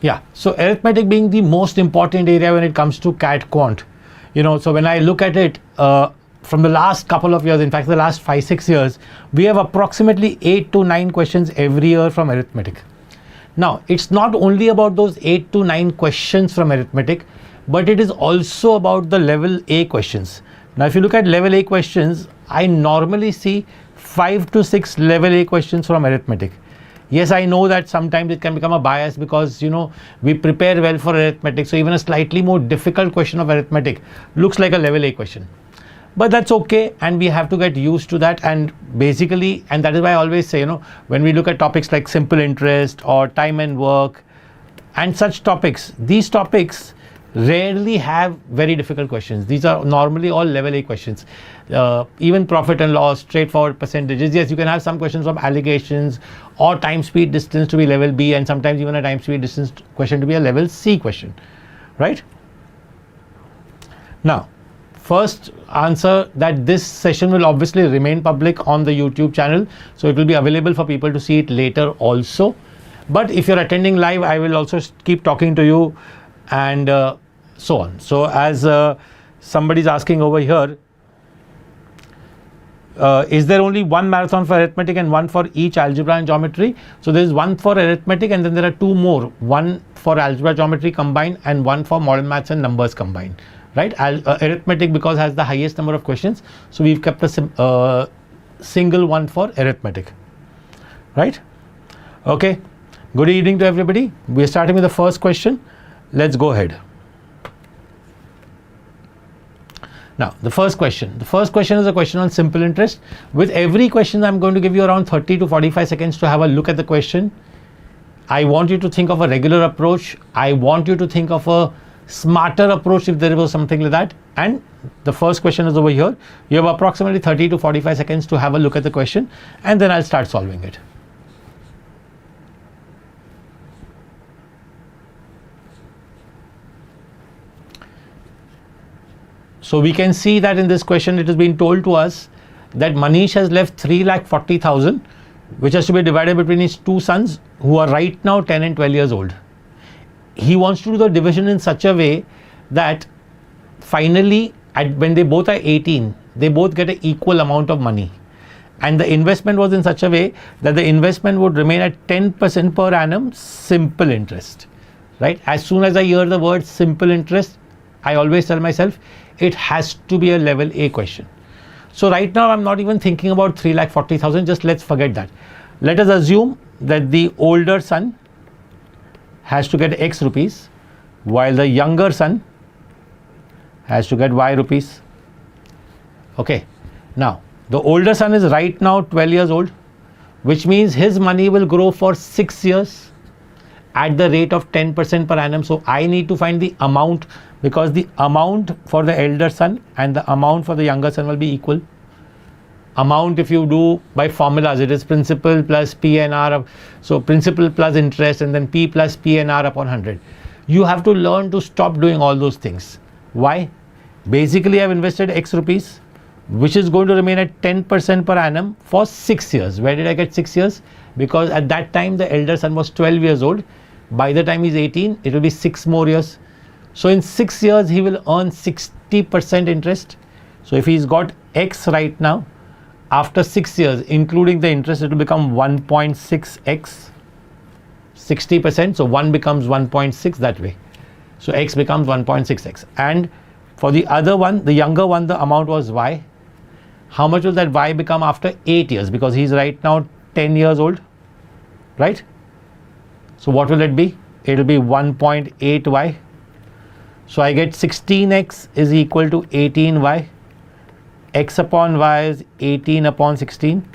Yeah, so arithmetic being the most important area when it comes to CAT Quant. So when I look at it from the last couple of years, in fact the last 5-6 years, we have approximately 8 to 9 questions every year from arithmetic. Now it's not only about those 8 to 9 questions from arithmetic, but it is also about the level A questions. Now if you look at level A questions, I normally see 5 to 6 level A questions from arithmetic. Yes, I know that sometimes it can become a bias because we prepare well for arithmetic, so even a slightly more difficult question of arithmetic looks like a level A question. But that's okay, and we have to get used to that. And basically, and that is why I always say, when we look at topics like simple interest or time and work and such topics, these topics rarely have very difficult questions. These are normally all level A questions. Even profit and loss, straightforward percentages. Yes, you can have some questions from allocations or time, speed, distance to be level B, and sometimes even a time, speed, distance question to be a level C question, right? Now, first answer that this session will obviously remain public on the YouTube channel, so it will be available for people to see it later also. But if you're attending live, I will also keep talking to you and so on. So as somebody's asking over here, is there only one marathon for arithmetic and one for each algebra and geometry? So there is one for arithmetic, and then there are two more, one for algebra geometry combined and one for modern maths and numbers combined, right? Arithmetic because has the highest number of questions, so we've kept a single one for arithmetic, right? Okay, good evening to everybody. We are starting with the first question. Let's go ahead. Now the first question is a question on simple interest. With every question I'm going to give you around 30 to 45 seconds to have a look at the question. I want you to think of a regular approach. I want you to think of a smarter approach if there was something like that. And the first question is over here. You have approximately 30 to 45 seconds to have a look at the question, and then I'll start solving it. So we can see that in this question it has been told to us that Manish has left 3,40,000, which has to be divided between his two sons who are right now 10 and 12 years old. He wants to do the division in such a way that finally when they both are 18, they both get an equal amount of money. And the investment was in such a way that the investment would remain at 10% per annum simple interest, right? As soon as I hear the word simple interest, I always tell myself it has to be a level A question. So right now I'm not even thinking about 3,40,000, just let's forget that. Let us assume that the older son has to get X rupees while the younger son has to get Y rupees. Okay, now the older son is right now 12 years old, which means his money will grow for 6 years at the rate of 10% per annum. So I need to find the amount, because the amount for the elder son and the amount for the younger son will be equal. Amount, if you do by formulas, it is principal plus P and R. So principal plus interest and then P plus P and R upon 100. You have to learn to stop doing all those things. Why? Basically I've invested X rupees, which is going to remain at 10% per annum for 6 years. Where did I get 6 years? Because at that time the elder son was 12 years old. By the time he's 18, it will be 6 more years. So in 6 years he will earn 60% interest. So if he's got X right now, after 6 years including the interest, it will become 1.6x, 60%. So 1 becomes 1.6 that way. So X becomes 1.6x. And for the other one, the younger one, the amount was Y. How much will that Y become after 8 years? Because he's right now 10 years old, right? So what will it be? It will be 1.8y. So I get 16x is equal to 18y. X upon y is 18 upon 16.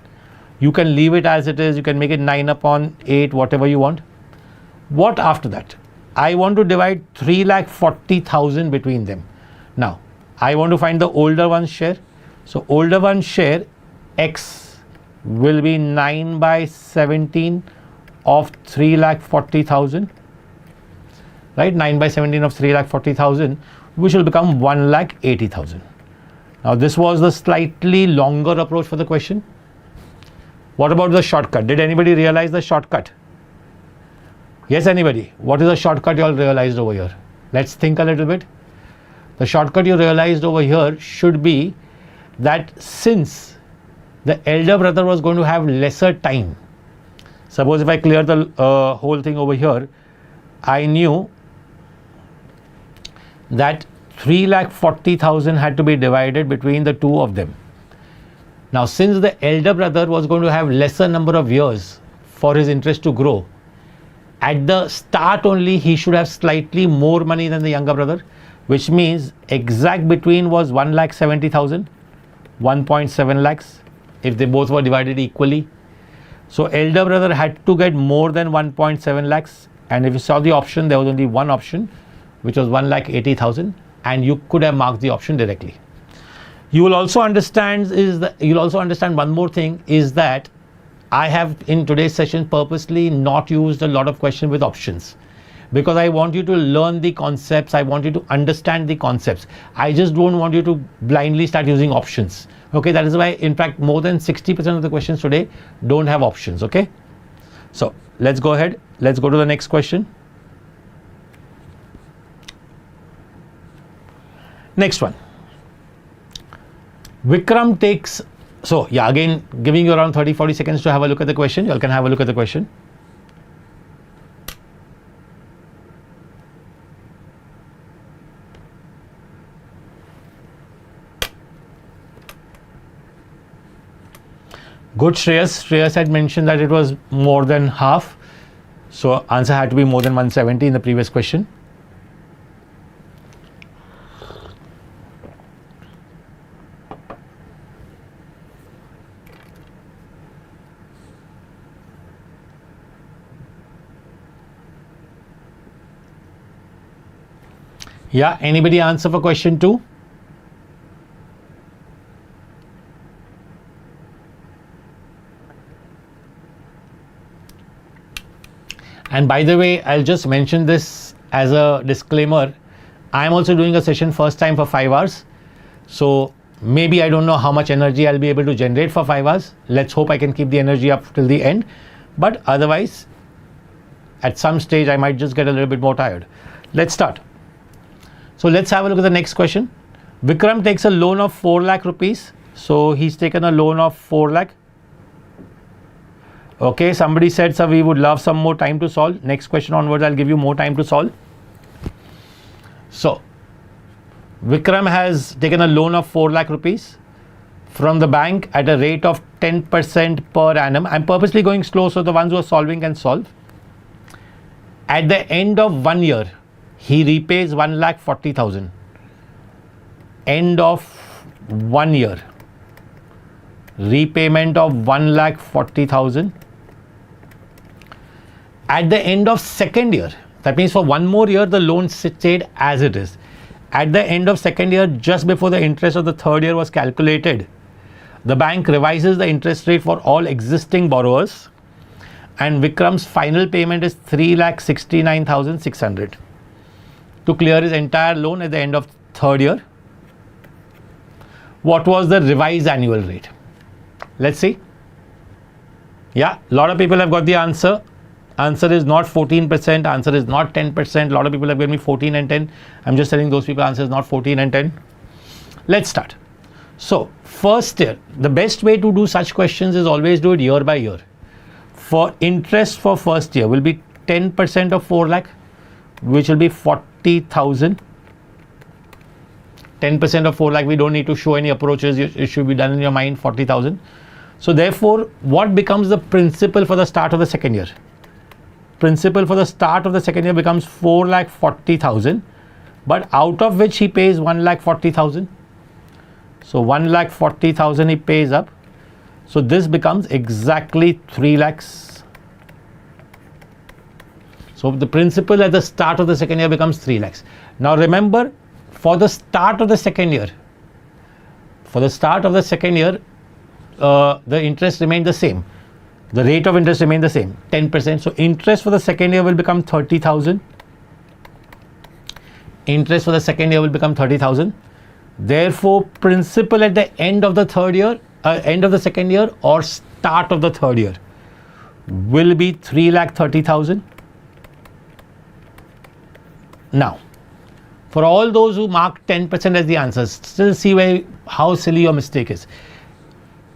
You can leave it as it is. You can make it 9 upon 8, whatever you want. What after that? I want to divide 3,40,000 between them. Now, I want to find the older one's share. So older one's share, X, will be 9 by 17 of 3,40,000. Right, 9 by 17 of 3,40,000, which will become 1,80,000. Now this was the slightly longer approach for the question. What about the shortcut? Did anybody realize the shortcut? Yes, anybody? What is the shortcut you all realized over here? Let's think a little bit. The shortcut you realized over here should be that since the elder brother was going to have lesser time, suppose if I clear the whole thing over here, I knew that 3,40,000 had to be divided between the two of them. Now, since the elder brother was going to have lesser number of years for his interest to grow, at the start only he should have slightly more money than the younger brother, which means exact between was 1,70,000, 1.7 lakhs if they both were divided equally. So elder brother had to get more than 1.7 lakhs, and if you saw the option, there was only one option, which was 1,80,000, and you could have marked the option directly. You will also understand one more thing is that I have in today's session purposely not used a lot of questions with options, because I want you to learn the concepts, I want you to understand the concepts. I just don't want you to blindly start using options. Okay, that is why in fact more than 60% of the questions today don't have options. Okay, so let's go ahead, let's go to the next question. Next one. Vikram takes, so yeah, again giving you around 30-40 seconds to have a look at the question. You all can have a look at the question. Good, Shreyas. Shreyas had mentioned that it was more than half. So answer had to be more than 170 in the previous question. Yeah, anybody answer for question 2? And by the way, I'll just mention this as a disclaimer. I'm also doing a session first time for 5 hours. So maybe I don't know how much energy I'll be able to generate for 5 hours. Let's hope I can keep the energy up till the end. But otherwise, at some stage, I might just get a little bit more tired. Let's start. So let's have a look at the next question. Vikram takes a loan of 4 lakh rupees. So he's taken a loan of 4 lakh. Okay, somebody said, sir, we would love some more time to solve. Next question onwards, I'll give you more time to solve. So Vikram has taken a loan of 4 lakh rupees from the bank at a rate of 10% per annum. I'm purposely going slow so the ones who are solving can solve. At the end of 1 year, he repays 1,40,000. End of 1 year, repayment of 1,40,000. At the end of second year, that means for 1 more year, the loan stayed as it is. At the end of second year, just before the interest of the third year was calculated, the bank revises the interest rate for all existing borrowers, and Vikram's final payment is 3,69,600 to clear his entire loan at the end of third year. What was the revised annual rate? Let's see. Yeah, a lot of people have got the answer. Answer is not 14%, answer is not 10%. A lot of people have given me 14 and 10. I'm just telling those people answer is not 14 and 10. Let's start. So first year, the best way to do such questions is always do it year by year. For interest for first year will be 10% of 4 lakh, which will be 40,000. 10% of 4 lakh, we don't need to show any approaches. It should be done in your mind, 40,000. So therefore, what becomes the principal for the start of the second year? Principal for the start of the second year becomes 4,40,000, but out of which he pays 1,40,000. So 1,40,000 he pays up. So this becomes exactly 3 lakhs. So the principal at the start of the second year becomes 3 lakhs. Now remember, for the start of the second year, the interest remained the same. The rate of interest remained the same, 10%. So interest for the second year will become 30,000. Interest for the second year will become 30,000. Therefore, principal at the end of the third year, end of the second year or start of the third year will be 3,30,000. Now, for all those who mark 10% as the answers, still see how silly your mistake is.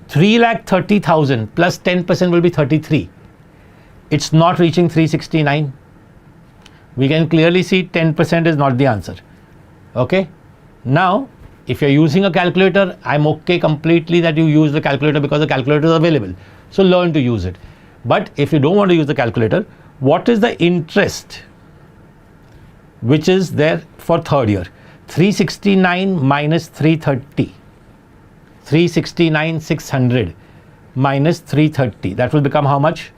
3,30,000 plus 10% will be 33. It's not reaching 369. We can clearly see 10% is not the answer. Okay. Now, if you're using a calculator, I'm okay completely that you use the calculator because the calculator is available. So learn to use it. But if you don't want to use the calculator, what is the interest which is there for third year? 369 minus 330. 369,600 minus 330. That will become how much?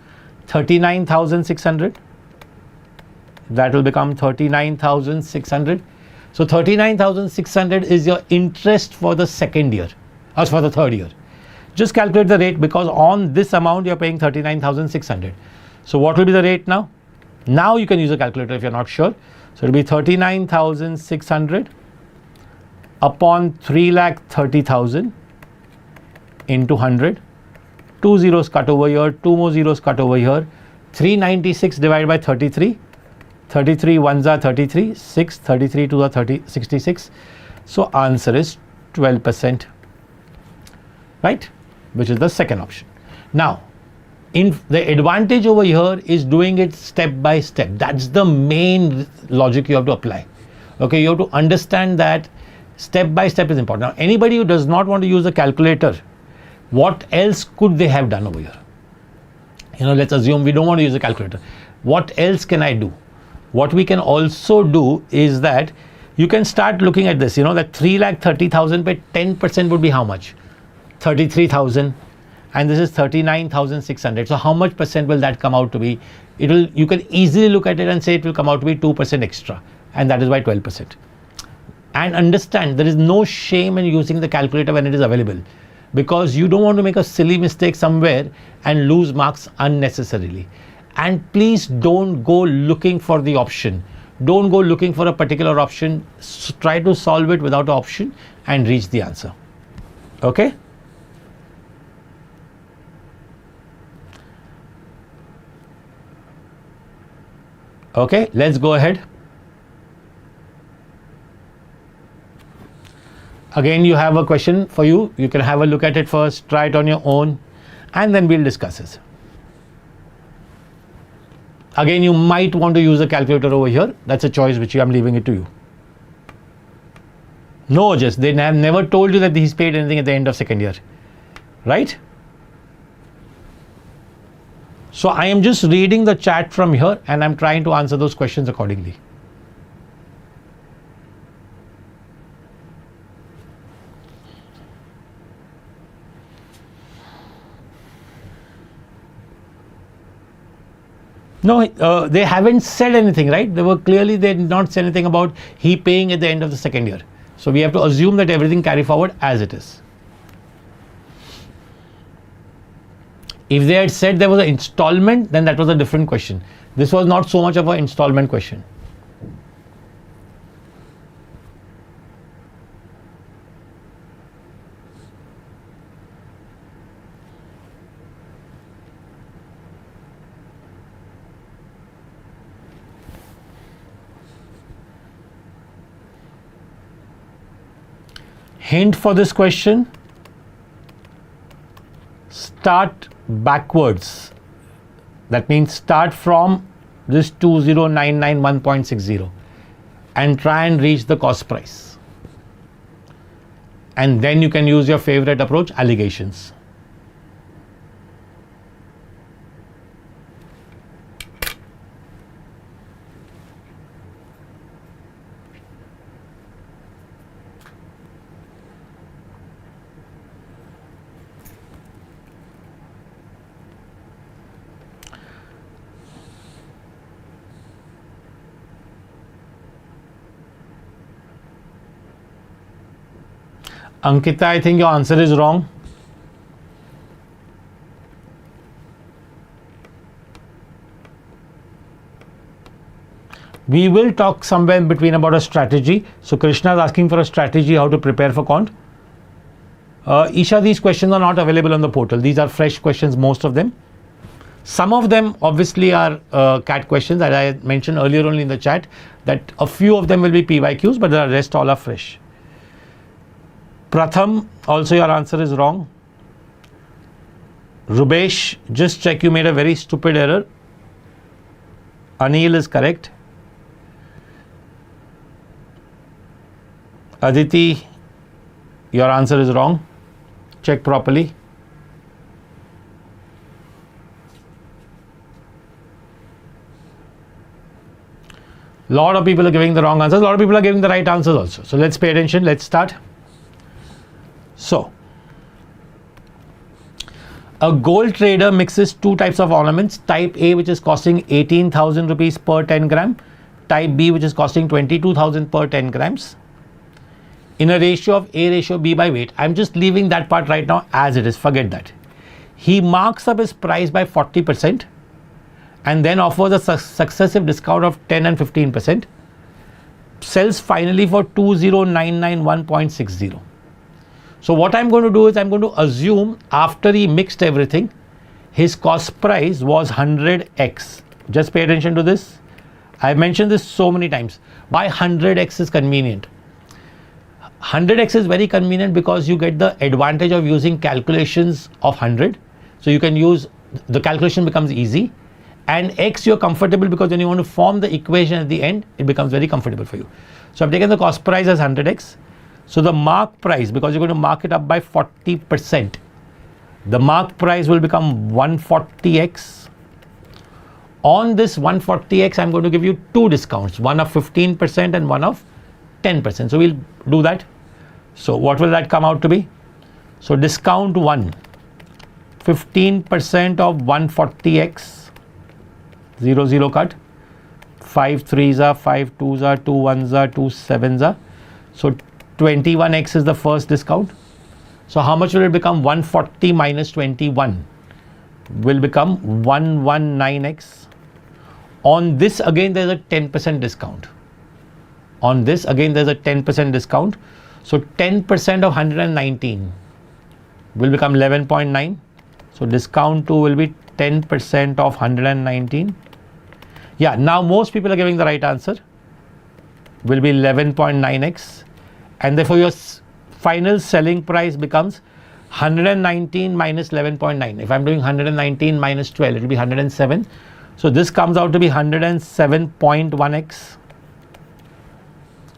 39,600. That will become 39,600. So 39,600 is your interest for the second year, or for the third year. Just calculate the rate, because on this amount you are paying 39,600. So what will be the rate now? Now you can use a calculator if you are not sure. So it will be 39,600 upon 3,30,000 into 100. 2 zeros cut over here, 2 more zeros cut over here. 396 divided by 33. 33 ones are 33, 6, 33 to the 30, 66. So answer is 12%, right? Which is the second option. Now, the advantage over here is doing it step by step. That's the main logic you have to apply. Okay, you have to understand that step by step is important. Now, anybody who does not want to use a calculator, what else could they have done over here? Let's assume we don't want to use a calculator. What else can I do? What we can also do is that you can start looking at this, that 3,30,000 by 10% would be how much? 33,000, and this is 39,600. So how much percent will that come out to be? You can easily look at it and say it will come out to be 2% extra, and that is why 12%. And understand, there is no shame in using the calculator when it is available, because you don't want to make a silly mistake somewhere and lose marks unnecessarily. And please don't go looking for the option. Don't go looking for a particular option. Try to solve it without an option and reach the answer. Okay? Okay, let's go ahead. Again, you have a question for you. You can have a look at it first, try it on your own, and then we'll discuss it. Again, you might want to use a calculator over here. That's a choice which I'm leaving it to you. No, just they have never told you that he's paid anything at the end of second year, right? So I am just reading the chat from here and I'm trying to answer those questions accordingly. No, they haven't said anything, right? They did not say anything about he paying at the end of the second year. So we have to assume that everything carry forward as it is. If they had said there was an installment, then that was a different question. This was not so much of an installment question. Hint for this question: start backwards. That means start from this 20,991.60 and try and reach the cost price. And then you can use your favorite approach, allegations. Ankita, I think your answer is wrong. We will talk somewhere in between about a strategy. So Krishna is asking for a strategy how to prepare for quant. Isha, these questions are not available on the portal. These are fresh questions, most of them. Some of them obviously are CAT questions, that I mentioned earlier only in the chat, that a few of them will be PYQs, but the rest all are fresh. Pratham, also your answer is wrong. Rubesh, just check, you made a very stupid error. Anil is correct. Aditi, your answer is wrong. Check properly. Lot of people are giving the wrong answers. A lot of people are giving the right answers also. So let's pay attention. Let's start. So, a gold trader mixes two types of ornaments. Type A, which is costing 18,000 rupees per 10 gram. Type B, which is costing 22,000 per 10 grams. In a ratio of A ratio B by weight. I'm just leaving that part right now as it is. Forget that. He marks up his price by 40%. And then offers a successive discount of 10 and 15%, sells finally for 20,991.60. So what I'm going to do is I'm going to assume after he mixed everything, his cost price was 100x. Just pay attention to this. I've mentioned this so many times. Why 100x is convenient? 100x is very convenient because you get the advantage of using calculations of 100. So you can use, the calculation becomes easy. And x you're comfortable because when you want to form the equation at the end, it becomes very comfortable for you. So I've taken the cost price as 100x. So the mark price, because you're going to mark it up by 40%, the mark price will become 140x. On this 140x, I'm going to give you two discounts, one of 15% and one of 10%. So we'll do that. So what will that come out to be? So discount 1, 15% of 140x. 0 0 cut, 5 3s are, 5 2s are, 2 1s are, 2 7s are. So 21x is the first discount. So how much will it become? 140 minus 21 will become 119x. On this again there is a 10% discount. On this again there is a 10% discount. So 10% of 119 will become 11.9. So discount 2 will be 10% of 119. Yeah, now most people are giving the right answer. Will be 11.9x. And therefore your final selling price becomes 119 minus 11.9. If I'm doing 119 minus 12, it will be 107. So this comes out to be 107.1x.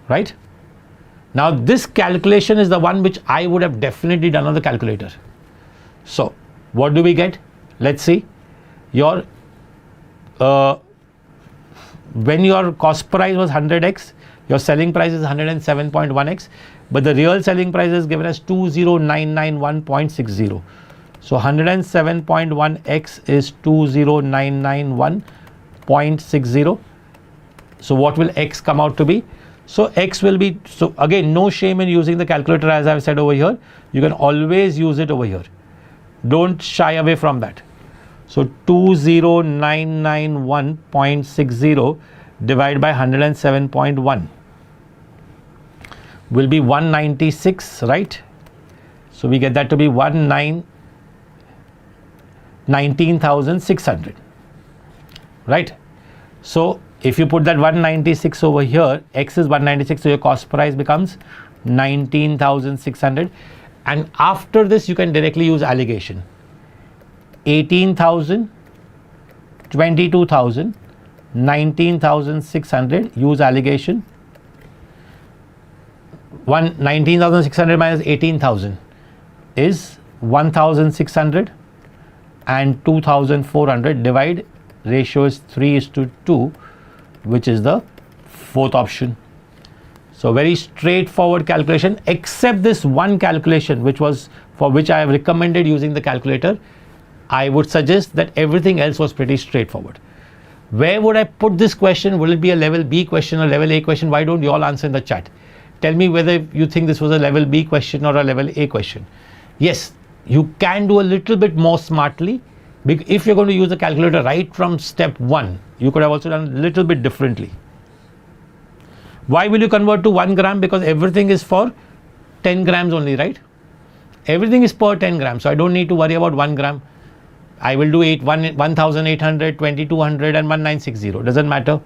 Right? Now this calculation is the one which I would have definitely done on the calculator. So what do we get? Let's see. Your when your cost price was 100x, your selling price is 107.1x, but the real selling price is given as 20,991.60. So 107.1x is 20,991.60. So what will x come out to be? So x will be, so again, no shame in using the calculator as I've said over here. You can always use it over here. Don't shy away from that. So 20,991.60 divided by 107.1 will be 196, right? So we get that to be 19,600, right? So if you put that 196 over here, x is 196, so your cost price becomes 19,600. And after this you can directly use alligation. 18,000, 22,000, 19,600, use alligation. 19,600 minus 18,000 is 1,600 and 2,400. Divide, ratio is 3:2, which is the fourth option. So very straightforward calculation, except this one calculation which was for which I have recommended using the calculator. I would suggest that everything else was pretty straightforward. Where would I put this question? Will it be a level B question or level A question? Why don't you all answer in the chat? Tell me whether you think this was a level B question or a level A question. Yes, you can do a little bit more smartly. If you're going to use the calculator right from step 1, you could have also done a little bit differently. Why will you convert to 1 gram? Because everything is for 10 grams only, right? Everything is per 10 grams. So I don't need to worry about 1 gram. I will do 1800, 2200 and 1960. Doesn't matter.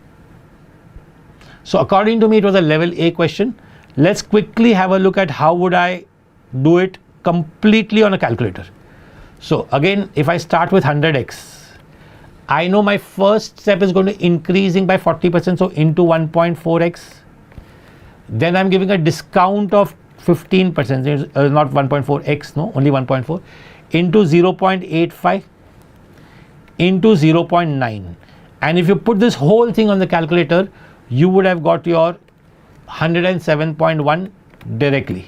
So according to me, it was a level A question. Let's quickly have a look at how would I do it completely on a calculator. So again, if I start with 100x, I know my first step is going to increasing by 40%, so into 1.4x. Then I'm giving a discount of 15%, not 1.4x, no, only 1.4, into 0.85, into 0.9. And if you put this whole thing on the calculator, you would have got your 107.1 directly.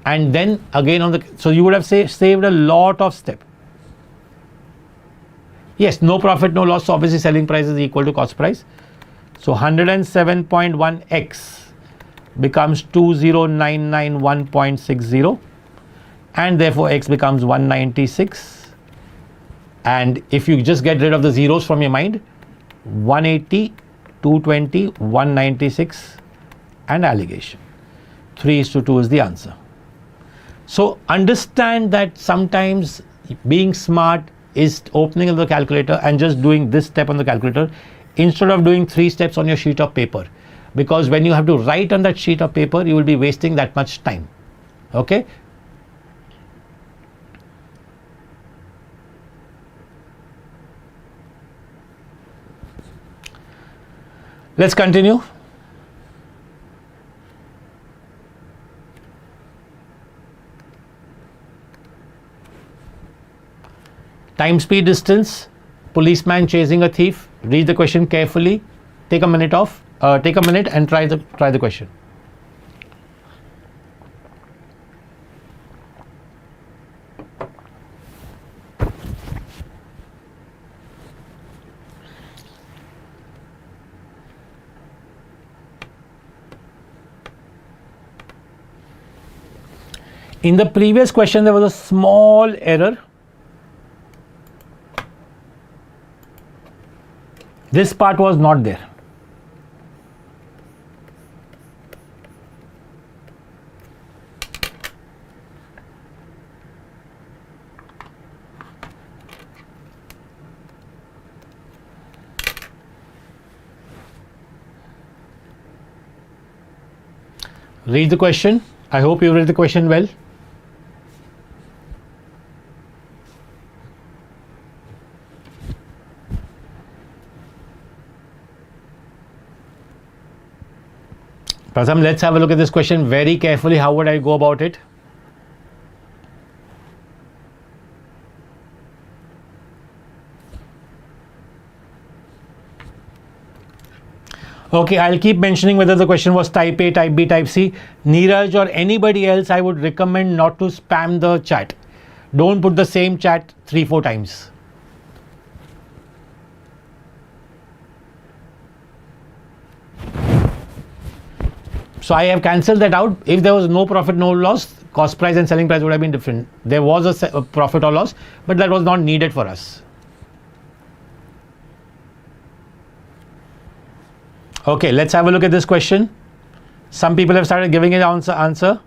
And then again on the, so you would have saved a lot of step. Yes, no profit, no loss. So obviously selling price is equal to cost price. So 107.1x becomes 20991.60, and therefore x becomes 196. And if you just get rid of the zeros from your mind, 180, 220, 196 and allegation. 3:2 is the answer. So understand that sometimes being smart is opening the calculator and just doing this step on the calculator instead of doing 3 steps on your sheet of paper, because when you have to write on that sheet of paper, you will be wasting that much time. Okay. Let's continue. Time, speed, distance, policeman chasing a thief. Read the question carefully. Take a minute off. Take a minute and try the question. In the previous question, there was a small error. This part was not there. Read the question. I hope you read the question well. Prasam, let's have a look at this question very carefully. How would I go about it? Okay, I'll keep mentioning whether the question was type A, type B, type C. Neeraj or anybody else, I would recommend not to spam the chat. Don't put the same chat 3-4 times. So I have cancelled that out. If there was no profit, no loss, cost price and selling price would have been different. There was a profit or loss, but that was not needed for us. Okay, let's have a look at this question. Some people have started giving an answer.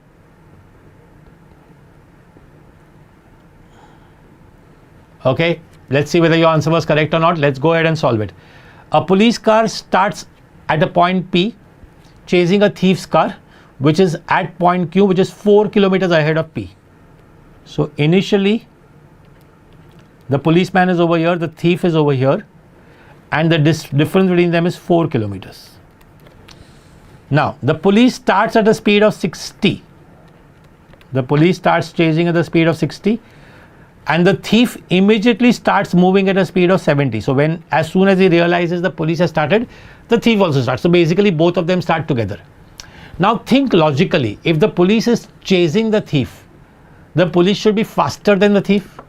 Okay, let's see whether your answer was correct or not. Let's go ahead and solve it. A police car starts at a point P, chasing a thief's car, which is at point Q, which is 4 kilometers ahead of P. So initially, the policeman is over here, the thief is over here, and the difference between them is 4 kilometers. Now, the police starts at a speed of 60. The police starts chasing at the speed of 60, and the thief immediately starts moving at a speed of 70. So as soon as he realizes the police has started, the thief also starts. So basically both of them start together. Now think logically. If the police is chasing the thief, the police should be faster than the thief.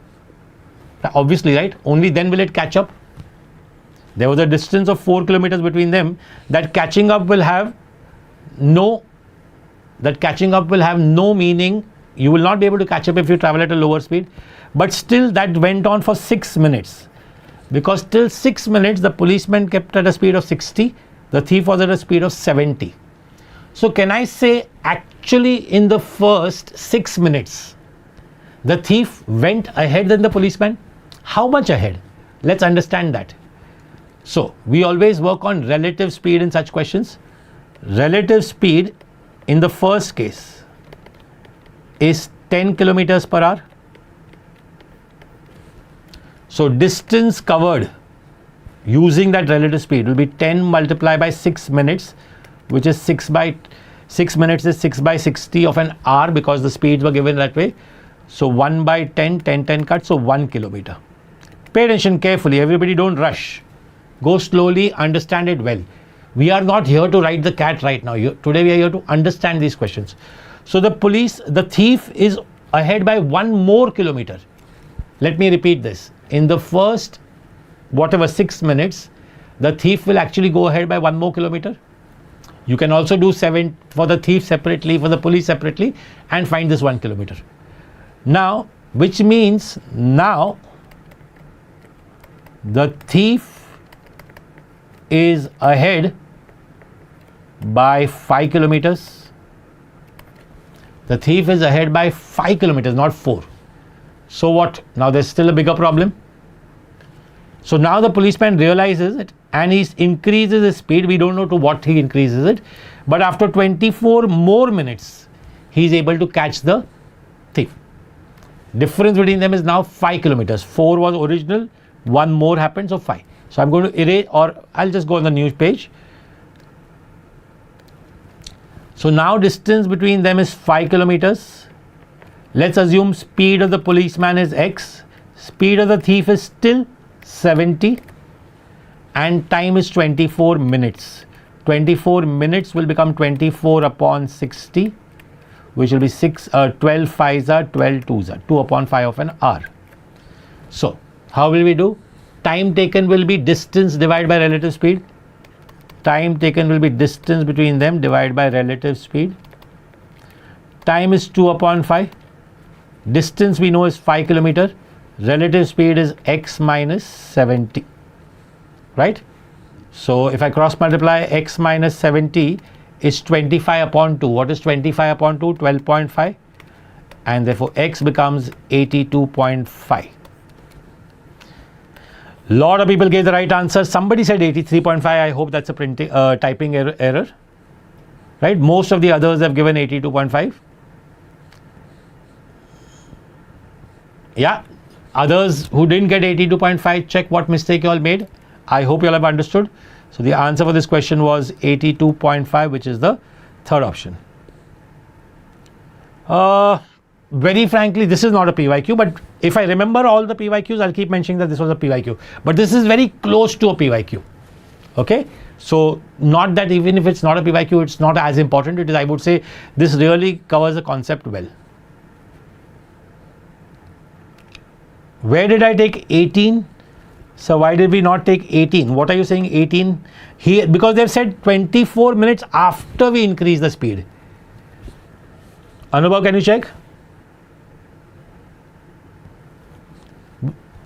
Obviously, right? Only then will it catch up. There was a distance of 4 kilometers between them. That catching up will have no meaning. You will not be able to catch up if you travel at a lower speed. But still that went on for 6 minutes. Because till 6 minutes the policeman kept at a speed of 60, the thief was at a speed of 70. So can I say actually in the first 6 minutes, the thief went ahead than the policeman? How much ahead? Let's understand that. So we always work on relative speed in such questions. Relative speed in the first case is 10 kilometers per hour. So distance covered using that relative speed will be 10 multiplied by 6 minutes, which is 6 minutes is 6 by 60 of an hour, because the speeds were given that way. So 1 by 10, 10 cut, so 1 kilometer. Pay attention carefully, everybody don't rush. Go slowly, understand it well. We are not here to write the CAT right now. Today we are here to understand these questions. So the thief is ahead by 1 more kilometer. Let me repeat this. In the first, 6 minutes, the thief will actually go ahead by 1 more kilometer. You can also do 7 for the thief separately, for the police separately, and find this 1 kilometer. Now, which means now the thief is ahead by 5 kilometers. The thief is ahead by 5 kilometers, not 4. So what? Now there's still a bigger problem. So now the policeman realizes it and he increases his speed. We don't know to what he increases it, but after 24 more minutes, he is able to catch the thief. Difference between them is now 5 kilometers. 4 was original, 1 more happened, so 5. So I'm going to erase, or I'll just go on the news page. So now distance between them is 5 kilometers. Let's assume speed of the policeman is x, speed of the thief is still 70, and time is 24 minutes. 24 minutes will become 24 upon 60, which will be 12 5s are 12 2s are 2 upon 5 of an hour. So how will we do? Time taken will be distance divided by relative speed. Time taken will be distance between them divided by relative speed. Time is 2 upon 5. Distance we know is 5 kilometer. Relative speed is x minus 70, right? So if I cross multiply, x minus 70 is 25 upon 2. What is 25 upon 2? 12.5, and therefore x becomes 82.5. Lot of people gave the right answer. Somebody said 83.5. I hope that's a typing error, right? Most of the others have given 82.5. Yeah. Others who didn't get 82.5, check what mistake you all made. I hope you all have understood. So the answer for this question was 82.5, which is the third option. Very frankly, this is not a PYQ, but if I remember all the PYQs, I'll keep mentioning that this was a PYQ. But this is very close to a PYQ. Okay? So not that even if it's not a PYQ, it's not as important. It is, I would say, this really covers the concept well. Where did I take 18? So why did we not take 18? What are you saying 18? Here, because they've said 24 minutes after we increase the speed. Anubhav, can you check?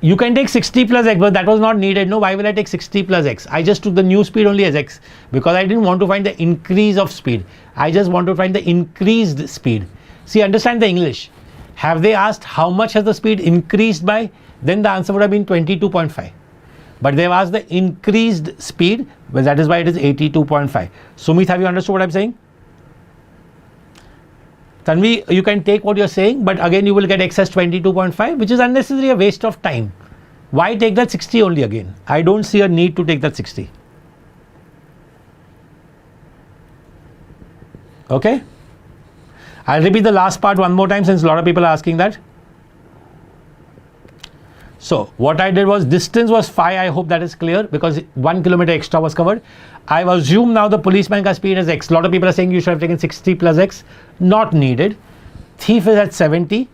You can take 60 plus x, but that was not needed. No, why will I take 60 plus x? I just took the new speed only as x, because I didn't want to find the increase of speed. I just want to find the increased speed. See, understand the English. Have they asked how much has the speed increased by? Then the answer would have been 22.5. But they've asked the increased speed, well, that is why it is 82.5. Sumit, have you understood what I'm saying? Tanvi, you can take what you're saying, but again you will get x as 22.5, which is unnecessarily a waste of time. Why take that 60 only again? I don't see a need to take that 60. Okay? I'll repeat the last part one more time since a lot of people are asking that. So what I did was distance was 5. I hope that is clear, because 1 kilometer extra was covered. I've assumed now the policeman ka speed is x. A lot of people are saying you should have taken 60 plus x. Not needed. Thief is at 70.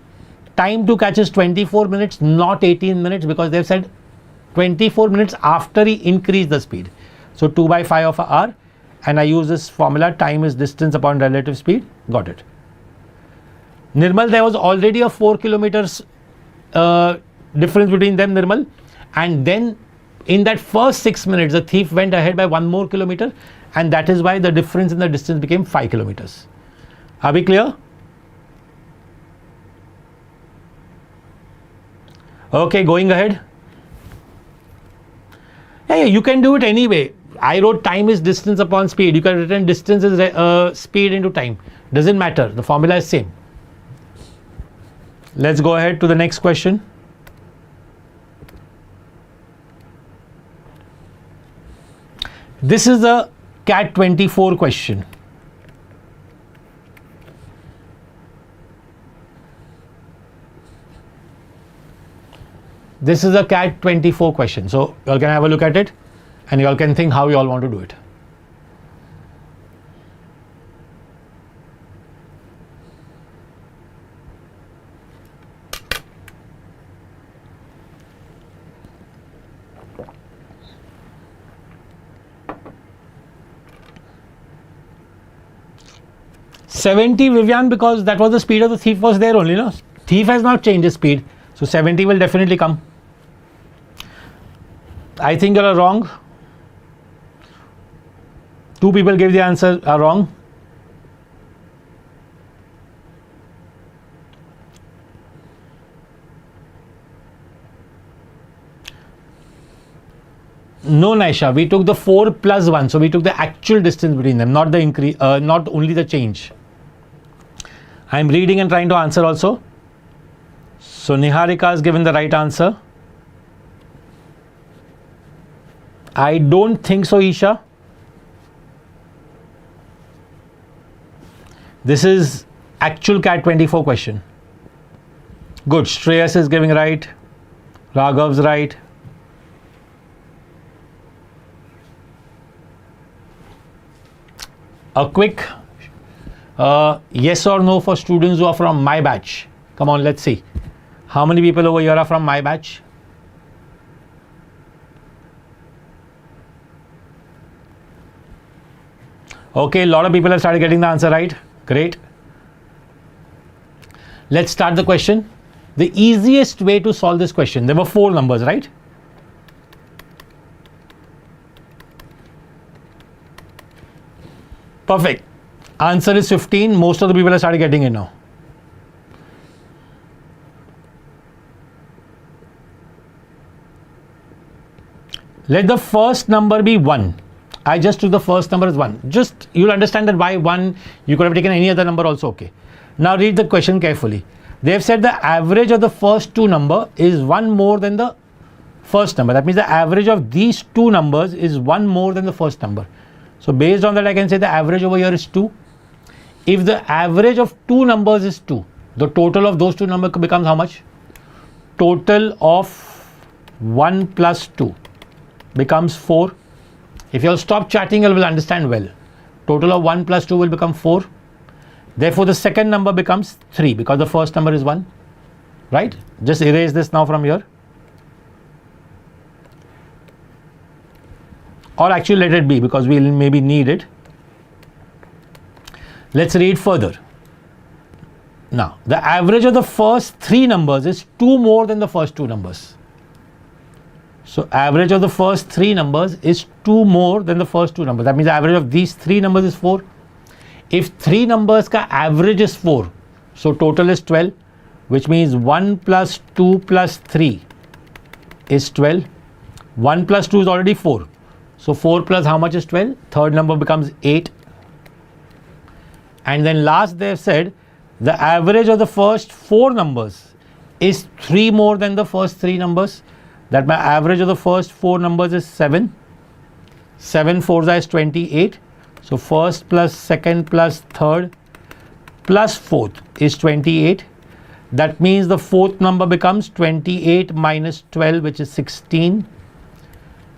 Time to catch is 24 minutes, not 18 minutes, because they've said 24 minutes after he increased the speed. So 2 by 5 of an hour. And I use this formula, time is distance upon relative speed. Got it. Nirmal, there was already a 4 kilometers difference between them, Nirmal, and then in that first 6 minutes the thief went ahead by 1 more kilometer, and that is why the difference in the distance became 5 kilometers. Are we clear? Okay, going ahead. Hey, you can do it anyway. I wrote time is distance upon speed. You can written distance is speed into time. Doesn't matter. The formula is same. Let's go ahead to the next question. This is a CAT 24 question. This is a CAT 24 question. So you all can have a look at it and you all can think how you all want to do it. $70, Vivian, because that was the speed of the thief was there only, no? Thief has not changed his speed. So 70 will definitely come. I think you are wrong. 2 people gave the answer are wrong. No, Naisha, we took the 4 plus 1. So we took the actual distance between them, not the increase, not only the change. I am reading and trying to answer also. So Niharika has given the right answer. I don't think so, Isha. This is actual CAT 24 question. Good. Shreyas is giving right. Raghav's right. A quick yes or no for students who are from my batch. Come on, let's see. How many people over here are from my batch? Okay, a lot of people have started getting the answer right. Great. Let's start the question. The easiest way to solve this question, there were 4 numbers, right? Perfect. Answer is 15. Most of the people have started getting it now. Let the first number be 1. I just took the first number as 1. Just you'll understand that why 1. You could have taken any other number also. Okay. Now read the question carefully. They have said the average of the first 2 number is 1 more than the first number. That means the average of these 2 numbers is 1 more than the first number. So based on that, I can say the average over here is 2. If the average of 2 numbers is 2, the total of those 2 numbers becomes how much? Total of 1 plus 2 becomes 4. If you all stop chatting, you will understand well. Total of 1 plus 2 will become 4. Therefore, the second number becomes 3 because the first number is 1. Right? Just erase this now from here. Or actually let it be because we'll maybe need it. Let's read further. Now, the average of the first 3 numbers is 2 more than the first 2 numbers. So, average of the first 3 numbers is 2 more than the first 2 numbers. That means the average of these 3 numbers is 4. If 3 numbers ka average is 4, so total is 12, which means 1 plus 2 plus 3 is 12. 1 plus 2 is already 4. So 4 plus how much is 12? Third number becomes 8. And then last they have said the average of the first 4 numbers is 3 more than the first 3 numbers. That my average of the first 4 numbers is 7. 7 4s is 28. So first plus second plus third plus fourth is 28. That means the fourth number becomes 28 minus 12, which is 16.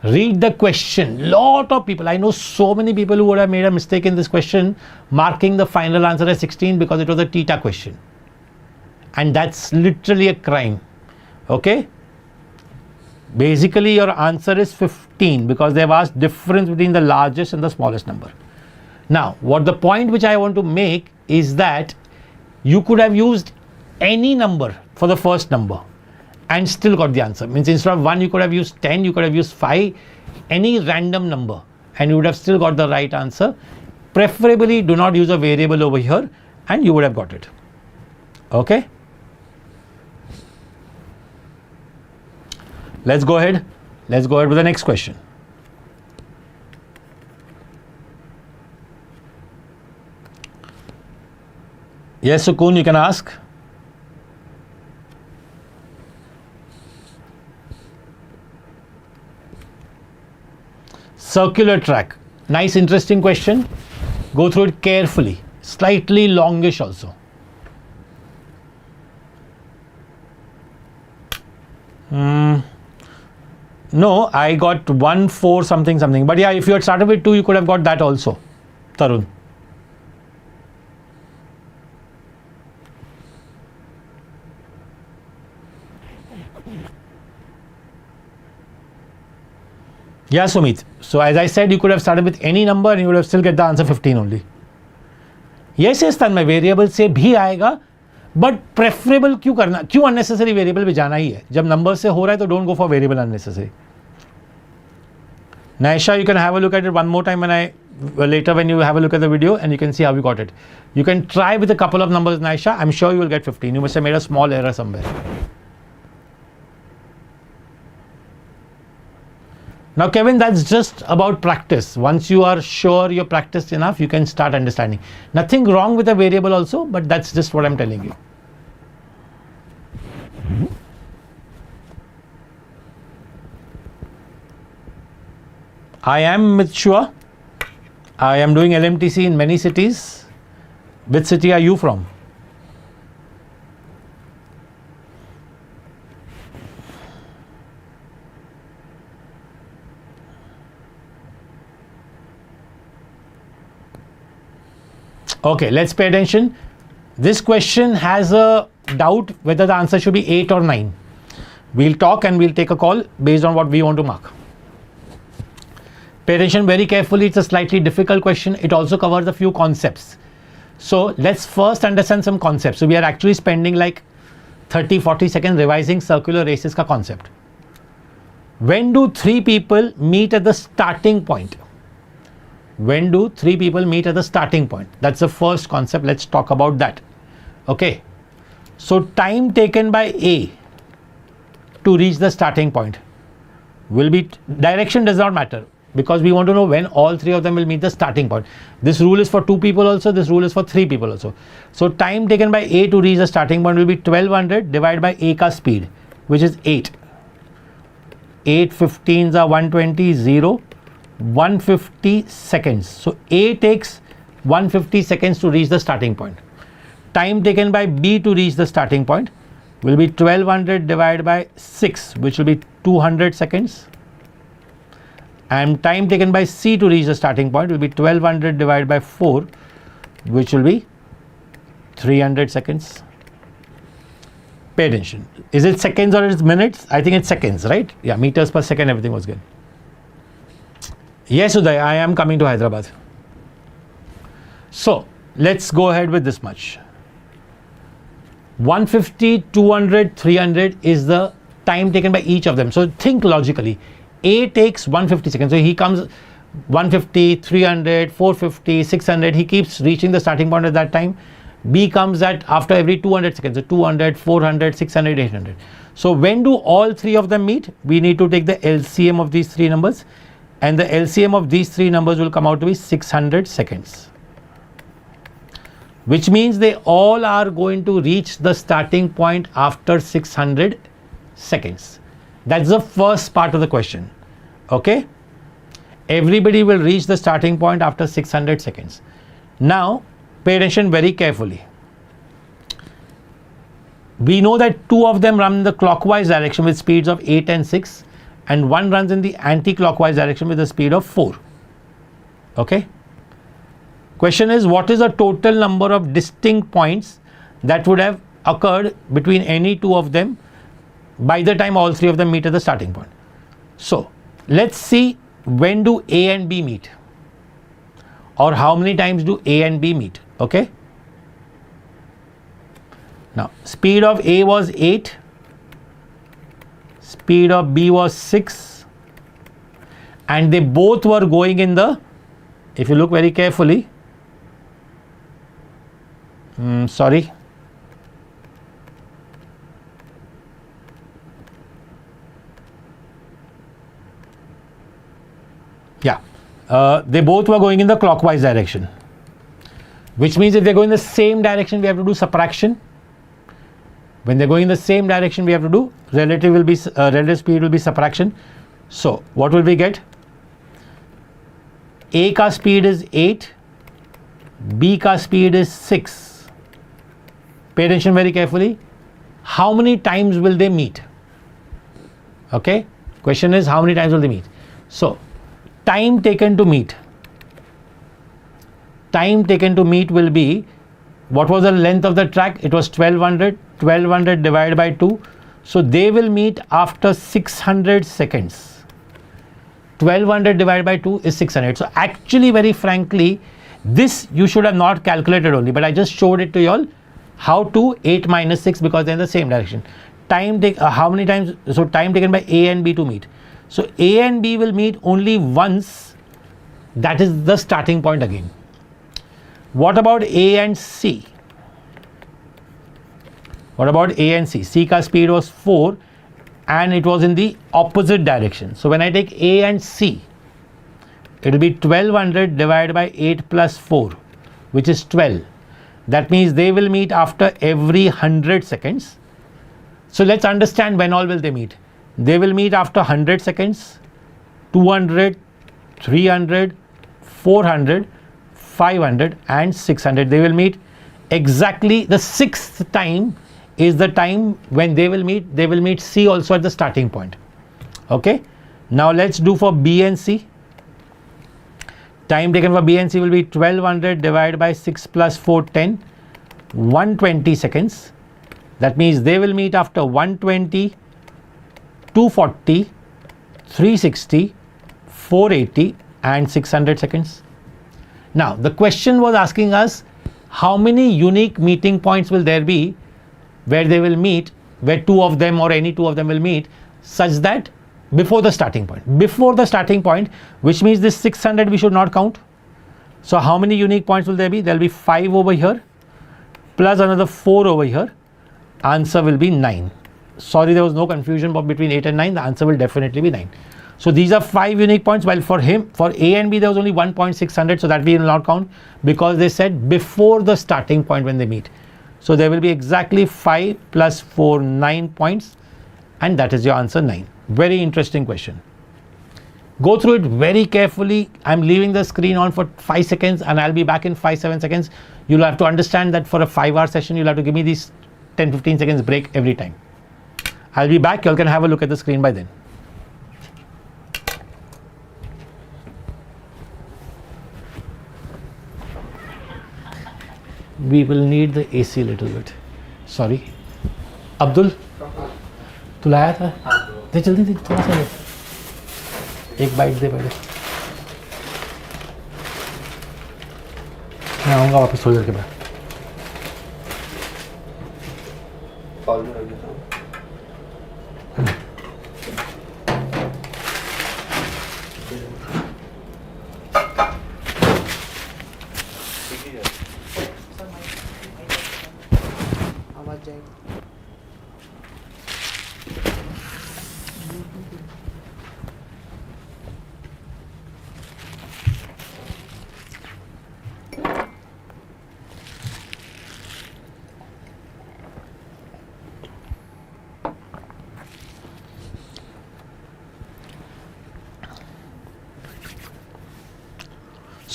Read the question. Lot of people, I know so many people who would have made a mistake in this question, marking the final answer as 16 because it was a theta question. And that's literally a crime. Okay? Basically, your answer is 15 because they've asked difference between the largest and the smallest number. Now, what the point which I want to make is that you could have used any number for the first number and still got the answer. Means instead of 1, you could have used 10, you could have used 5, any random number, and you would have still got the right answer. Preferably, do not use a variable over here and you would have got it. Okay? Let's go ahead. Let's go ahead with the next question. Yes, Sukun, you can ask. Circular track. Nice, interesting question. Go through it carefully. Slightly longish also. No, I got 1, 4 something something. But yeah, if you had started with 2, you could have got that also. Tarun. Yeah, Sumit. So as I said, you could have started with any number and you would have still get the answer 15 only. Yes, Tanmay, variable से भी आएगा, but preferable क्यों करना, क्यों unnecessary variable पे जाना ही है? जब नंबर से हो रहा है तो don't go for variable unnecessary. Naisha, you can have a look at it one more time later when you have a look at the video and you can see how you got it. You can try with a couple of numbers, Naisha. I'm sure you will get 15. You must have made a small error somewhere. Now, Kevin, that's just about practice. Once you are sure you're practiced enough, you can start understanding. Nothing wrong with a variable also, but that's just what I'm telling you. I am Mitshua. I am doing LMTC in many cities. Which city are you from? Okay, let's pay attention. This question has a doubt whether the answer should be 8 or 9. We'll talk and we'll take a call based on what we want to mark. Pay attention very carefully. It's a slightly difficult question. It also covers a few concepts. So let's first understand some concepts. So we are actually spending like 30-40 seconds revising circular races ka concept. When do 3 people meet at the starting point? When do 3 people meet at the starting point? That's the first concept. Let's talk about that. Okay. So time taken by A to reach the starting point will be, direction does not matter, because we want to know when all 3 of them will meet the starting point. This rule is for 2 people also, this rule is for 3 people also. So time taken by A to reach the starting point will be 1200 divided by A ka speed, which is 8. 8 15s are 120, 0, 150 seconds. So A takes 150 seconds to reach the starting point. Time taken by B to reach the starting point will be 1200 divided by 6, which will be 200 seconds. And time taken by C to reach the starting point will be 1200 divided by 4, which will be 300 seconds. Pay attention. Is it seconds or is it minutes? I think it's seconds, right? Yeah, meters per second, everything was good. Yes, Uday, I am coming to Hyderabad. So let's go ahead with this much. 150, 200, 300 is the time taken by each of them. So think logically. A takes 150 seconds. So he comes 150, 300, 450, 600. He keeps reaching the starting point at that time. B comes at after every 200 seconds. So 200, 400, 600, 800. So when do all 3 of them meet? We need to take the LCM of these 3 numbers. And the LCM of these 3 numbers will come out to be 600 seconds. Which means they all are going to reach the starting point after 600 seconds. That's the first part of the question. Okay? Everybody will reach the starting point after 600 seconds. Now, pay attention very carefully. We know that 2 of them run in the clockwise direction with speeds of 8 and 6. And 1 runs in the anti-clockwise direction with a speed of 4. Okay? Question is, what is the total number of distinct points that would have occurred between any 2 of them by the time all 3 of them meet at the starting point? So let's see, when do A and B meet, or how many times do A and B meet? Okay? Now, speed of A was 8. Speed of B was 6, and they both were going in the, if you look very carefully, sorry, yeah, they both were going in the clockwise direction. which means if they go in the same direction, we have to do subtraction. When they're going in the same direction, we have to do relative speed will be subtraction. So what will we get? A ka speed is 8, B ka speed is 6. Pay attention very carefully. How many times will they meet? Okay, question is how many times will they meet? So time taken to meet. Time taken to meet will be, what was the length of the track? It was 1200. 1200 divided by 2. So they will meet after 600 seconds. 1200 divided by 2 is 600. So actually, very frankly, this you should have not calculated only, but I just showed it to you all how to 8 minus 6 because they're in the same direction. Time take how many times? So time taken by A and B to meet. So A and B will meet only once. That is the starting point again. What about A and C? What about A and C? C ka speed was 4 and it was in the opposite direction. So when I take A and C, it will be 1200 divided by 8 plus 4, which is 12. That means they will meet after every 100 seconds. So let's understand when all will they meet. They will meet after 100 seconds, 200, 300, 400, 500 and 600. They will meet exactly the sixth time is the time when they will meet. They will meet C also at the starting point. Okay. Now let's do for B and C. Time taken for B and C will be 1200 divided by 6 plus 4, 10, 120 seconds. That means they will meet after 120, 240, 360, 480 and 600 seconds. Now the question was asking us how many unique meeting points will there be where they will meet, where two of them or any two of them will meet, such that before the starting point. Before the starting point, which means this 600 we should not count. So how many unique points will there be? There will be 5 over here plus another 4 over here. Answer will be 9. Sorry, there was no confusion between 8 and 9. The answer will definitely be 9. So these are 5 unique points, while for him, for A and B, there was only 1.600. So that we will not count because they said before the starting point when they meet. So there will be exactly 5 plus 4, 9 points. And that is your answer, 9. Very interesting question. Go through it very carefully. I'm leaving the screen on for 5 seconds and I'll be back in 5-7 seconds. You'll have to understand that for a 5-hour session, you'll have to give me these 10-15 seconds break every time. I'll be back. You all can have a look at the screen by then. We will need the AC a little bit. Sorry. Abdul, तू लाया था? दे जल्दी दे, थोड़ा सा दे। एक bite दे पहले। मैं आऊँगा वापस थोड़ी देर के बाद।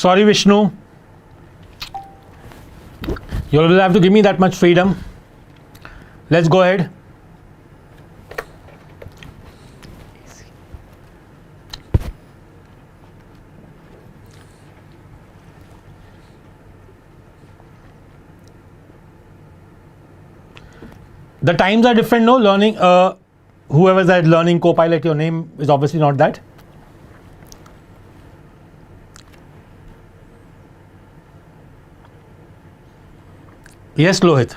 Sorry, Vishnu. You will have to give me that much freedom. Let's go ahead. The times are different, no? Learning, whoever's at learning Copilot, your name is obviously not that. Yes, Lohit.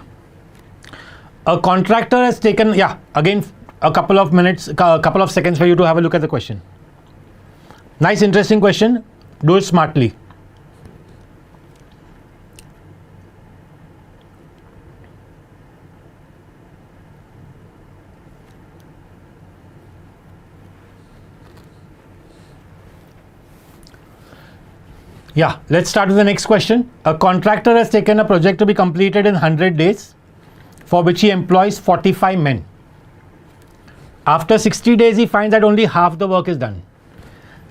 A contractor has taken, yeah, again, a couple of minutes, a couple of seconds for you to have a look at the question. Nice, interesting question. Do it smartly. Yeah, let's start with the next question. A contractor has taken a project to be completed in 100 days, for which he employs 45 men. After 60 days, he finds that only half the work is done.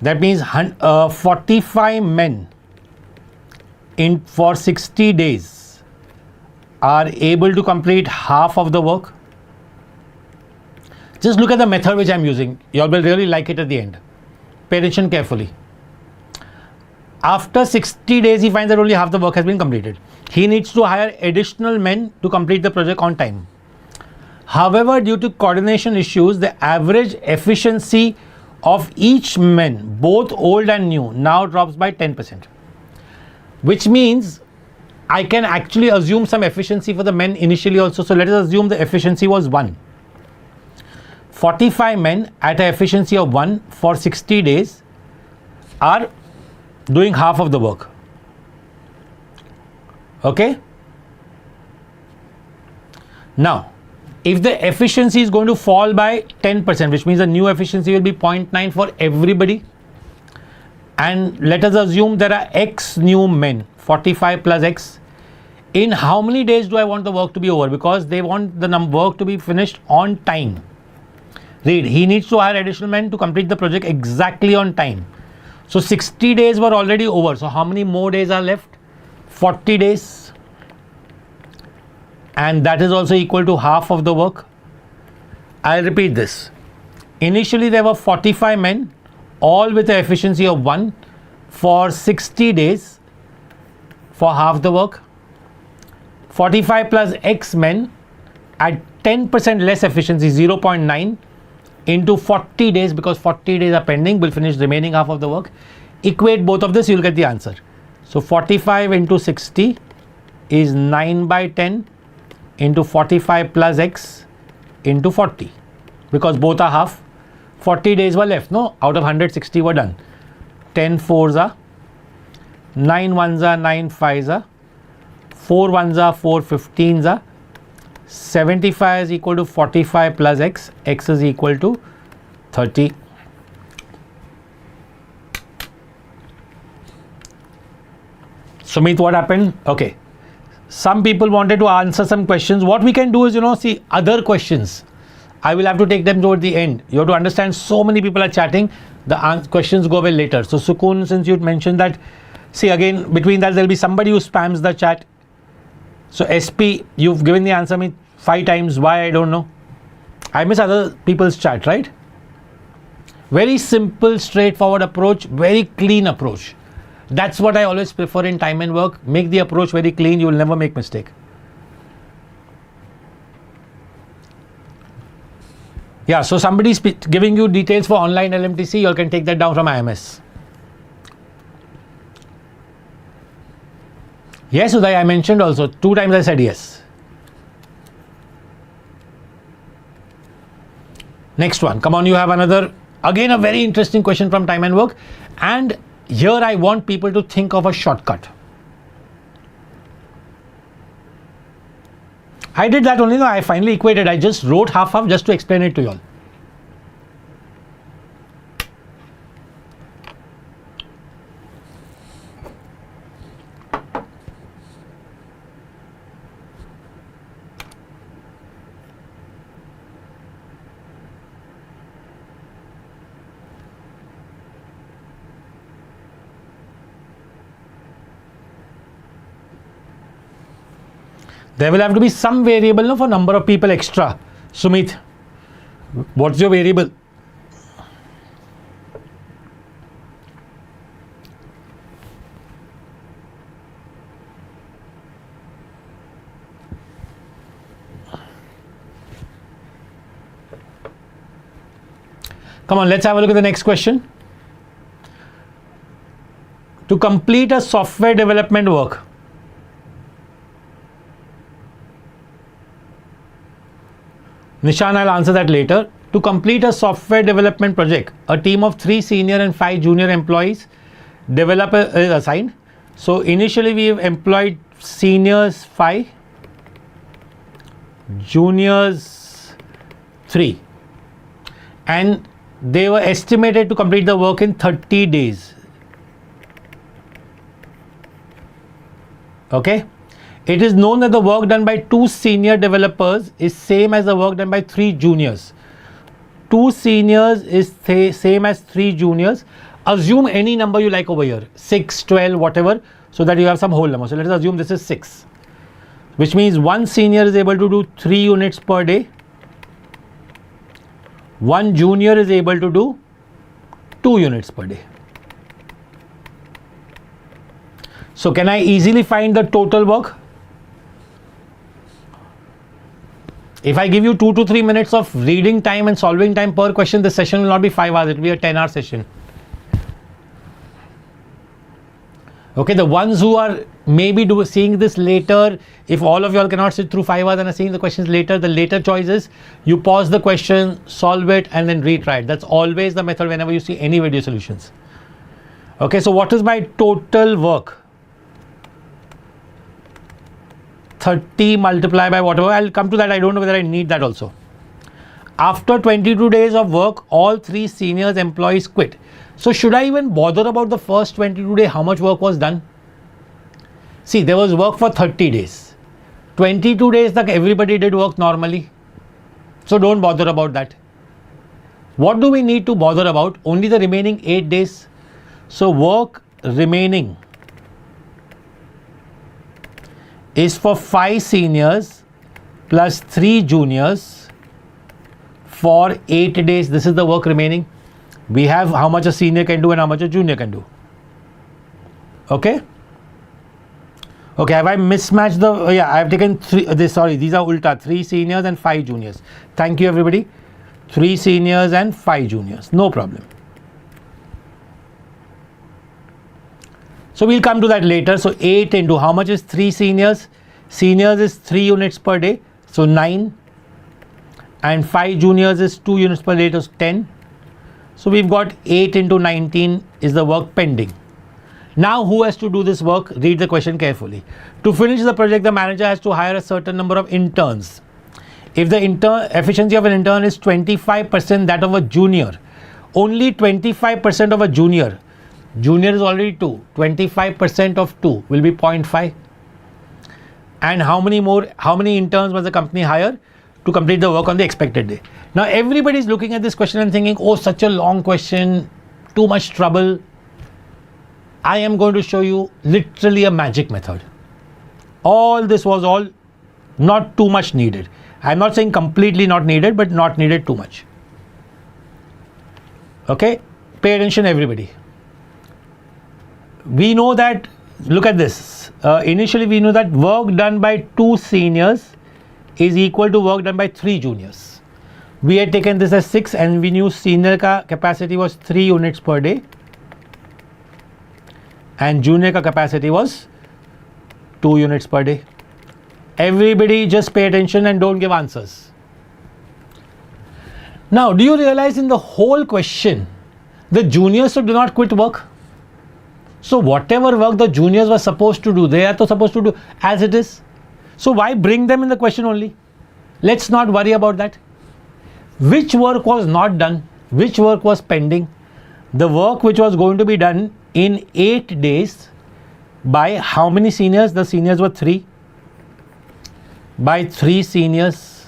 That means 45 men for 60 days are able to complete half of the work. Just look at the method which I'm using. You all will really like it at the end. Pay attention carefully. After 60 days, he finds that only half the work has been completed. He needs to hire additional men to complete the project on time. However, due to coordination issues, the average efficiency of each man, both old and new, now drops by 10%. Which means I can actually assume some efficiency for the men initially also. So let us assume the efficiency was 1. 45 men at an efficiency of 1 for 60 days are doing half of the work. Okay? Now, if the efficiency is going to fall by 10%, which means the new efficiency will be 0.9 for everybody, and let us assume there are X new men, 45 plus X, in how many days do I want the work to be over? Because they want the work to be finished on time. Read, he needs to hire additional men to complete the project exactly on time. So 60 days were already over. So how many more days are left? 40 days. And that is also equal to half of the work. I'll repeat this. Initially there were 45 men, all with an efficiency of 1 for 60 days for half the work. 45 plus X men at 10% less efficiency, 0.9 into 40 days, because 40 days are pending, will finish remaining half of the work. Equate both of this, you will get the answer. So 45 into 60 is 9 by 10 into 45 plus X into 40, because both are half. 40 days were left, no? Out of 160 were done. 10 4s are, 9 1s are, 9 5s are, 4 1s are, 4 15s are. 75 is equal to 45 plus X. X is equal to 30. Sumit, what happened? Okay. Some people wanted to answer some questions. What we can do is, see other questions. I will have to take them toward the end. You have to understand, so many people are chatting. The questions go away later. So Sukun, since you mentioned that, see again, between that there will be somebody who spams the chat. So SP, you've given the answer me 5 times. Why? I don't know. I miss other people's chat, right? Very simple, straightforward approach, very clean approach. That's what I always prefer in time and work. Make the approach very clean. You will never make mistake. Yeah, so somebody is giving you details for online LMTC. You all can take that down from IMS. Yes, Uday, I mentioned also. 2 times I said yes. Next one. Come on, you have another. Again, a very interesting question from time and work. And here I want people to think of a shortcut. I did that only. No, I finally equated. I just wrote half just to explain it to you all. There will have to be some variable for number of people extra. Sumit, what's your variable? Come on, let's have a look at the next question. To complete a software development work, Nishan, I'll answer that later. To complete a software development project, a team of 3 senior and 5 junior employees developer is assigned. So initially we have employed seniors 5, juniors 3, and they were estimated to complete the work in 30 days. Okay. It is known that the work done by 2 senior developers is same as the work done by 3 juniors. 2 seniors is same as 3 juniors. Assume any number you like over here, 6, 12, whatever, so that you have some whole number. So let us assume this is 6, which means 1 senior is able to do 3 units per day. 1 junior is able to do 2 units per day. So can I easily find the total work? If I give you 2 to 3 minutes of reading time and solving time per question, the session will not be 5 hours, it will be a 10-hour session. Okay, the ones who are maybe seeing this later, if all of you all cannot sit through 5 hours and are seeing the questions later, the later choice is you pause the question, solve it, and then retry it. That's always the method whenever you see any video solutions. Okay, so what is my total work? 30 multiplied by whatever. I'll come to that. I don't know whether I need that also. After 22 days of work, all 3 seniors employees quit. So should I even bother about the first 22 days, how much work was done? See, there was work for 30 days. 22 days that everybody did work normally. So don't bother about that. What do we need to bother about? Only the remaining 8 days. So work remaining is for 5 seniors plus 3 juniors for 8 days. This is the work remaining. We have how much a senior can do and how much a junior can do. Okay. Okay, have I mismatched the, yeah, I have taken 3, these are ulta, 3 seniors and 5 juniors. Thank you everybody. 3 seniors and 5 juniors, no problem. So we'll come to that later. So 8 into how much is 3 seniors? Seniors is 3 units per day, so 9. And 5 juniors is 2 units per day, so 10. So we've got 8 into 19 is the work pending. Now who has to do this work? Read the question carefully. To finish the project, the manager has to hire a certain number of interns. If the efficiency of an intern is 25% that of a junior, only 25% of a junior is already 2, 25% of 2 will be 0.5. And how many interns must the company hire to complete the work on the expected day? Now everybody is looking at this question and thinking, oh, such a long question, too much trouble. I am going to show you literally a magic method. All this was all not too much needed. I'm not saying completely not needed, but not needed too much. Okay, pay attention everybody. We know that, look at this, initially we know that work done by 2 seniors is equal to work done by 3 juniors. We had taken this as 6 and we knew senior ka capacity was 3 units per day and junior ka capacity was 2 units per day. Everybody just pay attention and don't give answers. Now, do you realize in the whole question, the juniors do not quit work? So whatever work the juniors were supposed to do, they are supposed to do as it is. So why bring them in the question only? Let's not worry about that. Which work was not done? Which work was pending? The work which was going to be done in 8 days by how many seniors? The seniors were 3. By 3 seniors.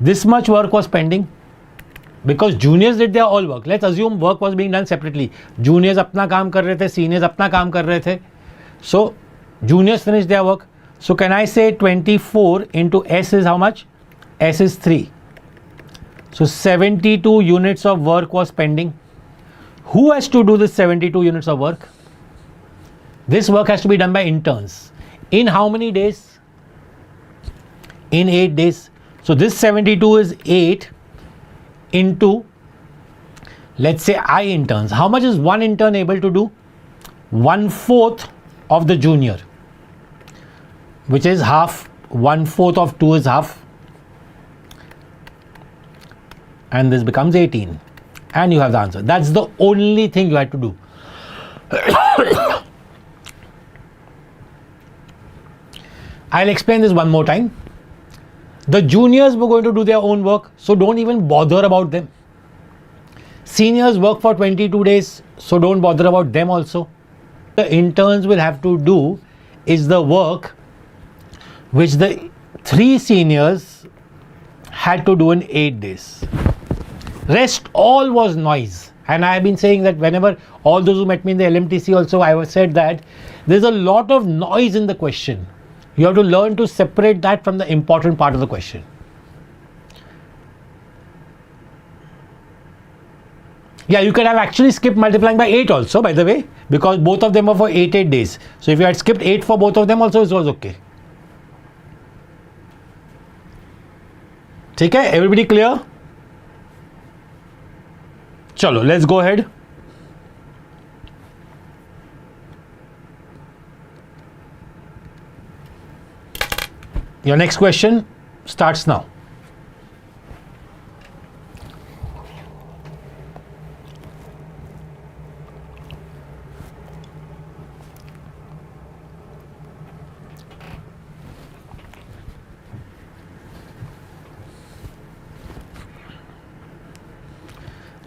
This much work was pending. Because juniors did their all work. Let's assume work was being done separately. Juniors अपना काम कर रहे थे, seniors अपना काम कर रहे थे. So juniors finished their work. So can I say 24 into S is how much? S is 3. So 72 units of work was pending. Who has to do this 72 units of work? This work has to be done by interns. In how many days? In 8 days. So this 72 is 8 into, let's say, I interns. How much is one intern able to do? 1/4 of the junior, which is half. 1/4 of 2 is half. And this becomes 18. And you have the answer. That's the only thing you had to do. I'll explain this one more time. The juniors were going to do their own work, so don't even bother about them. Seniors work for 22 days, so don't bother about them also. The interns will have to do is the work which the 3 seniors had to do in 8 days. Rest all was noise. And I have been saying that whenever all those who met me in the LMTC also, I have said that there's a lot of noise in the question. You have to learn to separate that from the important part of the question. Yeah, you could have actually skipped multiplying by 8 also, by the way, because both of them are for 8 days. So if you had skipped 8 for both of them also, it was okay. Okay, everybody clear? Chalo, let's go ahead. Your next question starts now.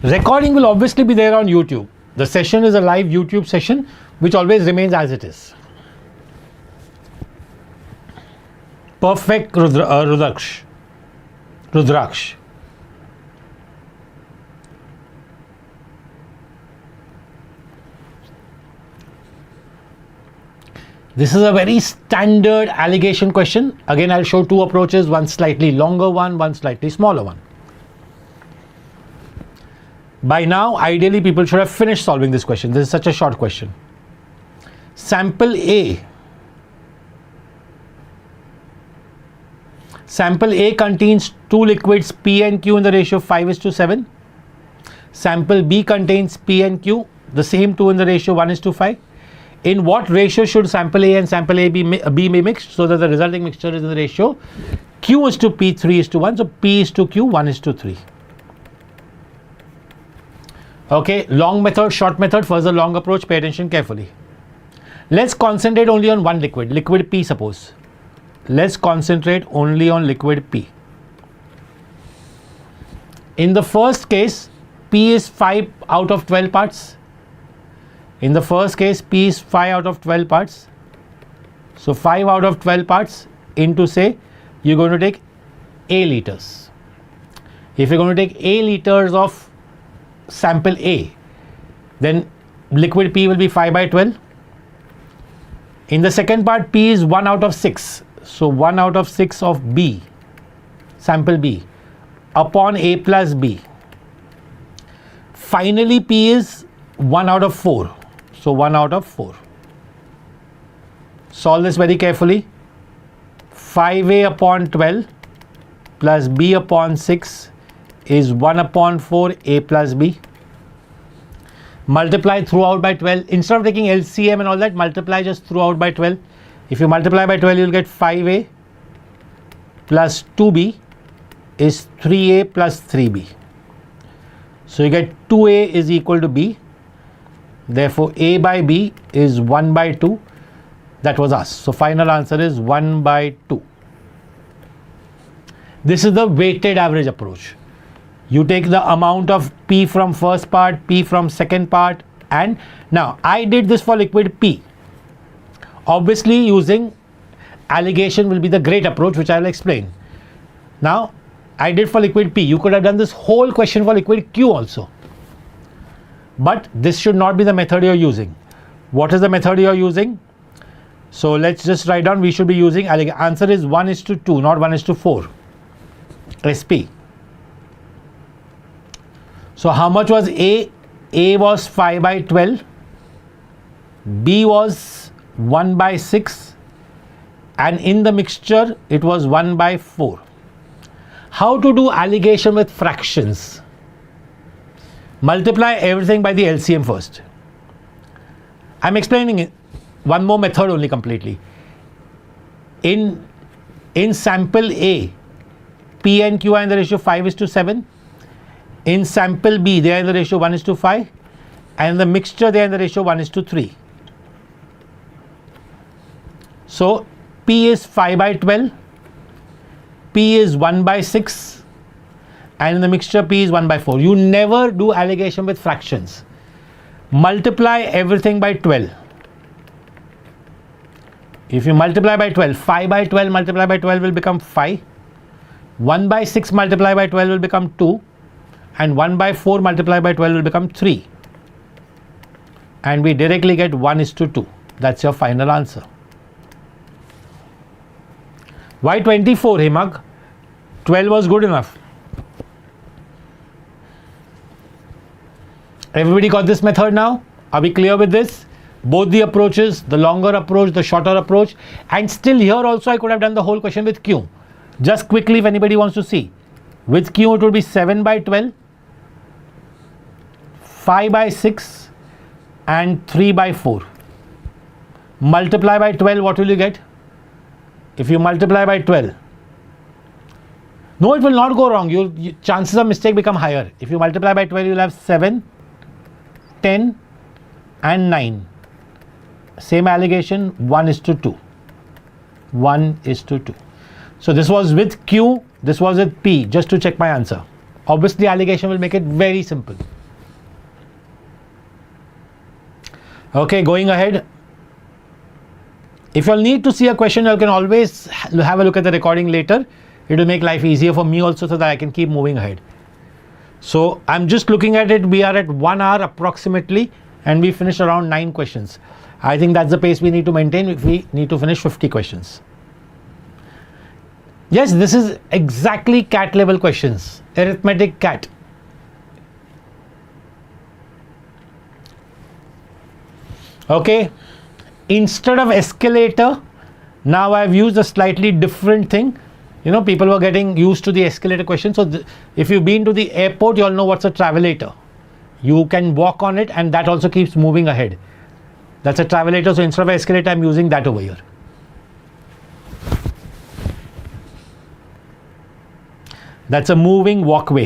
Recording will obviously be there on YouTube. The session is a live YouTube session which always remains as it is. Perfect Rudraksh. This is a very standard allegation question. Again, I'll show 2 approaches, one slightly longer one slightly smaller one. By now, ideally, people should have finished solving this question. This is such a short question. Sample A. Sample A contains 2 liquids P and Q in the ratio 5:7. Sample B contains P and Q, the same 2 in the ratio 1:5. In what ratio should sample A and sample A be mixed so that the resulting mixture is in the ratio Q is to P 3:1. So P is to Q 1:3. Okay, long method, short method. First the long approach, pay attention carefully. Let's concentrate only on one liquid, liquid P suppose. Let's concentrate only on liquid P. In the first case, P is 5 out of 12 parts. In the first case, P is 5 out of 12 parts. So 5 out of 12 parts into, say, you're going to take A liters. If you're going to take A liters of sample A, then liquid P will be 5/12. In the second part, P is 1 out of 6. So 1 out of 6 of B, sample B, upon A plus B. Finally, P is 1 out of 4. So 1 out of 4. Solve this very carefully. 5A upon 12 plus B upon 6 is 1 upon 4 A plus B. Multiply throughout by 12. Instead of taking LCM and all that, multiply just throughout by 12. If you multiply by 12, you'll get 5A plus 2B is 3A plus 3B. So you get 2A is equal to B. Therefore, A by B is 1/2. That was us. So final answer is 1/2. This is the weighted average approach. You take the amount of P from first part, P from second part, and now I did this for liquid P. Obviously, using allegation will be the great approach, which I will explain. Now, I did for liquid P. You could have done this whole question for liquid Q also. But this should not be the method you are using. What is the method you are using? So let's just write down. We should be using answer is 1:2, not 1:4. SP. So how much was A? A was 5/12. B was 1/6. And in the mixture, it was 1/4. How to do allegation with fractions? Multiply everything by the LCM first. I'm explaining it. One more method only completely. In sample A, P and Q are in the ratio 5:7. In sample B, they are in the ratio 1:5. And in the mixture, they are in the ratio 1:3. So P is 5/12. P is 1/6. And in the mixture, P is 1/4. You never do allegation with fractions. Multiply everything by 12. If you multiply by 12, 5 by 12 multiply by 12 will become 5. 1 by 6 multiply by 12 will become 2. And 1 by 4 multiply by 12 will become 3. And we directly get 1:2. That's your final answer. Why 24, Himag? 12 was good enough. Everybody got this method now? Are we clear with this? Both the approaches, the longer approach, the shorter approach. And still here also I could have done the whole question with Q. Just quickly if anybody wants to see. With Q it would be 7 by 12, 5 by 6 and 3 by 4. Multiply by 12, what will you get? If you multiply by 12, no, it will not go wrong. Chances of mistake become higher. If you multiply by 12, you'll have 7, 10 and 9. Same allegation, 1:2. 1:2. So this was with Q, this was with P, just to check my answer. Obviously, allegation will make it very simple. Okay, going ahead. If you'll need to see a question, you can always have a look at the recording later. It will make life easier for me also so that I can keep moving ahead. So I'm just looking at it. We are at 1 hour approximately and we finished around 9 questions. I think that's the pace we need to maintain if we need to finish 50 questions. Yes, this is exactly CAT level questions. Arithmetic CAT. Okay. Instead of escalator, now I've used a slightly different thing. You know, people were getting used to the escalator question. So if you've been to the airport, you all know what's a travelator. You can walk on it and that also keeps moving ahead. That's a travelator. So instead of escalator, I'm using that over here. That's a moving walkway.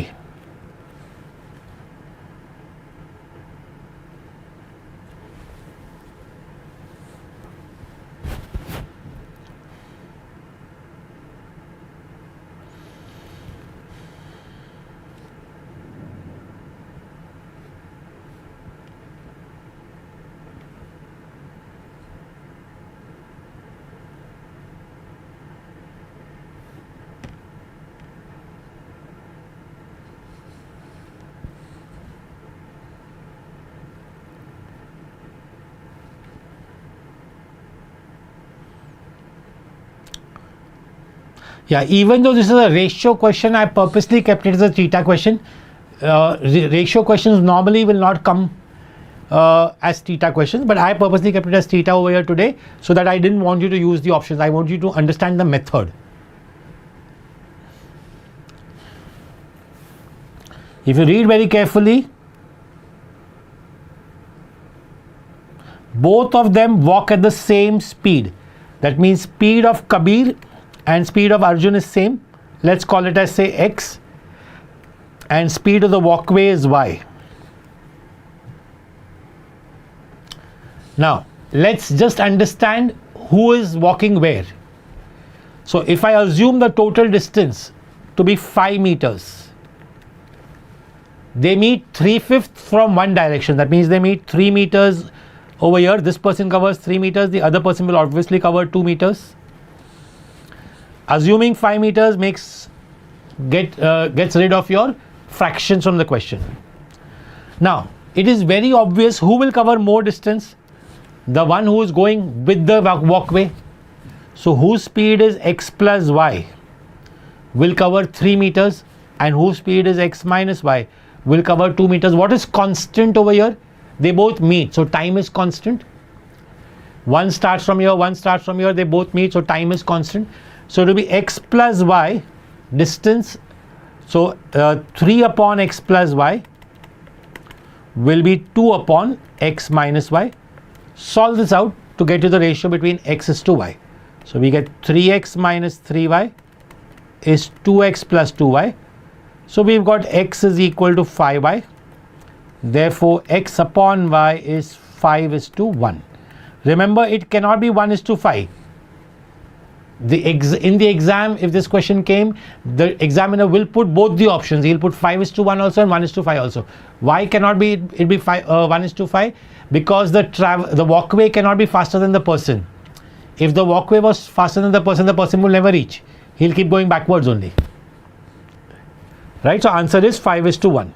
Yeah, even though this is a ratio question, I purposely kept it as a theta question. Ratio questions normally will not come as theta questions, but I purposely kept it as theta over here today so that I didn't want you to use the options. I want you to understand the method. If you read very carefully, both of them walk at the same speed. That means speed of Kabir and speed of Arjun is same. Let's call it as say X, and speed of the walkway is Y. Now let's just understand who is walking where. So if I assume the total distance to be 5 meters, they meet 3/5 from one direction. That means they meet 3 meters over here. This person covers 3 meters, the other person will obviously cover 2 meters. Assuming 5 meters gets rid of your fractions from the question. Now it is very obvious who will cover more distance. The one who is going with the walkway. So whose speed is x plus y will cover 3 meters, and whose speed is x minus y will cover 2 meters. What is constant over here? They both meet, so time is constant. One starts from here, one starts from here, they both meet, so time is constant. So it will be x plus y distance. So 3 upon x plus y will be 2 upon x minus y. Solve this out to get to the ratio between x is to y. So we get 3x minus 3y is 2x plus 2y. So we've got x is equal to 5y. Therefore x upon y is 5:1. Remember, it cannot be 1:5. In the exam, if this question came, the examiner will put both the options. He'll put 5:1 also and 1:5 also. Why cannot be it be 1:5? Because the walkway cannot be faster than the person. If the walkway was faster than the person will never reach. He'll keep going backwards only. Right? So answer is 5:1.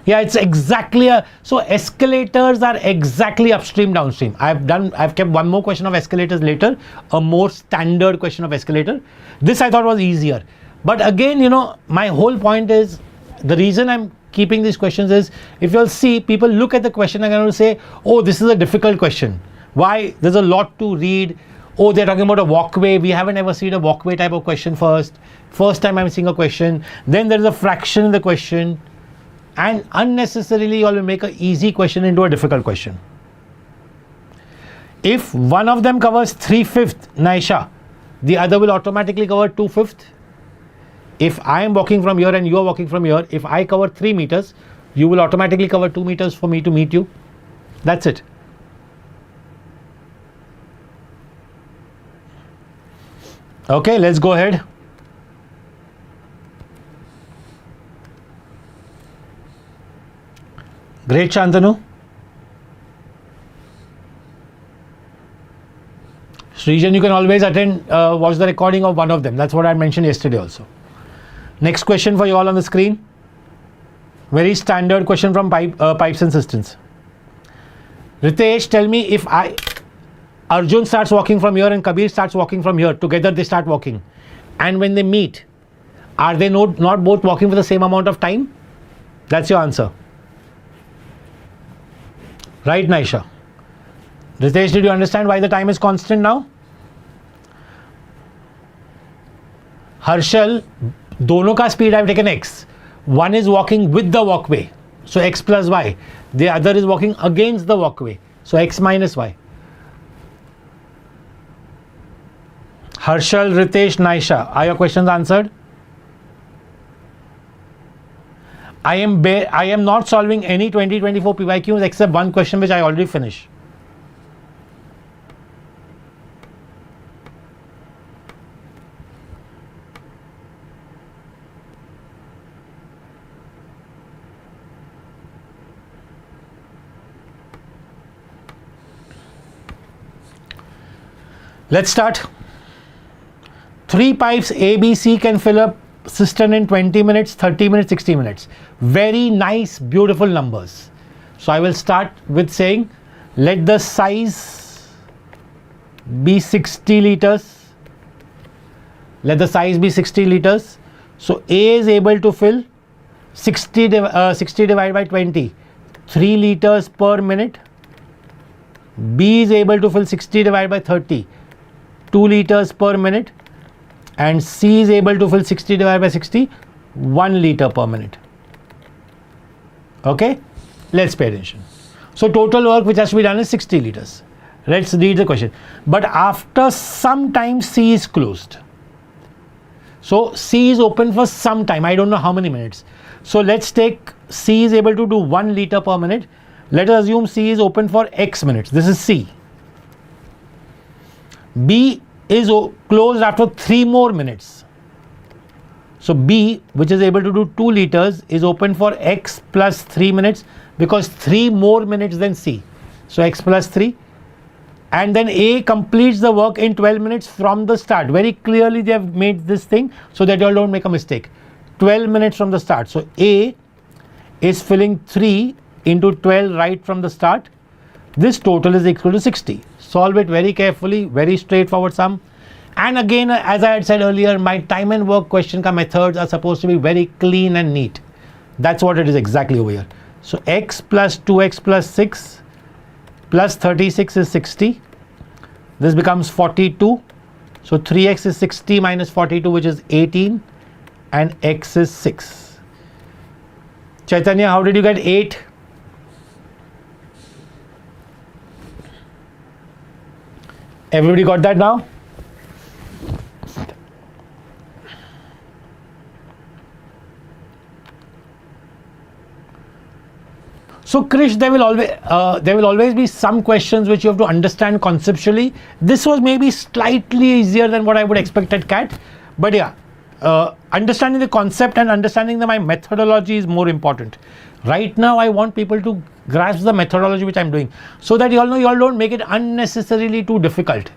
Yeah, it's exactly so escalators are exactly upstream, downstream. I've kept one more question of escalators later, a more standard question of escalator. This I thought was easier. But again, my whole point is, the reason I'm keeping these questions is, if you'll see, people look at the question and will say, oh, this is a difficult question. Why? There's a lot to read. Oh, they're talking about a walkway. We haven't ever seen a walkway type of question first. First time I'm seeing a question. Then there is a fraction in the question. And unnecessarily you will make an easy question into a difficult question. If one of them covers 3/5, Naisha, the other will automatically cover 2/5. If I am walking from here and you are walking from here, if I cover 3 meters, you will automatically cover 2 meters for me to meet you. That's it. Okay, let's go ahead. Great, Shantanu. Srijan, you can always watch the recording of one of them. That's what I mentioned yesterday also. Next question for you all on the screen. Very standard question from Pipes and Systems. Ritesh, tell me, if Arjun starts walking from here and Kabir starts walking from here, together they start walking. And when they meet, are they not both walking for the same amount of time? That's your answer. Right, Naisha? Ritesh, did you understand why the time is constant now? Harshal, दोनों का speed I've taken x. One is walking with the walkway, so x plus y. The other is walking against the walkway, so x minus y. Harshal, Ritesh, Naisha, are your questions answered? I am not solving any 2024 PYQs except one question which I already finished. Let's start. 3 pipes A, B, C can fill up cistern in 20 minutes, 30 minutes, 60 minutes. Very nice, beautiful numbers. So I will start with saying, let the size be 60 liters. Let the size be 60 liters. So A is able to fill 60 divided by 20, 3 liters per minute. B is able to fill 60 divided by 30, 2 liters per minute. And C is able to fill 60 divided by 60, 1 liter per minute. Okay, let's pay attention. So total work which has to be done is 60 liters. Let's read the question. But after some time C is closed. So C is open for some time. I don't know how many minutes. So let's take C is able to do 1 liter per minute. Let us assume C is open for X minutes. This is C. B is closed after 3 more minutes. So B, which is able to do 2 liters, is open for X plus 3 minutes, because 3 more minutes than C. So X plus 3. And then A completes the work in 12 minutes from the start. Very clearly they have made this thing so that you all don't make a mistake. 12 minutes from the start. So A is filling 3 into 12 right from the start. This total is equal to 60. Solve it very carefully, very straightforward sum. And again, as I had said earlier, my time and work question ka methods are supposed to be very clean and neat. That's what it is exactly over here. So X plus 2X plus 6 plus 36 is 60. This becomes 42. So 3X is 60 minus 42, which is 18. And X is 6. Chaitanya, how did you get 8? Everybody got that now? So Krish, there will always be some questions which you have to understand conceptually. This was maybe slightly easier than what I would expect at CAT, but yeah, understanding the concept and understanding my methodology is more important. Right now I want people to grasp the methodology which I'm doing, so that you all know, you all don't make it unnecessarily too difficult.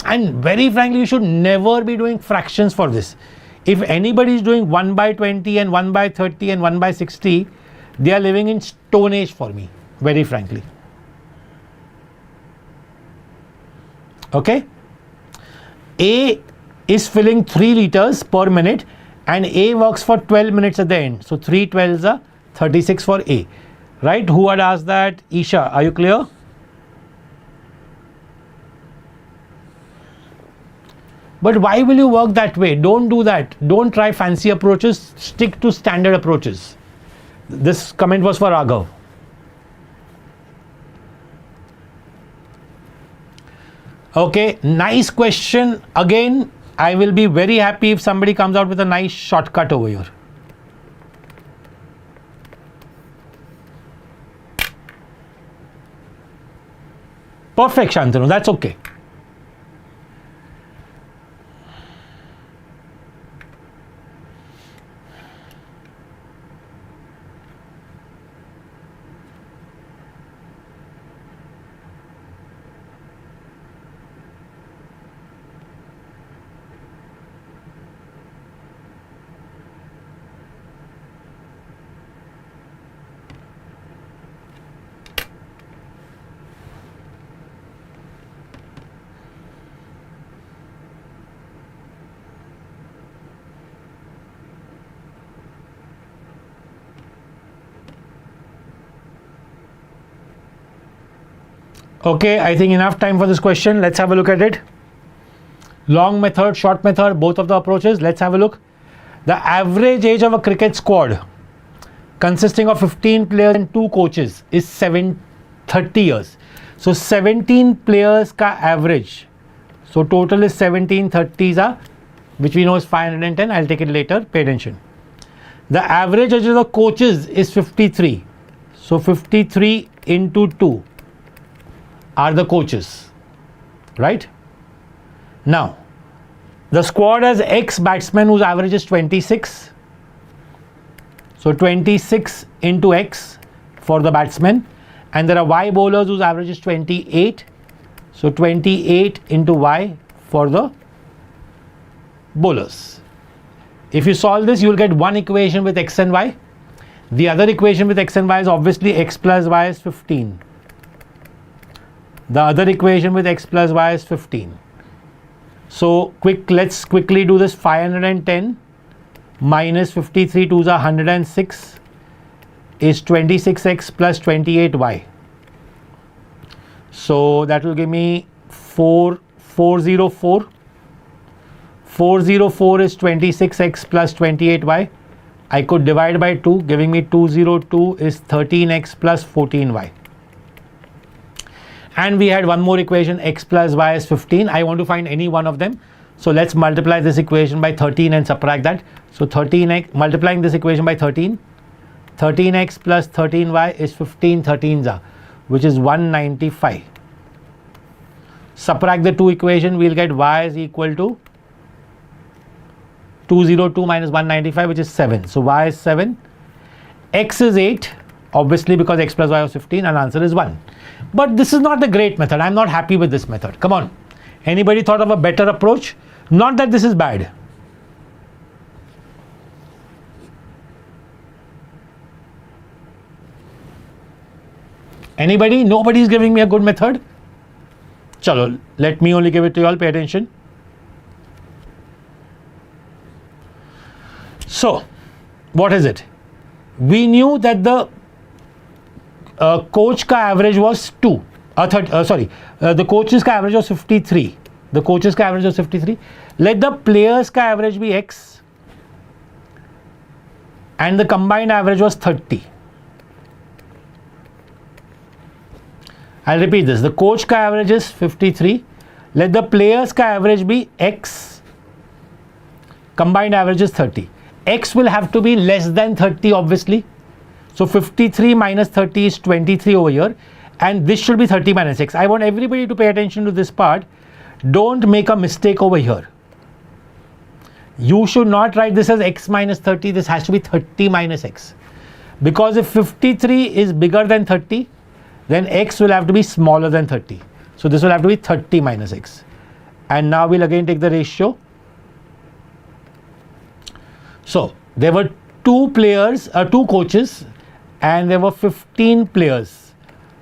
And very frankly, you should never be doing fractions for this. If anybody is doing 1 by 20 and 1 by 30 and 1 by 60, they are living in stone age for me, very frankly. Okay, A is filling 3 liters per minute and A works for 12 minutes at the end. So 3 12s are 36 for A, right? Who had asked that? Isha, are you clear? But why will you work that way? Don't do that. Don't try fancy approaches. Stick to standard approaches. This comment was for Raghav. Okay, nice question. Again, I will be very happy if somebody comes out with a nice shortcut over here. Perfect, Shantanu. That's okay. Okay, I think enough time for this question. Let's have a look at it. Long method, short method, both of the approaches. Let's have a look. The average age of a cricket squad consisting of 15 players and 2 coaches is 30 years. So 17 players ka average. So total is 17 30s are, which we know is 510. I'll take it later. Pay attention. The average age of the coaches is 53. So 53 into 2 are the coaches, right? Now, the squad has X batsmen whose average is 26. So 26 into X for the batsmen, and there are Y bowlers whose average is 28. So 28 into Y for the bowlers. If you solve this, you will get one equation with X and Y. The other equation with X and Y is obviously X plus Y is 15. The other equation with X plus Y is 15. So let's quickly do this. 510 minus 53 2s are 106 is 26X plus 28Y. So that will give me 404. 404 is 26X plus 28Y. I could divide by 2, giving me 202 is 13X plus 14Y. And we had one more equation, X plus Y is 15. I want to find any one of them. So let's multiply this equation by 13 and subtract that. So 13x, multiplying this equation by 13. 13x plus 13y is 15 13s, which is 195. Subtract the two equations, we'll get y is equal to 202 minus 195, which is 7. So y is 7. X is 8. Obviously, because X plus Y was 15, and answer is 1. But this is not the great method. I'm not happy with this method. Come on. Anybody thought of a better approach? Not that this is bad. Anybody? Nobody is giving me a good method? Chalo, let me only give it to you all. Pay attention. So, what is it? We knew that the coach ka average was 2. The coaches ka average was 53. The coaches ka average was 53. Let the players ka average be X. And the combined average was 30. I'll repeat this. The coach ka average is 53. Let the players ka average be X. Combined average is 30. X will have to be less than 30, obviously. So 53 minus 30 is 23 over here, and this should be 30 minus X. I want everybody to pay attention to this part. Don't make a mistake over here. You should not write this as x minus 30. This has to be 30 minus x. Because if 53 is bigger than 30, then x will have to be smaller than 30. So this will have to be 30 minus x. And now we'll again take the ratio. So there were two coaches, and there were 15 players.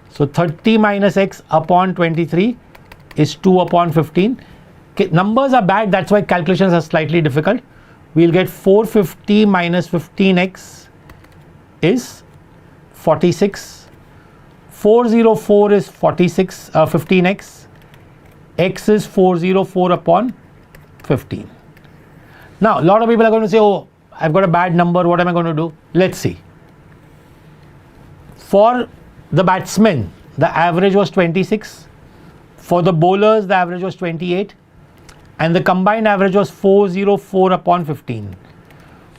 So 30 minus x upon 23 is 2 upon 15. Okay, numbers are bad, that's why calculations are slightly difficult. We'll get 450 minus 15x is 46. 404 is 15x. X is 404 upon 15. Now, a lot of people are going to say, oh, I've got a bad number, what am I going to do? Let's see. For the batsmen, the average was 26. For the bowlers, the average was 28. And the combined average was 404 upon 15.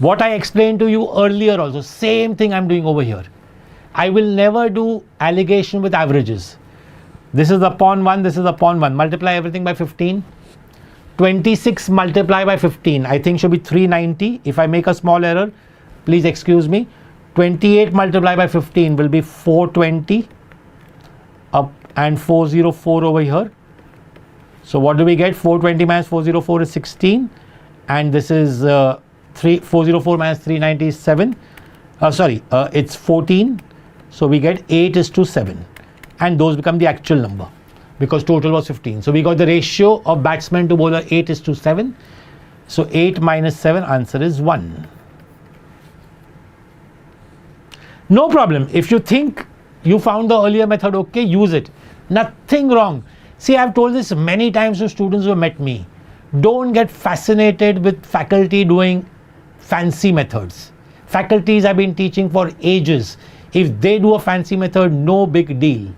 What I explained to you earlier also, same thing I'm doing over here. I will never do alligation with averages. This is upon 1, this is upon 1. Multiply everything by 15. 26 multiplied by 15, I think should be 390. If I make a small error, please excuse me. 28 multiplied by 15 will be 420 up and 404 over here. So what do we get? 420 minus 404 is 16, and this is 404 minus 390 is 7. It's 14. So we get 8:7, and those become the actual number because total was 15. So we got the ratio of batsman to bowler 8:7. So 8 minus 7, answer is 1. No problem. If you think you found the earlier method okay, use it. Nothing wrong. See, I've told this many times to students who have met me. Don't get fascinated with faculty doing fancy methods. Faculties have been teaching for ages. If they do a fancy method, no big deal,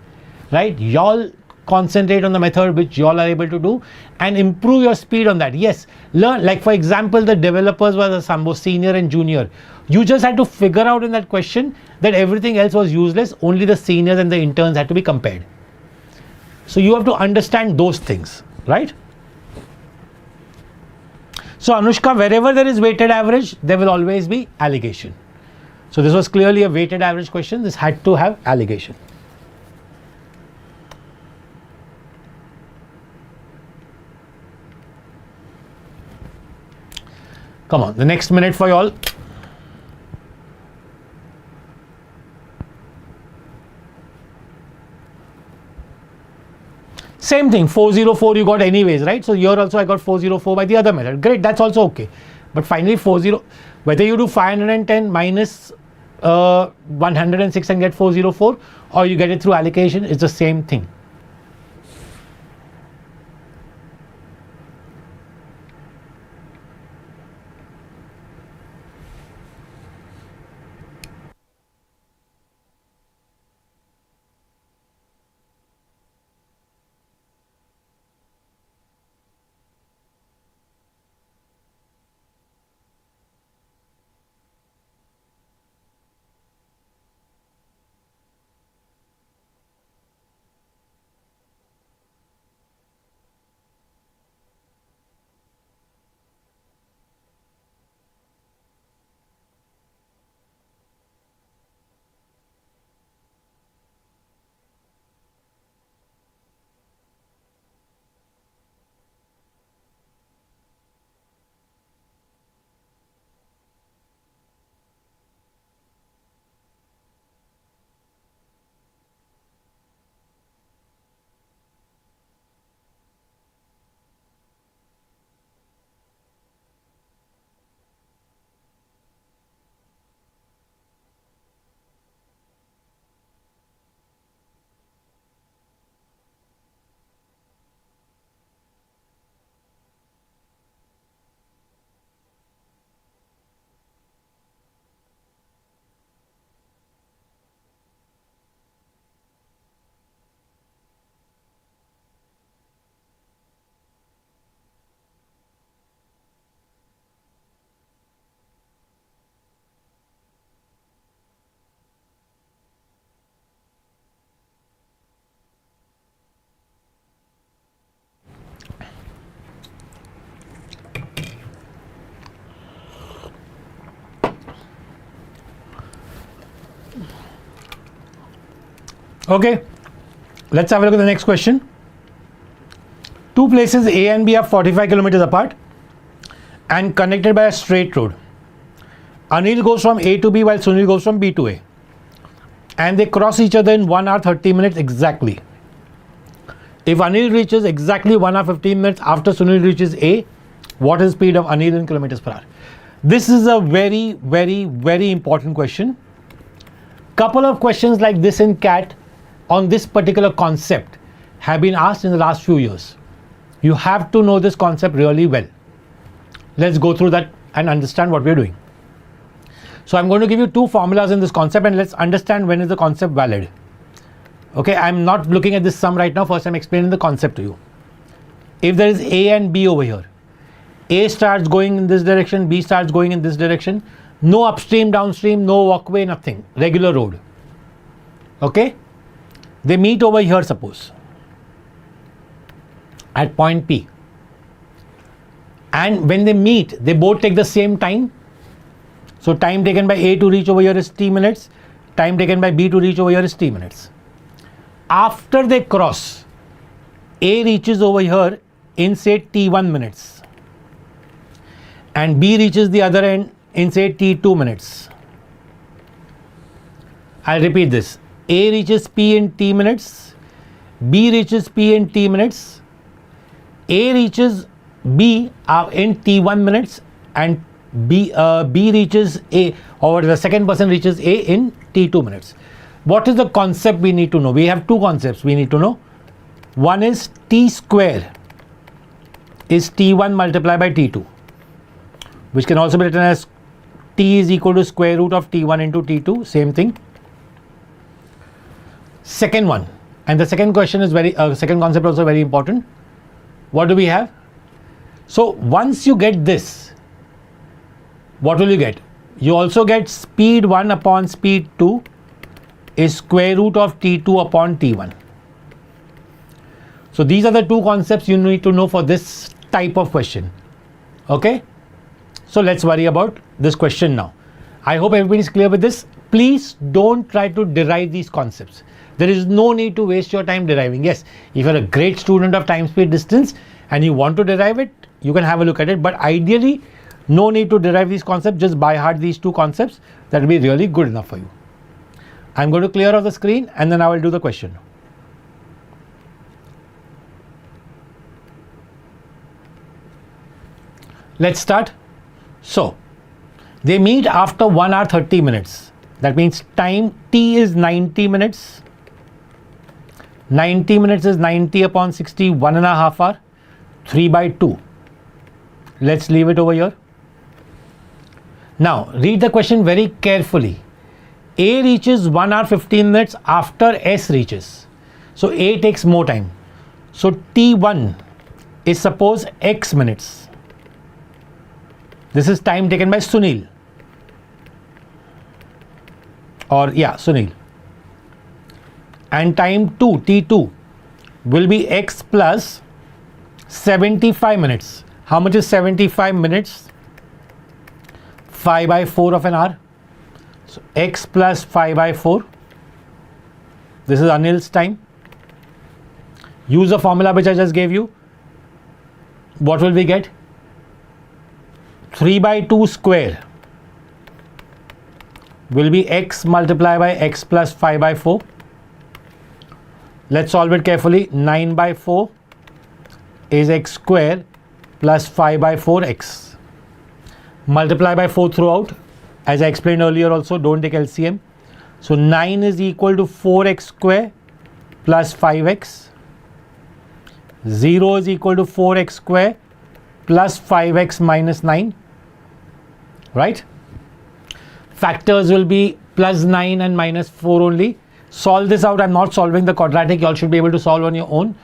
right? Y'all concentrate on the method which y'all are able to do and improve your speed on that. Yes, learn. Like for example, the developers were the Sambo senior and junior. You just had to figure out in that question that everything else was useless. Only the seniors and the interns had to be compared. So you have to understand those things, right? So Anushka, wherever there is weighted average, there will always be alligation. So this was clearly a weighted average question. This had to have alligation. Come on, the next minute for y'all. Same thing, 404 you got anyways, right? So here also I got 404 by the other method. Great, that's also okay. But finally whether you do 510 minus 106 and get 404, or you get it through allocation, it's the same thing. Okay, let's have a look at the next question. Two places A and B are 45 kilometers apart and connected by a straight road. Anil goes from A to B while Sunil goes from B to A. And they cross each other in 1 hour 30 minutes exactly. If Anil reaches exactly 1 hour 15 minutes after Sunil reaches A, what is the speed of Anil in kilometers per hour? This is a very, very, very important question. Couple of questions like this in CAT on this particular concept have been asked in the last few years. You have to know this concept really well. Let's go through that and understand what we're doing. So I'm going to give you two formulas in this concept and let's understand when is the concept valid. Okay, I'm not looking at this sum right now. First I'm explaining the concept to you. If there is A and B over here, A starts going in this direction, B starts going in this direction, no upstream, downstream, no walkway, nothing, regular road. Okay, they meet over here, suppose at point P, and when they meet they both take the same time. So time taken by A to reach over here is t minutes, time taken by B to reach over here is t minutes. After they cross, A reaches over here in say t1 minutes and B reaches the other end in say t2 minutes. I'll repeat this. A reaches P in t minutes, B reaches P in t minutes, A reaches B in t1 minutes, and B reaches A, or the second person reaches A in t2 minutes. What is the concept we need to know? We have two concepts we need to know. One is t square is t1 multiplied by t2, which can also be written as t is equal to square root of t1 into t2, same thing. Second one, and the second question is second concept also very important. What do we have? So once you get this, what will you get? You also get speed 1 upon speed 2 is square root of t2 upon t1. So these are the two concepts you need to know for this type of question. Okay, so let's worry about this question now. I hope everybody is clear with this. Please don't try to derive these concepts. There is no need to waste your time deriving. Yes, if you're a great student of time, speed, distance and you want to derive it, you can have a look at it, but ideally no need to derive these concepts. Just by heart these two concepts. That will be really good enough for you. I'm going to clear off the screen and then I will do the question. Let's start. So they meet after 1 hour 30 minutes. That means time t is 90 minutes. 90 minutes is 90 upon 60, 1.5 hour, 3 by 2. Let's leave it over here. Now read the question very carefully. A reaches 1 hour 15 minutes after S reaches. So A takes more time. So T1 is suppose X minutes. This is time taken by Sunil. Sunil. And time 2, T2 will be X plus 75 minutes. How much is 75 minutes? 5 by 4 of an hour. So X plus 5 by 4. This is Anil's time. Use the formula which I just gave you. What will we get? 3 by 2 square will be X multiplied by X plus 5 by 4. Let's solve it carefully. 9 by 4 is X square plus 5 by 4x. Multiply by 4 throughout. As I explained earlier also, don't take LCM. So 9 is equal to 4x square plus 5x. 0 is equal to 4x square plus 5x minus 9. Right? Factors will be plus 9 and minus 4 only. Solve this out. I'm not solving the quadratic. You all should be able to solve on your own.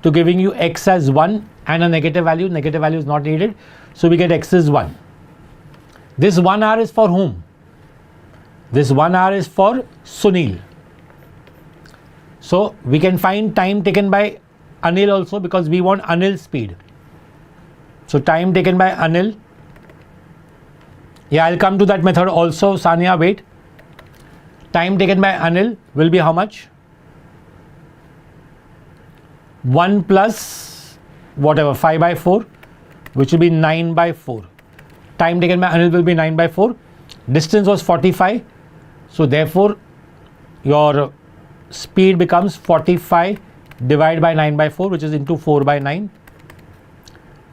To giving you x as 1 and a negative value. Negative value is not needed. So we get x is 1. This 1 hour is for whom? This 1 hour is for Sunil. So we can find time taken by Anil also because we want Anil's speed. So time taken by Anil. Yeah, I'll come to that method also. Sania, wait. Time taken by Anil will be how much? 1 plus whatever 5 by 4, which will be 9 by 4. Time taken by Anil will be 9 by 4. Distance was 45. So therefore your speed becomes 45 divided by 9 by 4, which is into 4 by 9.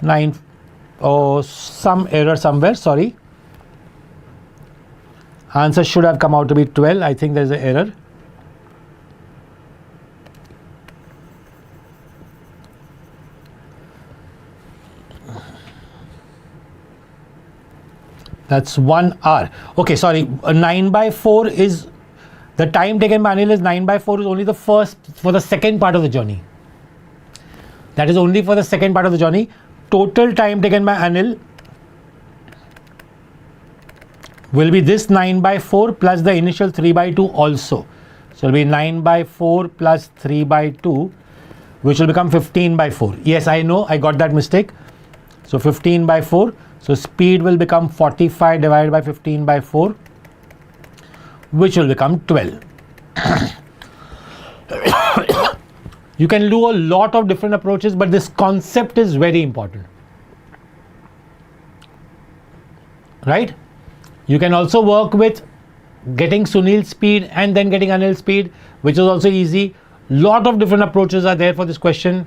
9, oh, some error somewhere, sorry. Answer should have come out to be 12. I think there's an error. That's 1 hour. Okay, sorry. 9 by 4 is the time taken by Anil is 9 by 4 is only the first for the second part of the journey. That is only for the second part of the journey. Total time taken by Anil will be this 9 by 4 plus the initial 3 by 2 also. So it will be 9 by 4 plus 3 by 2, which will become 15 by 4. Yes, I know, I got that mistake. So 15 by 4. So speed will become 45 divided by 15 by 4, which will become 12. You can do a lot of different approaches, but this concept is very important. Right? You can also work with getting Sunil's speed and then getting Anil's speed, which is also easy. Lot of different approaches are there for this question.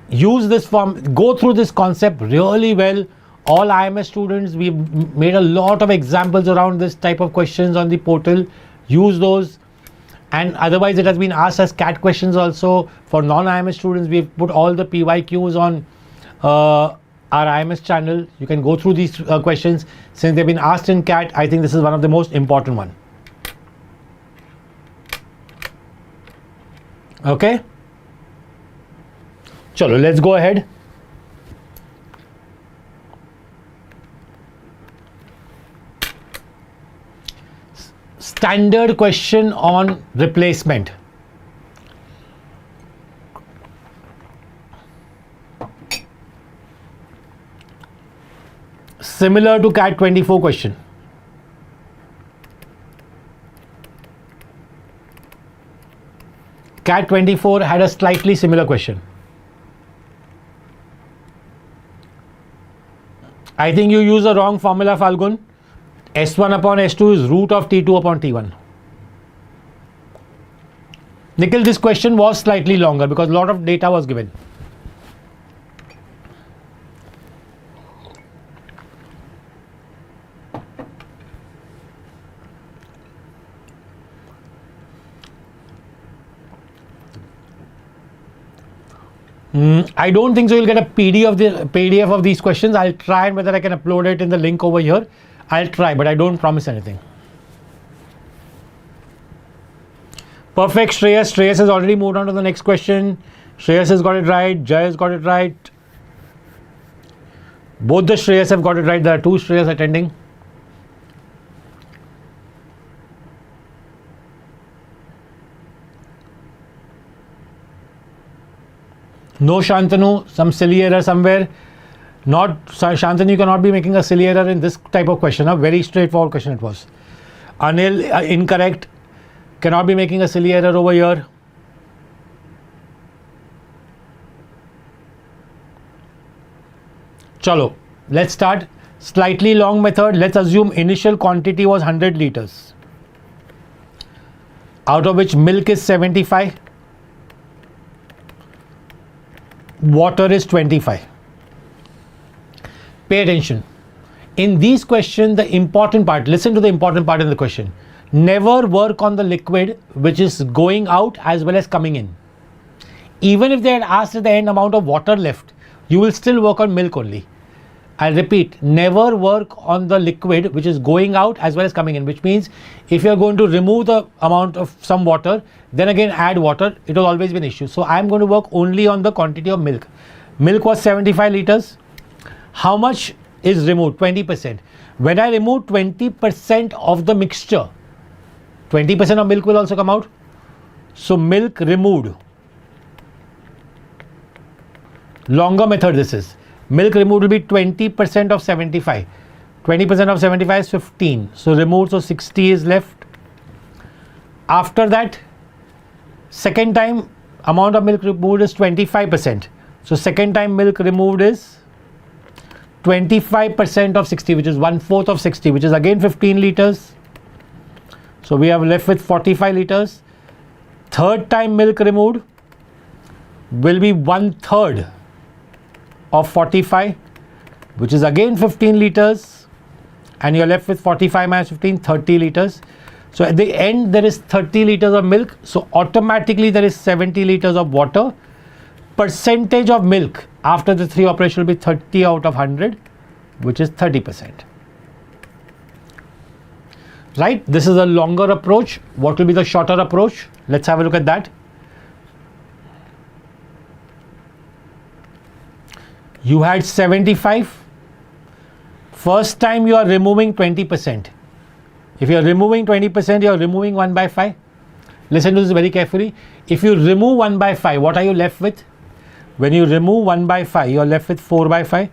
Use this form, go through this concept really well. All IMS students, we've made a lot of examples around this type of questions on the portal. Use those. And otherwise it has been asked as CAT questions also. For non-IMS students, we've put all the PYQs on our IMS channel. You can go through these questions. Since they've been asked in CAT, I think this is one of the most important one. Okay? Chalo, let's go ahead. Standard question on replacement. Similar to CAT 24 question. CAT 24 had a slightly similar question. I think you use the wrong formula, Falgun. S1 upon S2 is root of T2 upon T1. Nikhil, this question was slightly longer because a lot of data was given. I don't think so you'll get a PDF of these questions. I'll try and whether I can upload it in the link over here. I'll try, but I don't promise anything. Perfect, Shreyas. Shreyas has already moved on to the next question. Shreyas has got it right. Jay has got it right. Both the Shreyas have got it right. There are 2 Shreyas attending. No Shantanu, some silly error somewhere. Not Shantanu, you cannot be making a silly error in this type of question. A very straightforward question it was. Anil, incorrect. Cannot be making a silly error over here. Chalo, let's start. Slightly long method. Let's assume initial quantity was 100 liters, out of which milk is 75, water is 25. Pay attention. In these questions, the important part, listen to the important part in the question. Never work on the liquid which is going out as well as coming in. Even if they had asked at the end amount of water left, you will still work on milk only. I'll repeat, never work on the liquid which is going out as well as coming in, which means if you're going to remove the amount of some water, then again add water, it will always be an issue. So I'm going to work only on the quantity of milk. Milk was 75 liters. How much is removed? 20%. When I remove 20% of the mixture, 20% of milk will also come out. So milk removed. Longer method this is. Milk removed will be 20% of 75. 20% of 75 is 15. So removed, so 60 is left. After that, second time amount of milk removed is 25%. So second time milk removed is 25% of 60, which is 1/4 of 60, which is again 15 liters. So we have left with 45 liters. Third time milk removed will be 1/3 of 45, which is again 15 liters, and you're left with 45 minus 15, 30 liters. So at the end there is 30 liters of milk, so automatically there is 70 liters of water. Percentage of milk after the 3 operation will be 30 out of 100, which is 30%. Right, this is a longer approach. What will be the shorter approach? Let's have a look at that. You had 75. First time you are removing 20%. If you are removing 20%, you are removing 1/5. Listen to this very carefully. If you remove 1/5, what are you left with? When you remove 1/5, you are left with 4/5.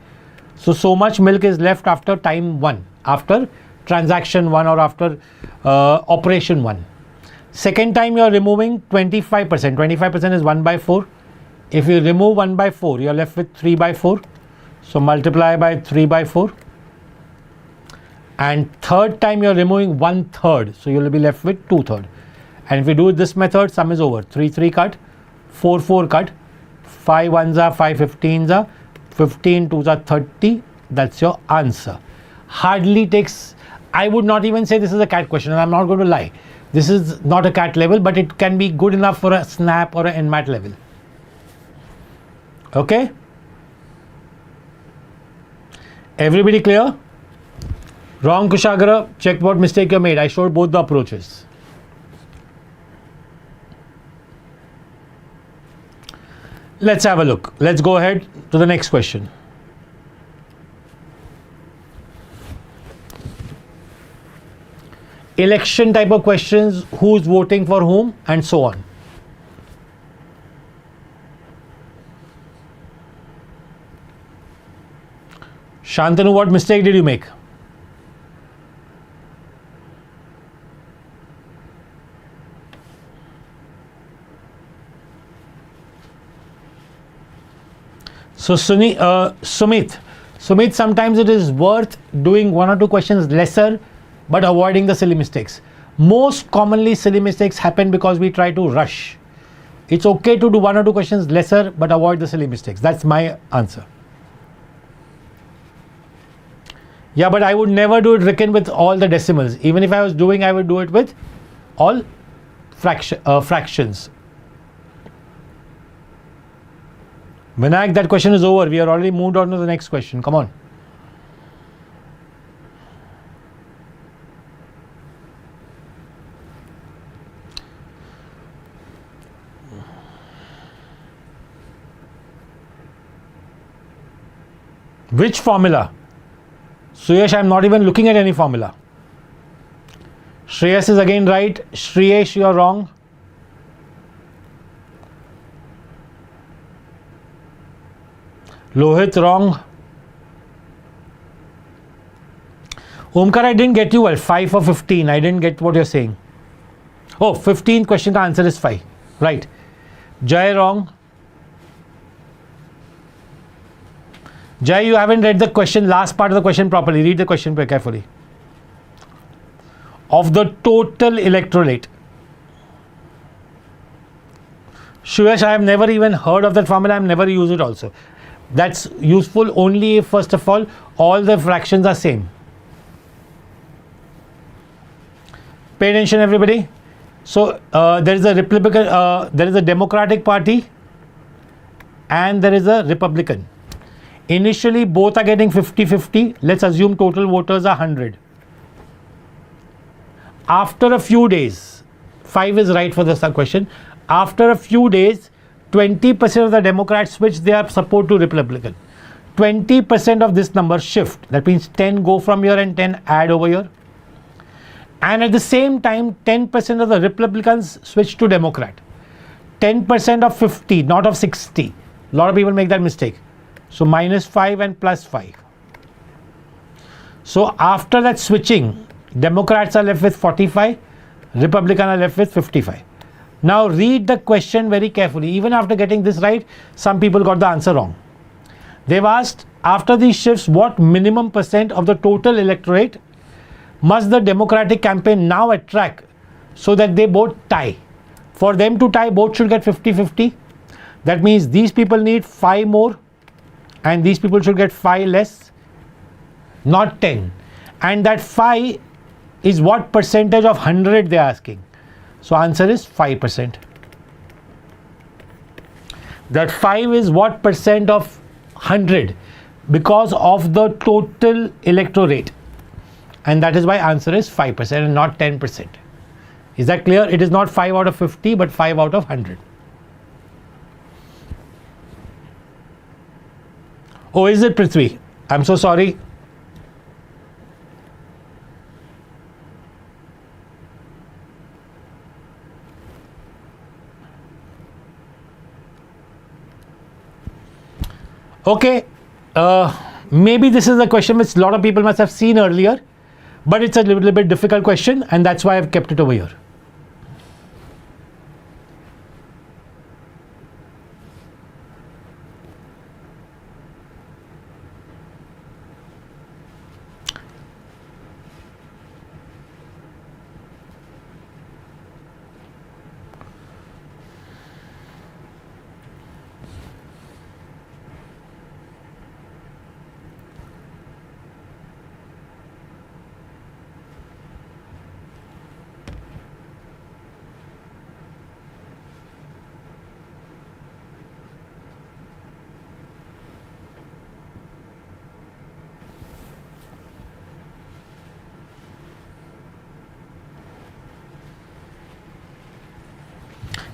So much milk is left after time 1, after transaction 1 or after operation 1. Second time you are removing 25%. 25% is 1/4. If you remove 1/4, you are left with 3/4. So multiply by 3/4. And third time you are removing 1/3. So you will be left with 2/3. And if you do this method, sum is over. 3 cut, 4 cut, 5 1s are 5 15s are 15 2s are 30. That's your answer. Hardly takes, I would not even say this is a CAT question, and I'm not going to lie. This is not a CAT level, but it can be good enough for a SNAP or an NMAT level. Okay? Everybody clear? Wrong, Kushagra. Check what mistake you made. I showed both the approaches. Let's have a look. Let's go ahead to the next question. Election type of questions, who's voting for whom, and so on. Shantanu, what mistake did you make? So Sumit, sometimes it is worth doing 1 or 2 questions lesser but avoiding the silly mistakes. Most commonly silly mistakes happen because we try to rush. It's okay to do 1 or 2 questions lesser but avoid the silly mistakes. That's my answer. Yeah, but I would never do it Ricken with all the decimals. Even if I was doing, I would do it with all fractions. Vinayak, that question is over. We are already moved on to the next question. Come on. Which formula? Suyash, I am not even looking at any formula. Shreyas is again right. Shreyesh, you are wrong. Lohit, wrong. Omkar, I didn't get you well. 5 or 15. I didn't get what you're saying. Oh, 15th question, the answer is 5. Right. Jai, wrong. Jai, you haven't read the question, last part of the question properly. Read the question very carefully. Of the total electrolyte. Shuyash, I have never even heard of that formula. I have never used it also. That's useful only if, first of all the fractions are same. Pay attention, everybody. So there is a Republican, there is a Democratic Party, and there is a Republican. Initially, both are getting 50-50. Let's assume total voters are 100. After a few days, 5 is right for this question. After a few days, 20% of the Democrats switch their support to Republican. 20% of this number shift. That means 10 go from here and 10 add over here. And at the same time, 10% of the Republicans switch to Democrat. 10% of 50, not of 60. A lot of people make that mistake. So minus 5 and plus 5. So after that switching, Democrats are left with 45, Republicans are left with 55. Now read the question very carefully. Even after getting this right, some people got the answer wrong. They've asked, after these shifts, what minimum percent of the total electorate must the Democratic campaign now attract so that they both tie? For them to tie, both should get 50-50. That means these people need 5 more and these people should get 5 less, not 10. And that 5 is what percentage of 100 they are asking. So answer is 5%. That 5 is what percent of 100 because of the total electorate, and that is why answer is 5% and not 10%. Is that clear? It is not 5 out of 50 but 5 out of 100. Oh, is it, Prithvi? I'm so sorry. Okay, maybe this is a question which a lot of people must have seen earlier, but it's a little bit difficult question and that's why I've kept it over here.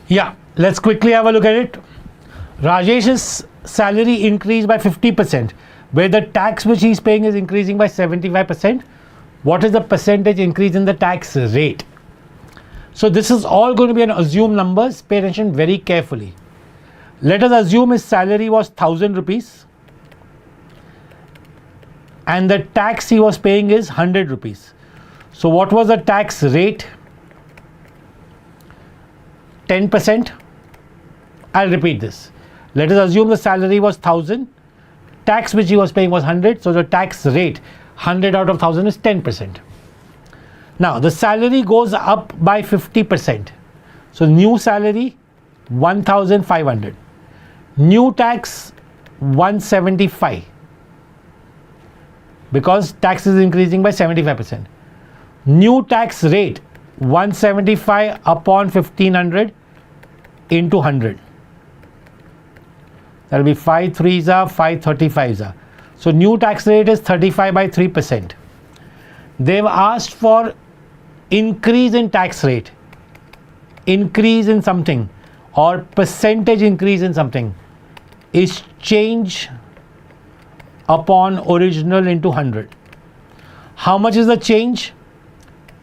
Yeah, let's quickly have a look at it. Rajesh's salary increased by 50%, where the tax which he is paying is increasing by 75%. What is the percentage increase in the tax rate? So this is all going to be an assumed numbers. Pay attention very carefully. Let us assume his salary was 1000 rupees and the tax he was paying is 100 rupees. So what was the tax rate? 10%. I'll repeat this. Let us assume the salary was 1000, tax which he was paying was 100, so the tax rate 100 out of 1000 is 10%. Now the salary goes up by 50%. So new salary 1500, new tax 175 because tax is increasing by 75%. New tax rate 175 upon 1500 into 100. That will be 5 3s are 5 35s are. So new tax rate is 35 by 3%. They've asked for increase in tax rate, increase in something or percentage increase in something is change upon original into 100. How much is the change?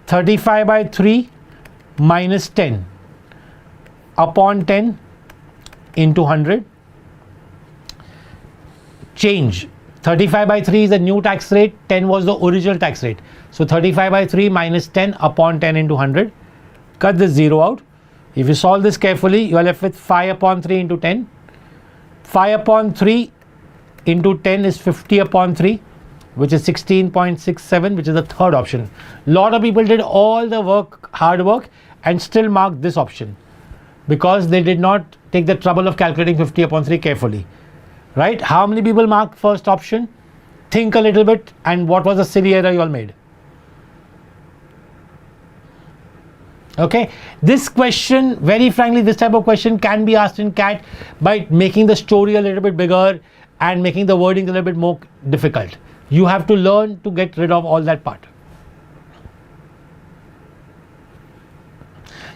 35 by 3 minus 10 upon 10 into 100. Change 35 by 3 is the new tax rate, 10 was the original tax rate. So 35 by 3 minus 10 upon 10 into 100. Cut this 0 out. If you solve this carefully, you are left with 5 upon 3 into 10. 5 upon 3 into 10 is 50 upon 3, which is 16.67, which is the third option. Lot of people did all the work, hard work, and still marked this option because they did not take the trouble of calculating 50 upon 3 carefully. Right? How many people marked first option? Think a little bit, and what was the silly error you all made? Okay, this question, very frankly, this type of question can be asked in CAT by making the story a little bit bigger and making the wording a little bit more difficult. You have to learn to get rid of all that part.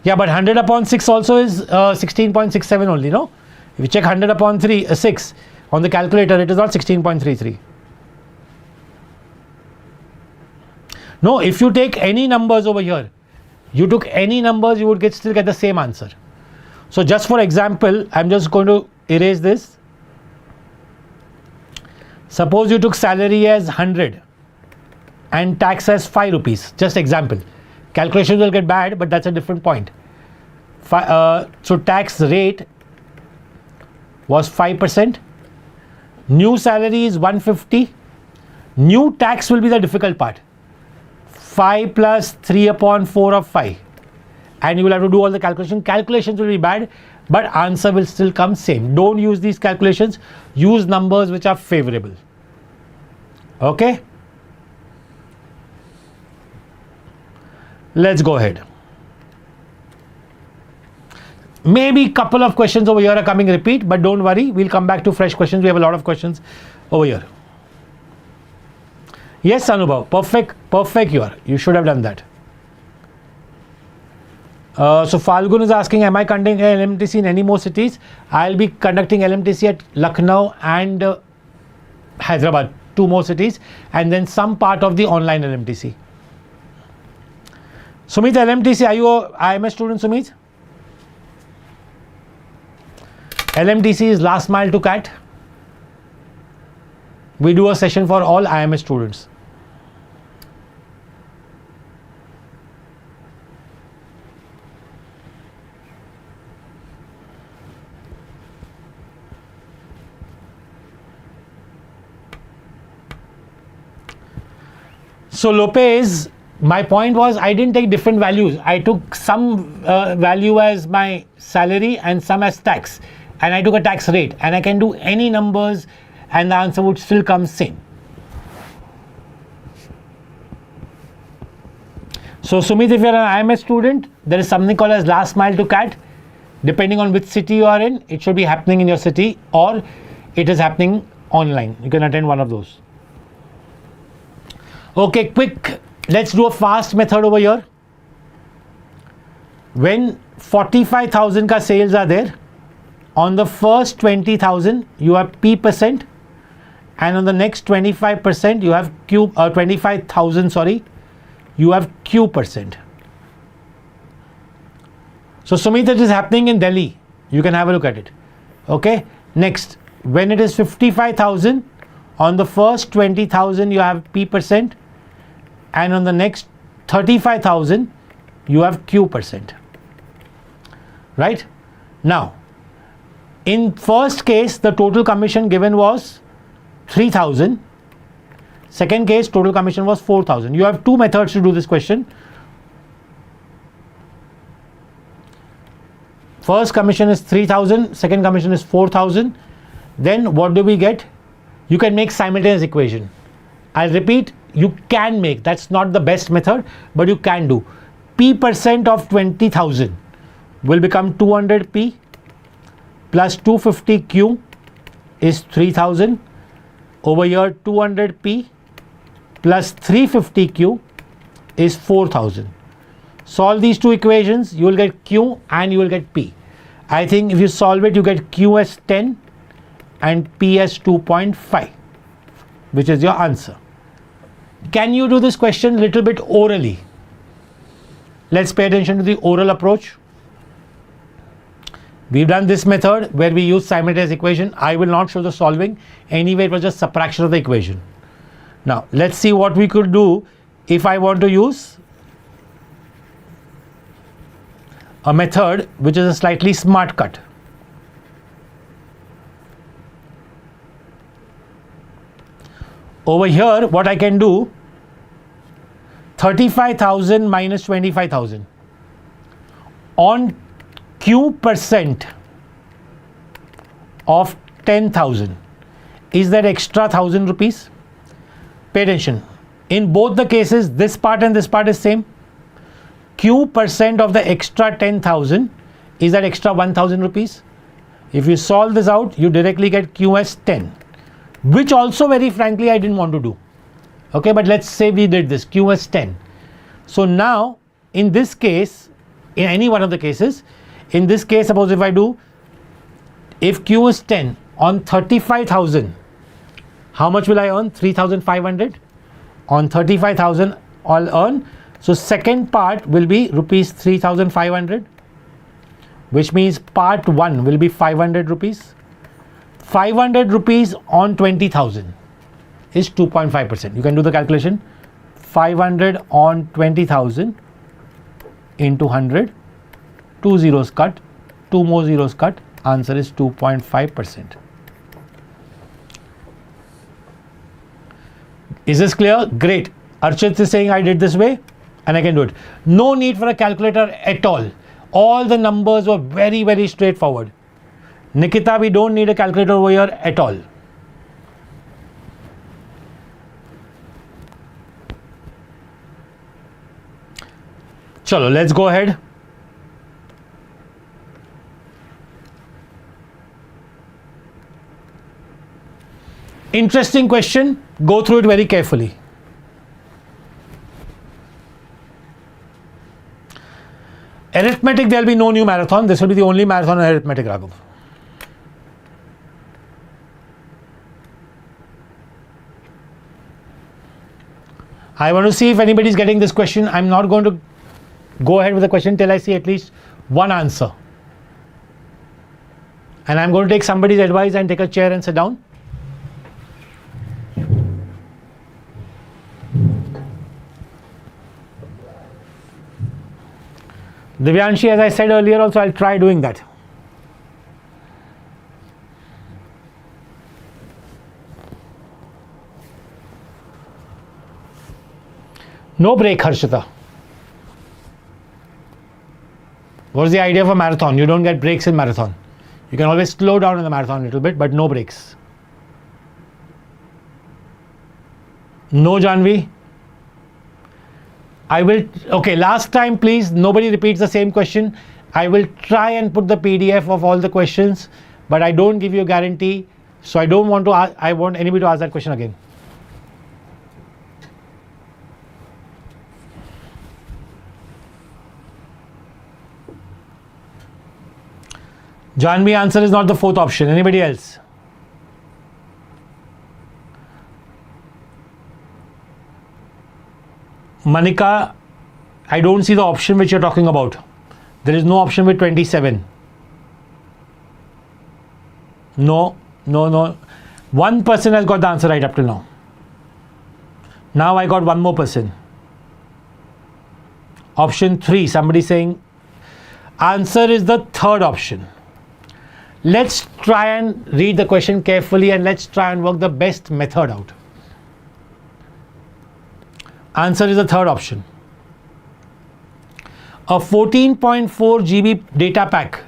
Yeah, but 100 upon 6 also is 16.67 only, no? If you check 100 upon 6 on the calculator, it is not 16.33. No, if you take any numbers over here, you took any numbers, you would still get the same answer. So just for example, I'm just going to erase this. Suppose you took salary as 100 and tax as 5 rupees. Just example. Calculations will get bad, but that's a different point. So tax rate was 5%. New salary is 150. New tax will be the difficult part. 5 plus 3 upon 4 of 5. And you will have to do all the calculations. Calculations will be bad, but answer will still come same. Don't use these calculations. Use numbers which are favorable. Okay? Let's go ahead. Maybe couple of questions over here are coming repeat, but don't worry. We'll come back to fresh questions. We have a lot of questions over here. Yes, Anubhav. Perfect you are. You should have done that. So Falgun is asking, am I conducting LMTC in any more cities? I'll be conducting LMTC at Lucknow and Hyderabad, 2 more cities, and then some part of the online LMTC. Sumit, LMTC, are you a IMS student, Sumit? LMTC is last mile to CAT. We do a session for all IMS students. So Lopez, my point was I didn't take different values. I took some value as my salary and some as tax. And I took a tax rate. And I can do any numbers and the answer would still come same. So Sumit, if you're an IMS student, there is something called as last mile to CAT. Depending on which city you are in, it should be happening in your city or it is happening online. You can attend one of those. Okay, quick. Let's do a fast method over here. When 45,000 ka sales are there, on the first 20,000 you have P%, and on the next 25% you have 25,000, sorry, you have Q%. So Sumit, it is happening in Delhi. You can have a look at it. Okay. Next, when it is 55,000, on the first 20,000 you have P%, and on the next 35,000 you have Q%. Right? Now, in first case the total commission given was 3,000. Second case total commission was 4,000. You have 2 methods to do this question. First commission is 3,000, second commission is 4,000. Then what do we get? You can make simultaneous equation. I'll repeat, you can make, that's not the best method, but you can do. P% of 20,000 will become 200P plus 250Q is 3,000. Over here 200P plus 350Q is 4,000. Solve these 2 equations, you will get Q and you will get P. I think if you solve it, you get Q as 10 and P as 2.5, which is your answer. Can you do this question a little bit orally? Let's pay attention to the oral approach. We've done this method where we use simultaneous equation. I will not show the solving. Anyway, it was just subtraction of the equation. Now, let's see what we could do if I want to use a method which is a slightly smart cut. Over here, what I can do, 35,000 minus 25,000 on Q% of 10,000 is that extra 1,000 rupees. Pay attention. In both the cases, this part and this part is same. Q% of the extra 10,000 is that extra 1,000 rupees. If you solve this out, you directly get Q as 10. Which also very frankly I didn't want to do. Okay, but let's say we did this, Q as 10. So now in this case, in any one of the cases, in this case suppose if I do, if Q is 10 on 35,000, how much will I earn? 3,500. On 35,000 I'll earn. So second part will be rupees 3,500, which means part 1 will be 500 rupees. 500 rupees on 20,000 is 2.5%. You can do the calculation. 500 on 20,000 into 100 2 zeros cut, 2 more zeros cut, answer is 2.5%. Is this clear? Great. Archit is saying I did this way and I can do it. No need for a calculator at all. All the numbers were very, very straightforward. Nikita, we don't need a calculator over here at all. Chalo, let's go ahead. Interesting question. Go through it very carefully. Arithmetic, there will be no new marathon. This will be the only marathon in arithmetic, Raghav. I want to see if anybody is getting this question. I'm not going to go ahead with the question till I see at least one answer. And I'm going to take somebody's advice and take a chair and sit down. Divyanshi, as I said earlier also, I'll try doing that. No break, Harshita. What's the idea of a marathon? You don't get breaks in marathon. You can always slow down in the marathon a little bit, but no breaks. No, Janvi. I will, okay, last time please, nobody repeats the same question. I will try and put the PDF of all the questions, but I don't give you a guarantee. So I don't want to ask, I want anybody to ask that question again. Janvi, answer is not the fourth option. Anybody else? Manika, I don't see the option which you're talking about. There is no option with 27. No. One person has got the answer right up till now. Now I got one more person. Option 3, somebody saying answer is the third option. Let's try and read the question carefully and let's try and work the best method out. Answer is the third option. A 14.4 GB data pack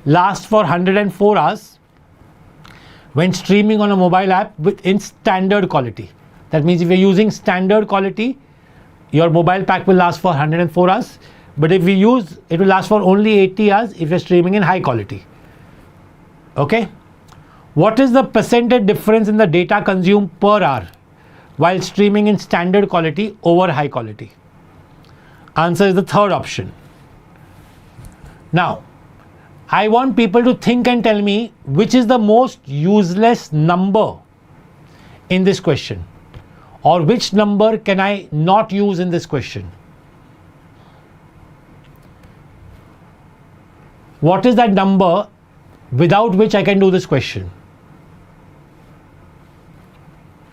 lasts for 104 hours when streaming on a mobile app in standard quality. That means if you're using standard quality, your mobile pack will last for 104 hours. But if you use, it will last for only 80 hours if you're streaming in high quality. Okay? What is the percentage difference in the data consumed per hour while streaming in standard quality over high quality? Answer is the third option. Now, I want people to think and tell me which is the most useless number in this question, or which number can I not use in this question. What is that number without which I can do this question?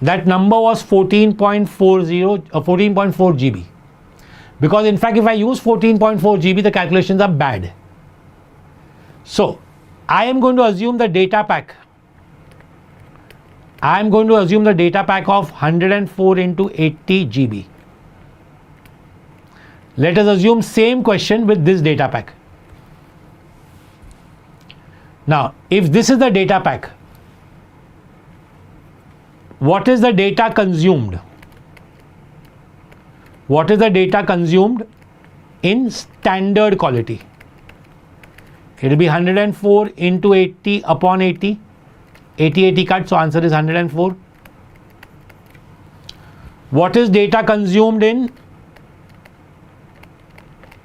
That number was 14.40 or 14.4 GB. Because in fact, if I use 14.4 GB, the calculations are bad. So I am going to assume the data pack. I am going to assume the data pack of 104 into 80 GB. Let us assume same question with this data pack. Now, if this is the data pack, what is the data consumed? What is the data consumed in standard quality? It will be 104 into 80 upon 80. 80 cut, so answer is 104. What is data consumed in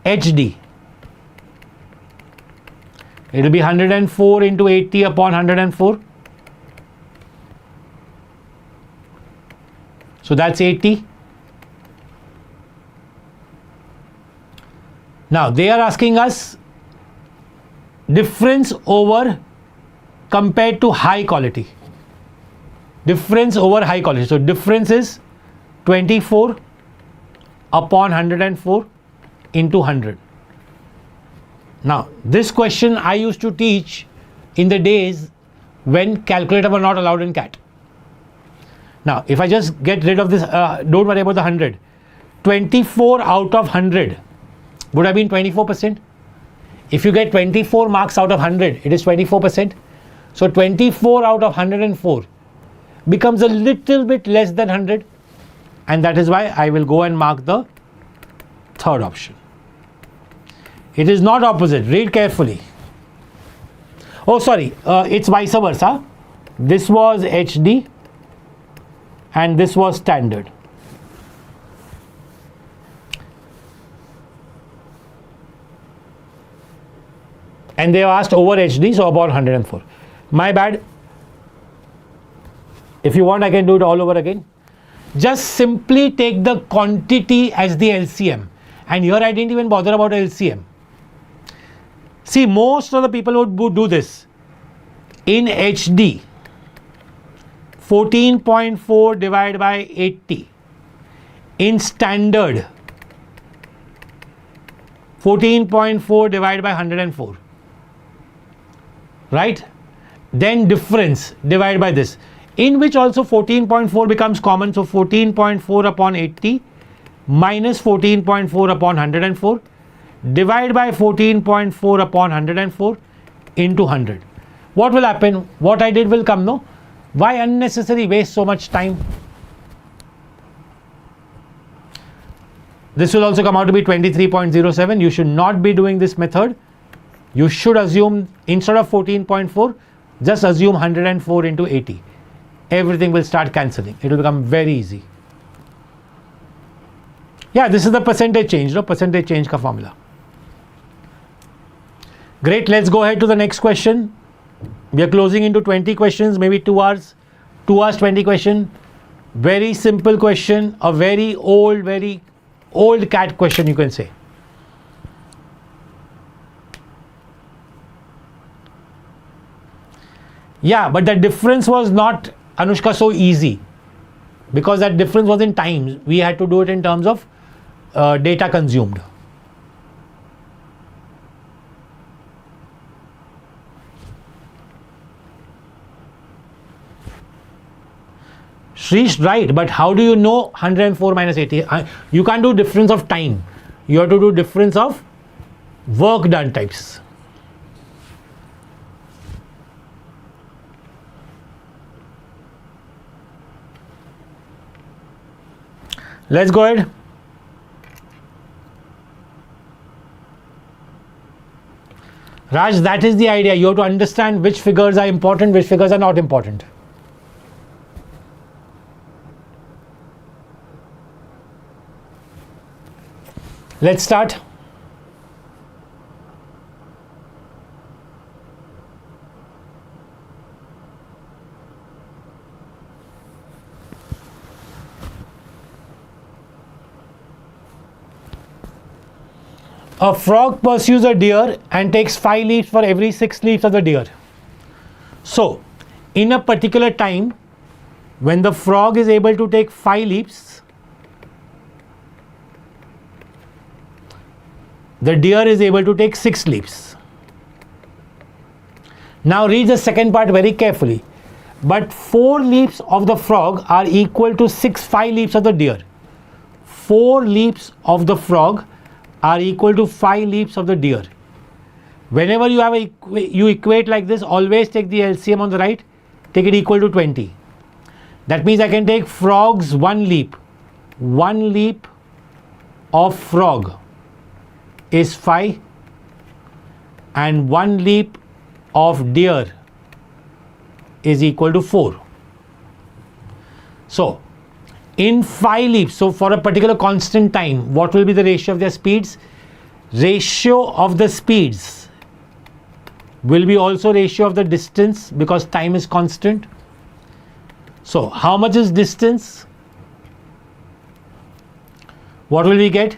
HD? It will be 104 into 80 upon 104. So that's 80. Now they are asking us difference over compared to high quality. Difference over high quality. So difference is 24 upon 104 into 100. Now, this question I used to teach in the days when calculator were not allowed in CAT. Now, if I just get rid of this, don't worry about the 100. 24 out of 100 would have been 24%. If you get 24 marks out of 100, it is 24%. So 24 out of 104 becomes a little bit less than 100. And that is why I will go and mark the third option. It is not opposite. Read carefully. Oh, sorry. It's vice versa. This was HD and this was standard. And they have asked over HD, so about 104. My bad. If you want, I can do it all over again. Just simply take the quantity as the LCM. And here I didn't even bother about LCM. See, most of the people would do this. In HD, 14.4 divided by 80. In standard, 14.4 divided by 104. Right? Then difference divided by this, in which also 14.4 becomes common. So 14.4 upon 80 minus 14.4 upon 104 divide by 14.4 upon 104 into 100. What will happen? What I did will come, no? Why unnecessary waste so much time? This will also come out to be 23.07. You should not be doing this method. You should assume, instead of 14.4, just assume 104 into 80. Everything will start cancelling. It will become very easy. Yeah, this is the percentage change, no? Percentage change ka formula. Great, let's go ahead to the next question. We are closing into 20 questions, maybe 2 hours. 2 hours, 20 question. Very simple question, a very old CAT question, you can say. Yeah, but the difference was not, Anushka, so easy, because that difference was in times. We had to do it in terms of data consumed. Shrish, right, but how do you know 104 minus 80? You can't do difference of time. You have to do difference of work done types. Let's go ahead. Raj, that is the idea. You have to understand which figures are important, which figures are not important. Let's start. A frog pursues a deer and takes 5 leaps for every 6 leaps of the deer. So, in a particular time, when the frog is able to take 5 leaps, the deer is able to take 6 leaps. Now read the second part very carefully. But 4 leaps of the frog are equal to 5 leaps of the deer. 4 leaps of the frog are equal to 5 leaps of the deer. Whenever you have you equate like this, always take the LCM on the right, take it equal to 20. That means I can take frog's 1 leap. 1 leap of frog is 5 and 1 leap of deer is equal to 4. So in 5 leaps, so for a particular constant time, what will be the ratio of their speeds? Ratio of the speeds will be also ratio of the distance, because time is constant. So how much is distance? What will we get?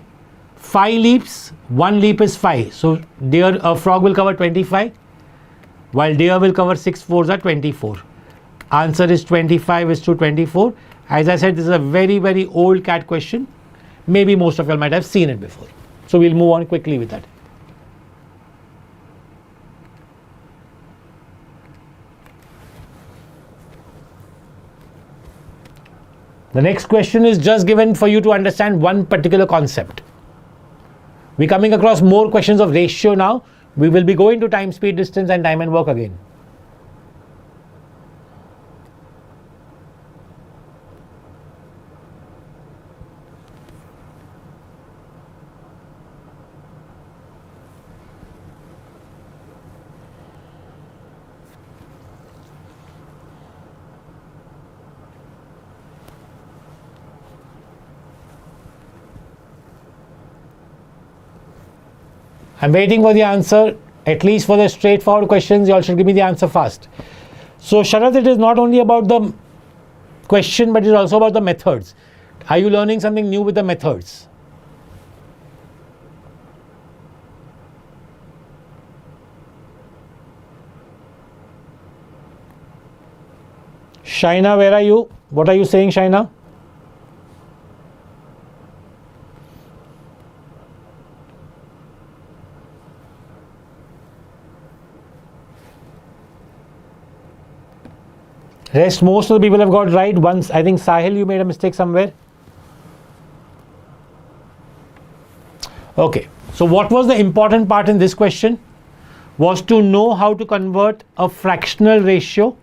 5 leaps, 1 leap is 5. So a frog will cover 25, while deer will cover 6 fours are 24. Answer is 25 is to 24. As I said, this is a very, very old CAT question. Maybe most of you might have seen it before. So we'll move on quickly with that. The next question is just given for you to understand one particular concept. We're coming across more questions of ratio now. We will be going to time, speed, distance and time and work again. I'm waiting for the answer. At least for the straightforward questions, you all should give me the answer fast. So Sharath, it is not only about the question, but it's also about the methods. Are you learning something new with the methods? Shaina, where are you? What are you saying, Shaina? Rest, most of the people have got right. Once, I think Sahil, you made a mistake somewhere. Okay, so what was the important part in this question? Was to know how to convert a fractional ratio.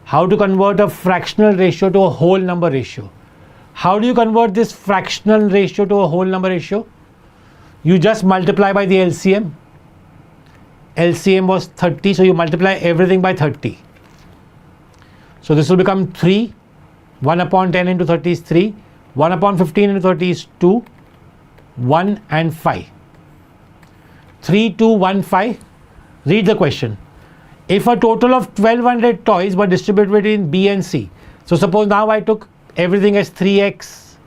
How to convert a fractional ratio to a whole number ratio. How do you convert this fractional ratio to a whole number ratio? You just multiply by the LCM. LCM was 30, so you multiply everything by 30. So this will become 3. 1 upon 10 into 30 is 3. 1 upon 15 into 30 is 2. 1 and 5. 3, 2, 1, 5. Read the question. If a total of 1200 toys were distributed between B and C. So suppose now I took everything as 3x,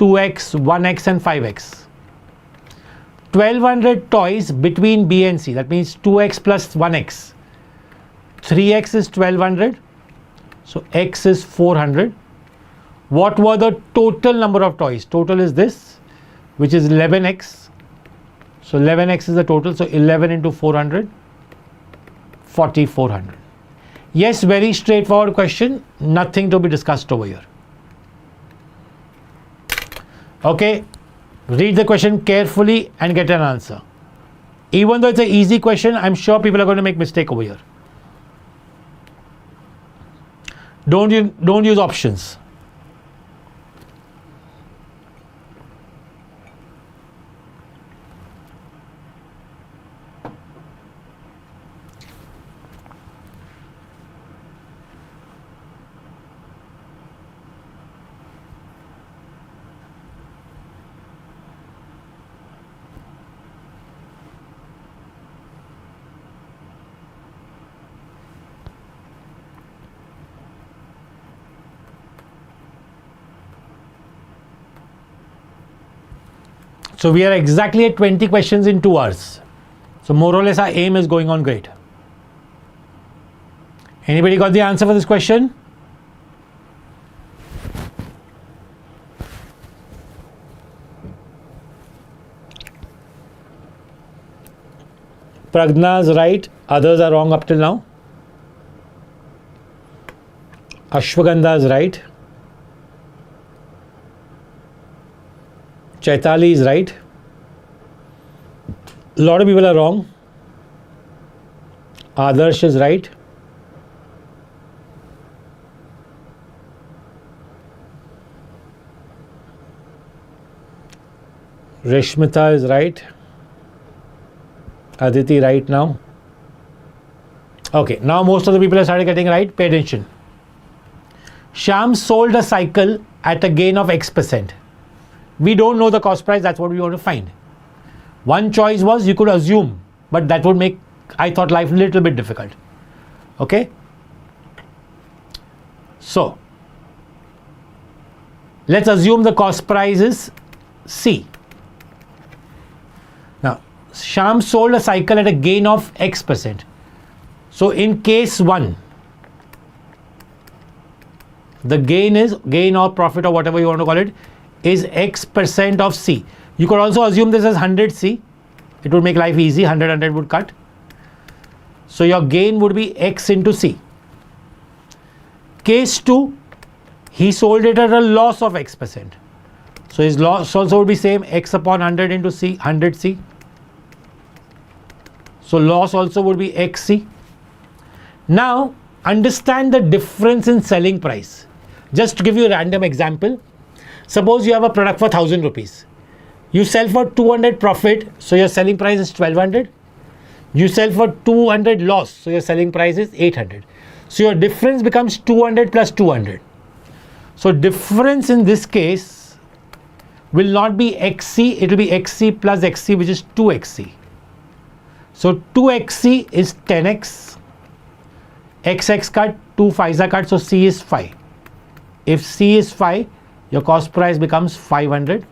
2x, 1x and 5x. 1200 toys between B and C. That means 2x plus 1x. 3x is 1200. So x is 400. What were the total number of toys? Total is this, which is 11x. So 11x is the total. So 11 into 400, 4400. Yes, very straightforward question. Nothing to be discussed over here. Okay. Read the question carefully and get an answer. Even though it's an easy question, I'm sure people are going to make mistake over here. Don't use options. So we are exactly at 20 questions in 2 hours. So more or less our aim is going on great. Anybody got the answer for this question? Pragna is right. Others are wrong up till now. Ashwagandha is right. Chaitali is right. A lot of people are wrong. Adarsh is right. Rishmita is right. Aditi right now. Okay, now most of the people have started getting right. Pay attention. Sham sold a cycle at a gain of X%. We don't know the cost price, that's what we want to find. One choice was you could assume, but that would make, I thought, life a little bit difficult. Okay? So, let's assume the cost price is C. Now, Sham sold a cycle at a gain of X%. So, in case 1, the gain or profit or whatever you want to call it, is X% of C. You could also assume this as 100 C. It would make life easy. 100 would cut. So your gain would be X into C. Case 2, he sold it at a loss of X%. So his loss also would be same, X upon 100 into C, 100C. So loss also would be XC. Now understand the difference in selling price. Just to give you a random example, suppose you have a product for 1000 rupees. You sell for 200 profit, so your selling price is 1200. You sell for 200 loss, so your selling price is 800. So your difference becomes 200 plus 200. So difference in this case will not be XC, it will be XC plus XC, which is 2XC. So 2XC is 10X, XX cut, 2 5s are cut, so C is 5. If C is 5, your cost price becomes 500.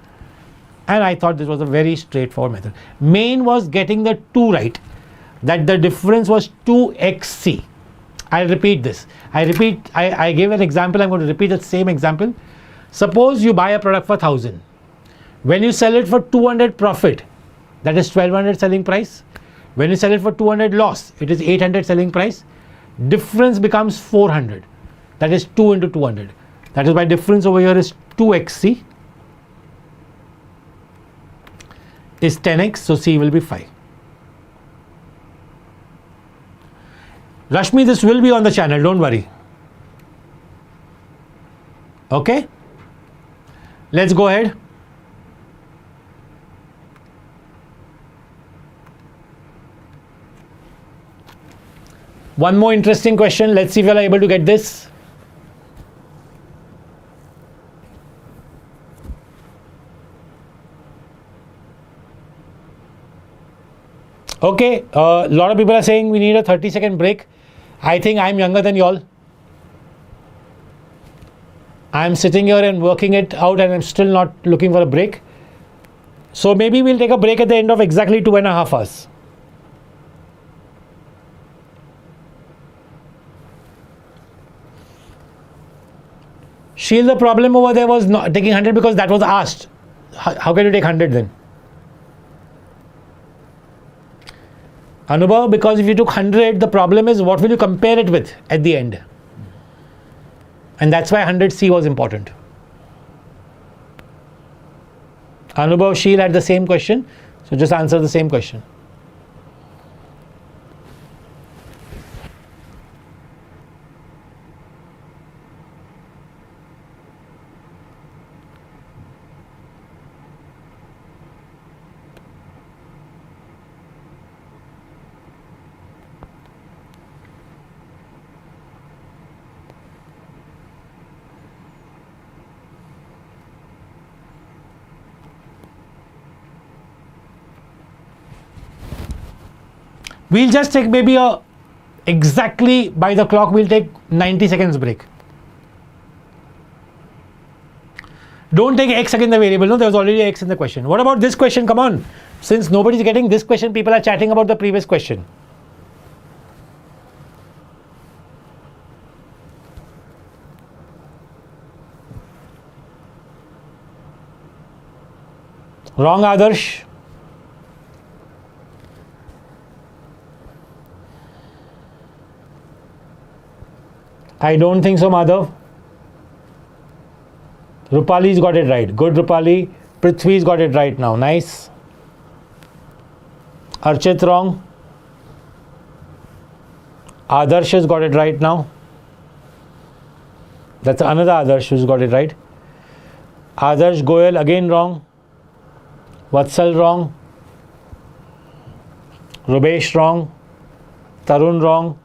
And I thought this was a very straightforward method. Main was getting the 2 right, that the difference was 2XC. I'll repeat this. I gave an example, I'm going to repeat the same example. Suppose you buy a product for 1000. When you sell it for 200 profit, that is 1200 selling price. When you sell it for 200 loss, it is 800 selling price. Difference becomes 400. That is 2 into 200. That is why difference over here is 2XC is 10X, so C will be 5. Rashmi, this will be on the channel, don't worry. Okay? Let's go ahead. One more interesting question. Let's see if you are able to get this. Okay, a lot of people are saying we need a 30-second break. I think I'm younger than y'all. I'm sitting here and working it out and I'm still not looking for a break. So maybe we'll take a break at the end of exactly 2.5 hours. Sheil, the problem over there was not taking 100 because that was asked. How can you take 100 then? Anubhav, because if you took 100, the problem is what will you compare it with at the end? And that's why 100C was important. Anubhav, Sheil had the same question, so just answer the same question. We'll just take maybe exactly by the clock, we'll take 90 seconds break. Don't take X again the variable. No, there was already X in the question. What about this question? Come on. Since nobody's getting this question, people are chatting about the previous question. Wrong, Adarsh. I don't think so, Madhav. Rupali's got it right. Good, Rupali. Prithvi's got it right now. Nice. Archit wrong. Adarsh has got it right now. That's another Adarsh who's got it right. Adarsh Goyal again wrong. Vatsal wrong. Rubesh wrong. Tarun wrong.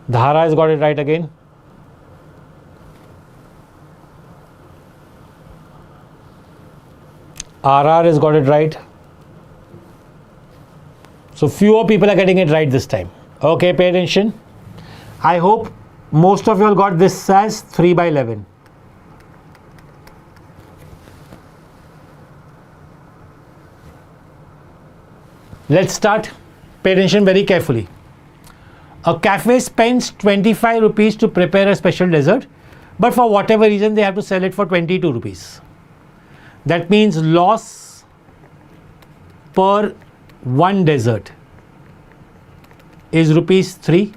Dhara has got it right again. RR has got it right. So fewer people are getting it right this time. Okay, pay attention. I hope most of you all got this as 3 by 11. Let's start. Pay attention very carefully. A cafe spends 25 rupees to prepare a special dessert, but for whatever reason they have to sell it for 22 rupees. That means loss per one dessert is rupees 3.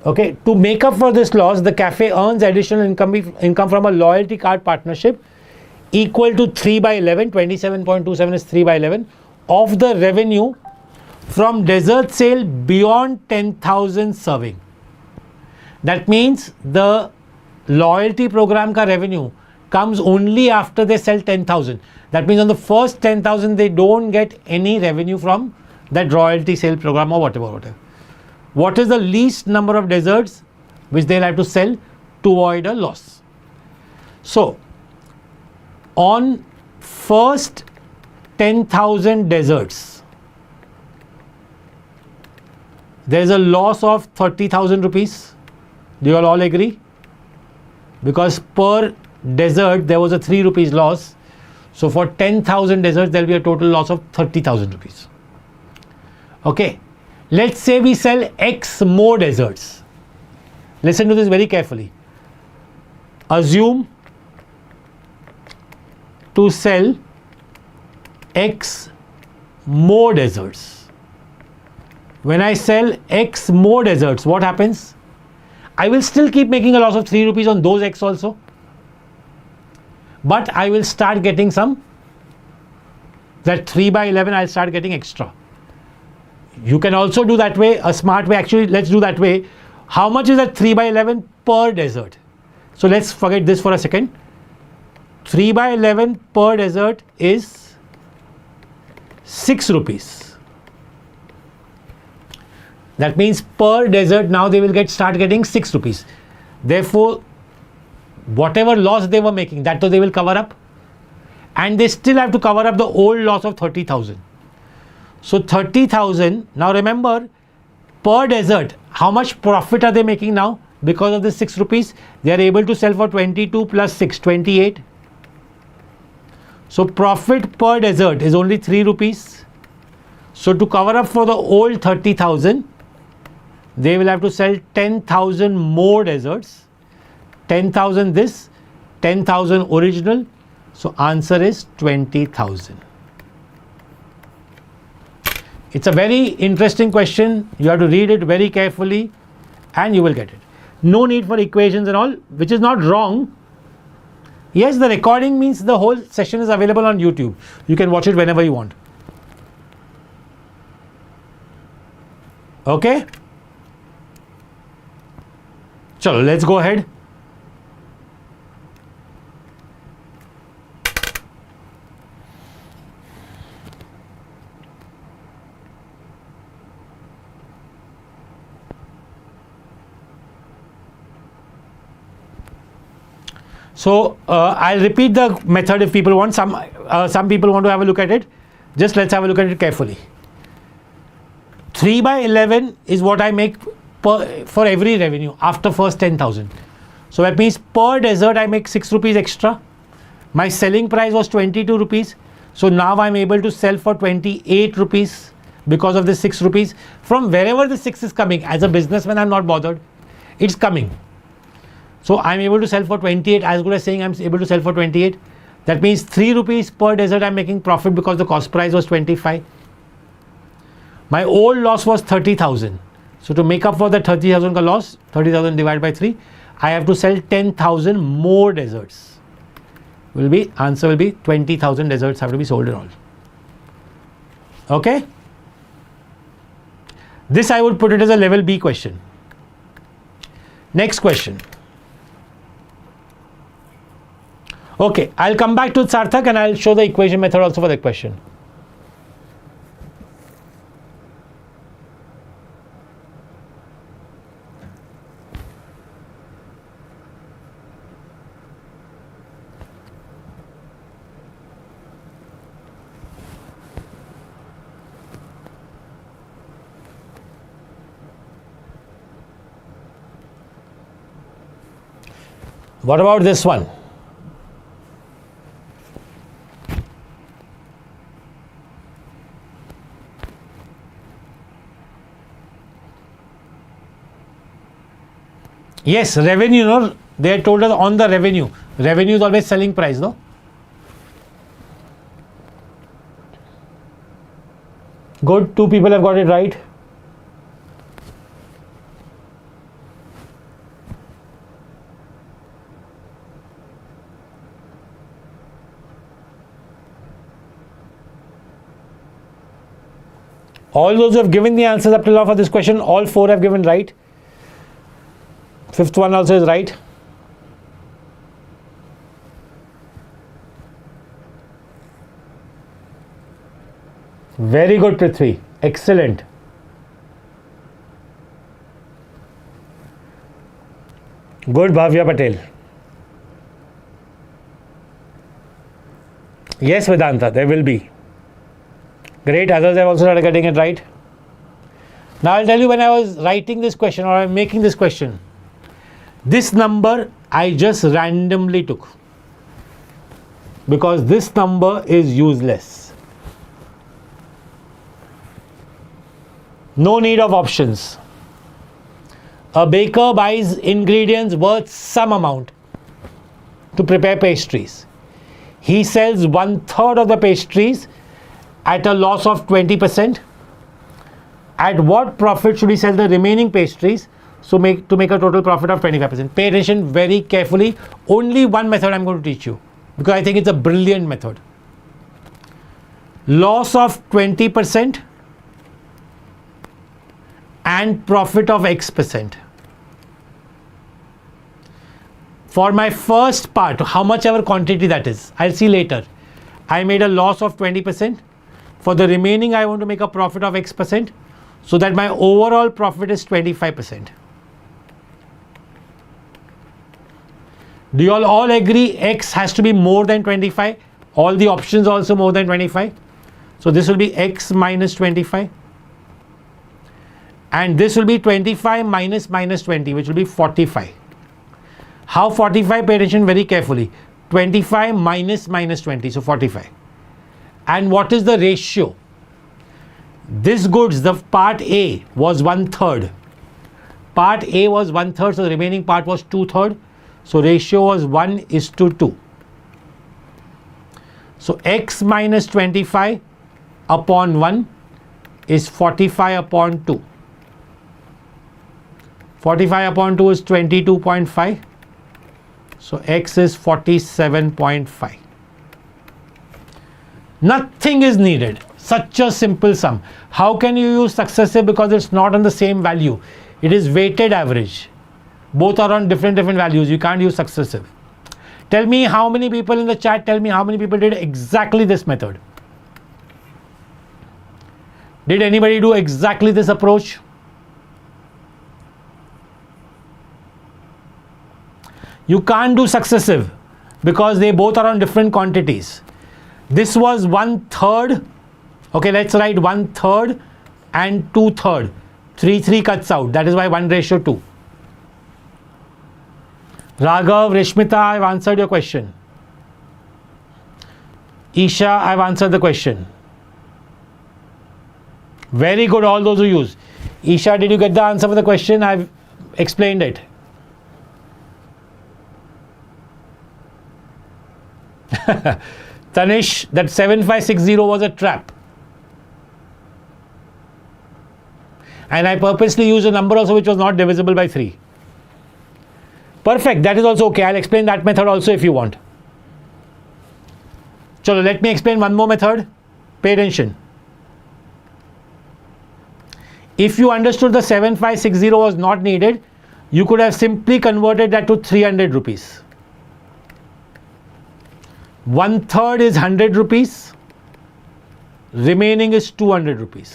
Okay, to make up for this loss, the cafe earns additional income from a loyalty card partnership equal to 3 by 11, 27.27 is 3 by 11, of the revenue from dessert sale beyond 10,000 serving. That means the loyalty program ka revenue comes only after they sell 10,000. That means on the first 10,000 they don't get any revenue from that royalty sale program or whatever. What is the least number of desserts which they'll have to sell to avoid a loss? So, on first 10,000 desserts, there is a loss of 30,000 rupees. Do you all agree? Because per dessert there was a 3 rupees loss. So for 10,000 desserts there will be a total loss of 30,000 rupees. Okay. Let's say we sell X more desserts. Listen to this very carefully. Assume to sell X more desserts. When I sell X more desserts, what happens? I will still keep making a loss of 3 rupees on those X also. But I will start getting some, that 3 by 11 I'll start getting extra. You can also do that way, a smart way. Actually, let's do that way. How much is that 3 by 11 per dessert? So let's forget this for a second. 3 by 11 per dessert is 6 rupees. That means per dessert now they will start getting 6 rupees. Therefore, whatever loss they were making, that they will cover up. And they still have to cover up the old loss of 30,000. So 30,000, now remember, per dessert, how much profit are they making now? Because of the 6 rupees, they are able to sell for 22 plus 6, 28. So profit per dessert is only 3 rupees. So to cover up for the old 30,000, they will have to sell 10,000 more desserts. 10,000 this, 10,000 original. So answer is 20,000. It's a very interesting question. You have to read it very carefully and you will get it. No need for equations and all, which is not wrong. Yes, the recording means the whole session is available on YouTube. You can watch it whenever you want. Okay? Chalo, let's go ahead. So I'll repeat the method if people want. Some people want to have a look at it. Just let's have a look at it carefully. 3 by 11 is what I make for every revenue after first 10,000. So that means per dessert I make 6 rupees extra. My selling price was 22 rupees. So now I'm able to sell for 28 rupees because of the 6 rupees. From wherever the 6 is coming, as a businessman I'm not bothered. It's coming. So I'm able to sell for 28, as good as saying I'm able to sell for 28. That means 3 rupees per dessert I'm making profit because the cost price was 25. My old loss was 30,000. So to make up for the 30,000 ka loss, 30,000 divided by 3, I have to sell 10,000 more desserts. Answer will be 20,000 desserts have to be sold and all. Okay? This I would put it as a level B question. Next question. Okay, I'll come back to Sarthak and I'll show the equation method also for that question. What about this one? Yes, revenue, no? They told us on the revenue. Revenue is always selling price, no? Good, 2 people have got it right. All those who have given the answers up till now for this question, all 4 have given right. 5th one also is right. Very good, Prithvi. Excellent. Good, Bhavya Patel. Yes, Vedanta, there will be. Great, others have also started getting it right. Now I'll tell you, when I was writing this question or I'm making this question, this number I just randomly took because this number is useless. No need of options. A baker buys ingredients worth some amount to prepare pastries. He sells 1/3 of the pastries at a loss of 20%. At what profit should he sell the remaining pastries to make a total profit of 25%? Pay attention very carefully. Only one method I'm going to teach you because I think it's a brilliant method. Loss of 20% and profit of X%. For my first part, how much ever quantity that is, I'll see later. I made a loss of 20%. For the remaining, I want to make a profit of X%, so that my overall profit is 25%. Do you all agree X has to be more than 25? All the options also more than 25. So this will be X minus 25. And this will be 25 minus 20, which will be 45. How 45? Pay attention very carefully. 25 minus 20, so 45. And what is the ratio? This goods, the part A was 1/3. Part A was 1/3, so the remaining part was 2/3. So ratio was 1:2. So X minus 25 upon 1 is 45 upon 2. 45 upon 2 is 22.5. So X is 47.5. Nothing is needed. Such a simple sum. How can you use successive? Because it's not on the same value. It is weighted average. Both are on different values. You can't use successive. Tell me how many people in the chat, tell me how many people did exactly this method. Did anybody do exactly this approach? You can't do successive because they both are on different quantities. This was 1/3. Okay, let's write 1/3 and 2/3. 3 cuts out. That is why 1:2. Raghav, Rishmita, I've answered your question. Isha, I've answered the question. Very good, all those who use. Isha, did you get the answer for the question? I've explained it. Tanish, that 7560 was a trap. And I purposely used a number also which was not divisible by 3. Perfect, that is also okay. I'll explain that method also if you want. Chalo, let me explain one more method. Pay attention. If you understood the 7560 was not needed, you could have simply converted that to 300 rupees. 1/3 is 100 rupees. Remaining is 200 rupees.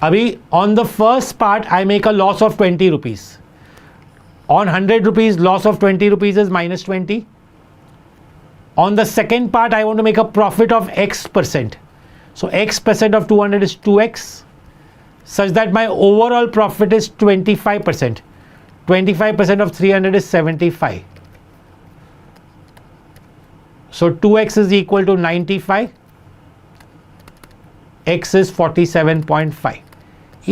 Abhi, on the first part, I make a loss of 20 rupees. On 100 rupees, loss of 20 rupees is minus 20. On the second part, I want to make a profit of X%. So X% of 200 is 2X, such that my overall profit is 25%. 25% of 300 is 75. So 2X is equal to 95. X is 47.5.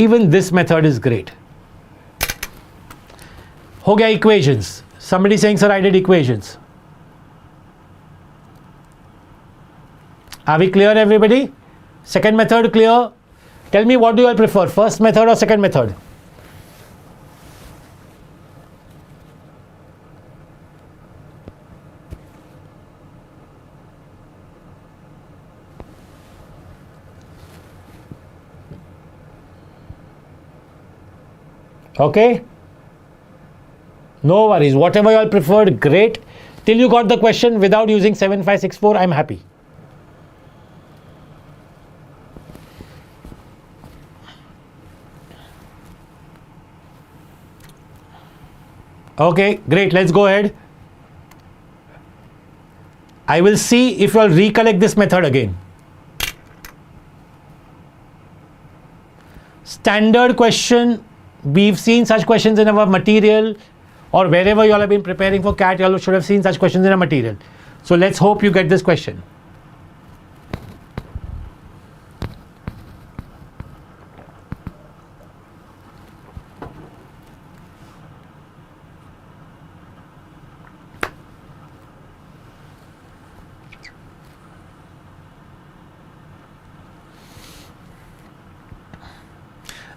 Even this method is great. Ho gaya equations. Somebody saying, sir, I did equations. Are we clear, everybody? Second method clear? Tell me, what do you all prefer, first method or second method? Okay? No worries. Whatever you all preferred, great. Till you got the question without using 7564, I'm happy. Okay, great. Let's go ahead. I will see if you all recollect this method again. Standard question. We've seen such questions in our material, or wherever you all have been preparing for CAT, you all should have seen such questions in a material. So let's hope you get this question.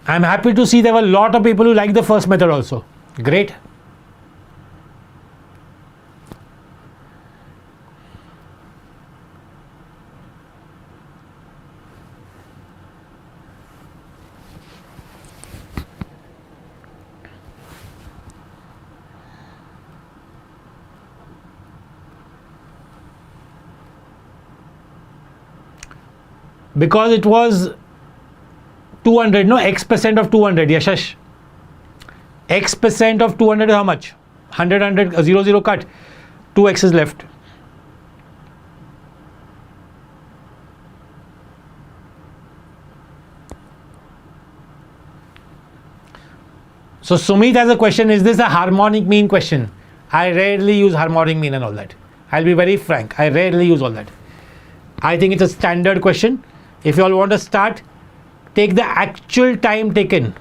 I'm happy to see there were a lot of people who like the first method also. Great. Because it was 200, no, x% of 200, Yashash. X% of 200 is how much? 100, 100, 0, 0 cut. 2x is left. So Sumit has a question, is this a harmonic mean question? I rarely use harmonic mean and all that. I'll be very frank, I rarely use all that. I think it's a standard question. If you all want to start, take the actual time taken.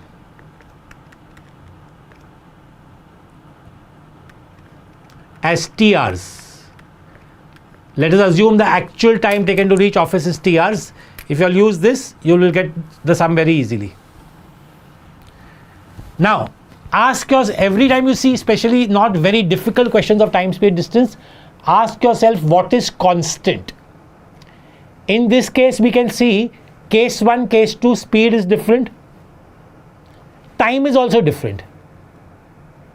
As TRs. Let us assume the actual time taken to reach office is TRs. If you all use this, you will get the sum very easily. Now, ask yourself, every time you see, especially not very difficult questions of time, speed, distance, ask yourself what is constant. In this case, we can see case 1, case 2, speed is different. Time is also different.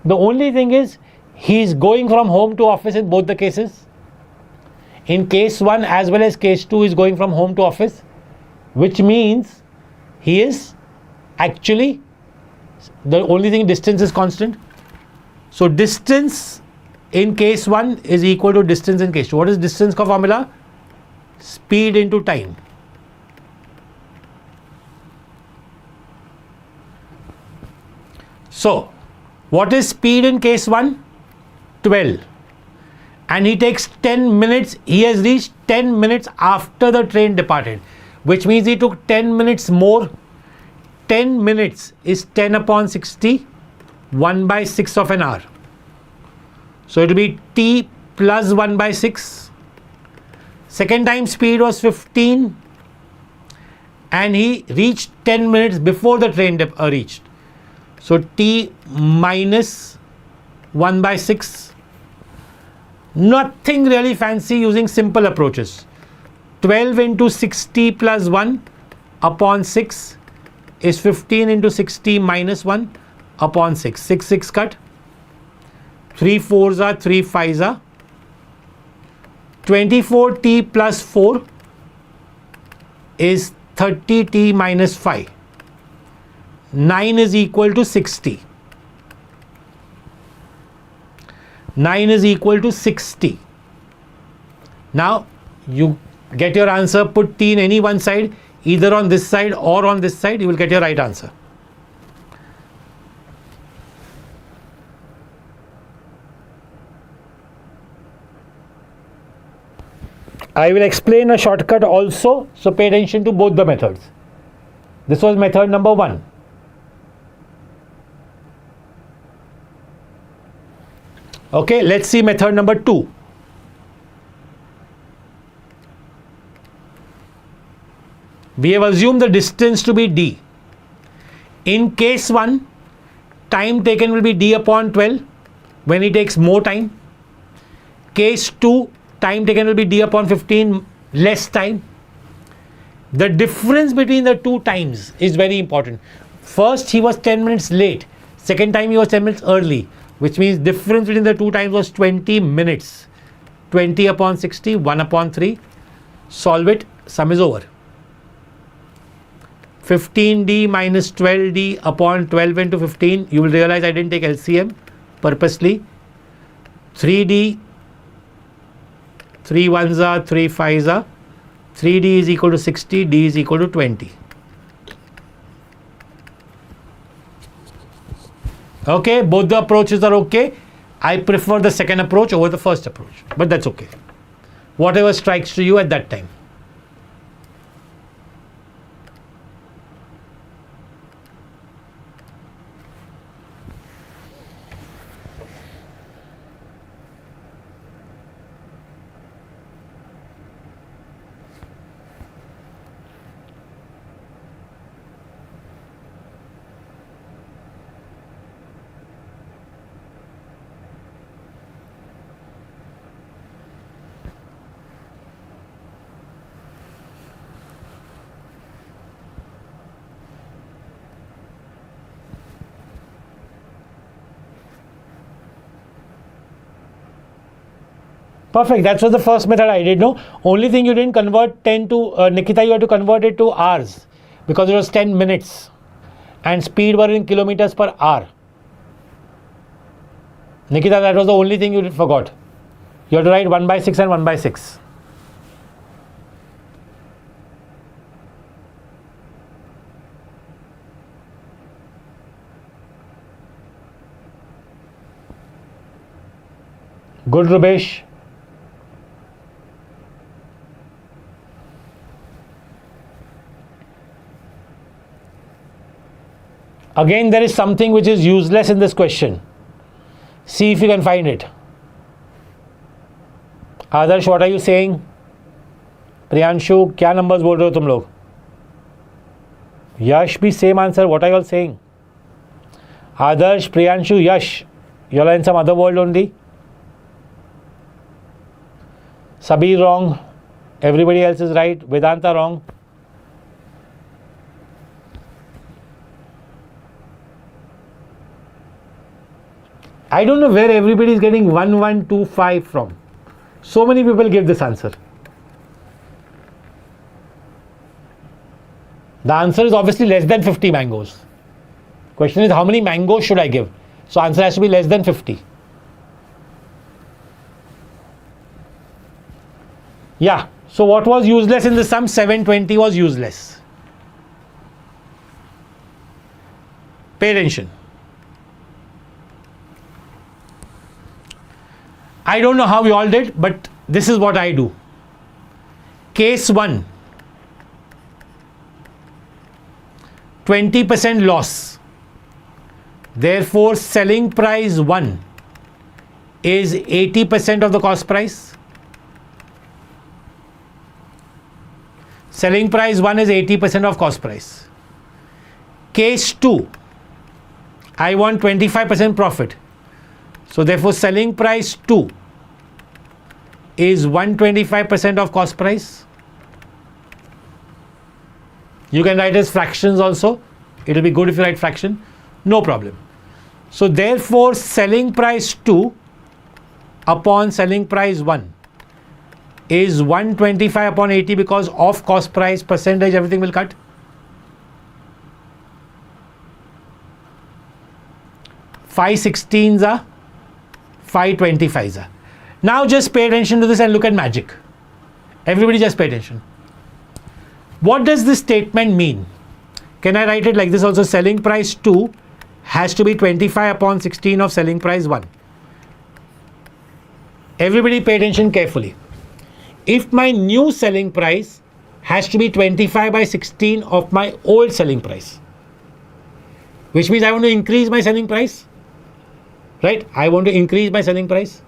The only thing is, he is going from home to office in both the cases. In case 1 as well as case 2 is going from home to office, which means he is actually, the only thing, distance is constant. So distance in case 1 is equal to distance in case 2. What is distance ka formula? Speed into time. So, what is speed in case 1? 12. And he takes 10 minutes. He has reached 10 minutes after the train departed, which means he took 10 minutes more. 10 minutes is 10 upon 60, 1 by 6 of an hour. So, it will be t plus 1 by 6. Second time speed was 15. And he reached 10 minutes before the train reached. So, t minus 1 by 6. Nothing really fancy, using simple approaches. 12 into 60 plus 1 upon 6 is 15 into 60 minus 1 upon 6. 6, 6 cut. 3 4s are 3 5s are. 24t plus 4 is 30t minus 5. 9 is equal to 60. 9 is equal to 60. Now you get your answer, put t in any one side, either on this side or on this side, you will get your right answer. I will explain a shortcut also, so pay attention to both the methods. This was method number 1. Okay, let's see method number 2. We have assumed the distance to be d. In case 1, time taken will be d upon 12 when he takes more time. Case 2, time taken will be d upon 15, less time. The difference between the two times is very important. First, he was 10 minutes late. Second time he was 10 minutes early, which means difference between the two times was 20 minutes. 20 upon 60, 1 upon 3. Solve it, sum is over. 15D minus 12D upon 12 into 15. You will realize I didn't take LCM purposely. 3D, 3 ones are, 3 fives are. 3D is equal to 60, D is equal to 20. Okay, both the approaches are okay. I prefer the second approach over the first approach, but that's okay. Whatever strikes to you at that time. Perfect. That was the first method I did. No, only thing you didn't convert 10 to Nikita. You had to convert it to hours because it was 10 minutes, and speed were in kilometers per hour. Nikita, that was the only thing you forgot. You have to write 1 by 6 and 1 by 6. Good, Rubesh. Again, there is something which is useless in this question. See if you can find it. Adarsh, what are you saying? Priyanshu, क्या numbers बोल रहे हो तुम लोग? Yash भी same answer. What are you all saying? Adarsh, Priyanshu, Yash, you all are in some other world only. Sabir wrong. Everybody else is right. Vedanta wrong. I don't know where everybody is getting 1125 from. So many people give this answer. The answer is obviously less than 50 mangoes. Question is how many mangoes should I give? So answer has to be less than 50. Yeah. So what was useless in the sum? 720 was useless. Pay attention. I don't know how you all did, but this is what I do. Case 1, 20% loss. Therefore, selling price 1 is 80% of the cost price. Selling price 1 is 80% of cost price. Case 2, I want 25% profit. So therefore, selling price 2 is 125% of cost price. You can write as fractions also. It will be good if you write fraction. No problem. So therefore, selling price 2 upon selling price 1 is 125 upon 80 because of cost price, percentage, everything will cut. 5/16s are 5/25s are. Now just pay attention to this and look at magic. Everybody just pay attention. What does this statement mean? Can I write it like this also? Selling price 2 has to be 25 upon 16 of selling price 1. Everybody pay attention carefully. If my new selling price has to be 25 by 16 of my old selling price, which means I want to increase my selling price, right? I want to increase my selling price,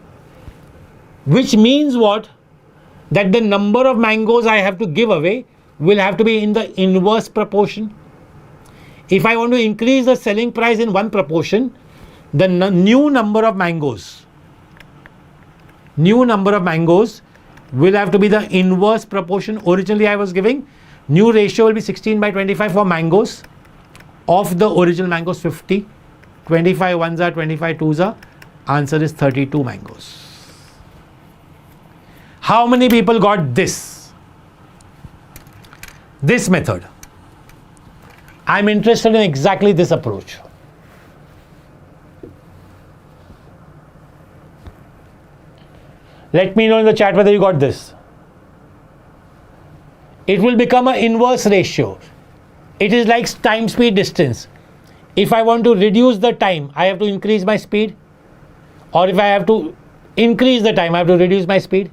which means what? That the number of mangoes I have to give away will have to be in the inverse proportion. If I want to increase the selling price in one proportion, the new number of mangoes will have to be the inverse proportion. Originally I was giving, new ratio will be 16 by 25 for mangoes. Of the original mangoes 50. 25 ones are 25 twos are. Answer is 32 mangoes. How many people got this? This method. I'm interested in exactly this approach. Let me know in the chat whether you got this. It will become an inverse ratio. It is like time speed distance. If I want to reduce the time, I have to increase my speed. Or if I have to increase the time, I have to reduce my speed.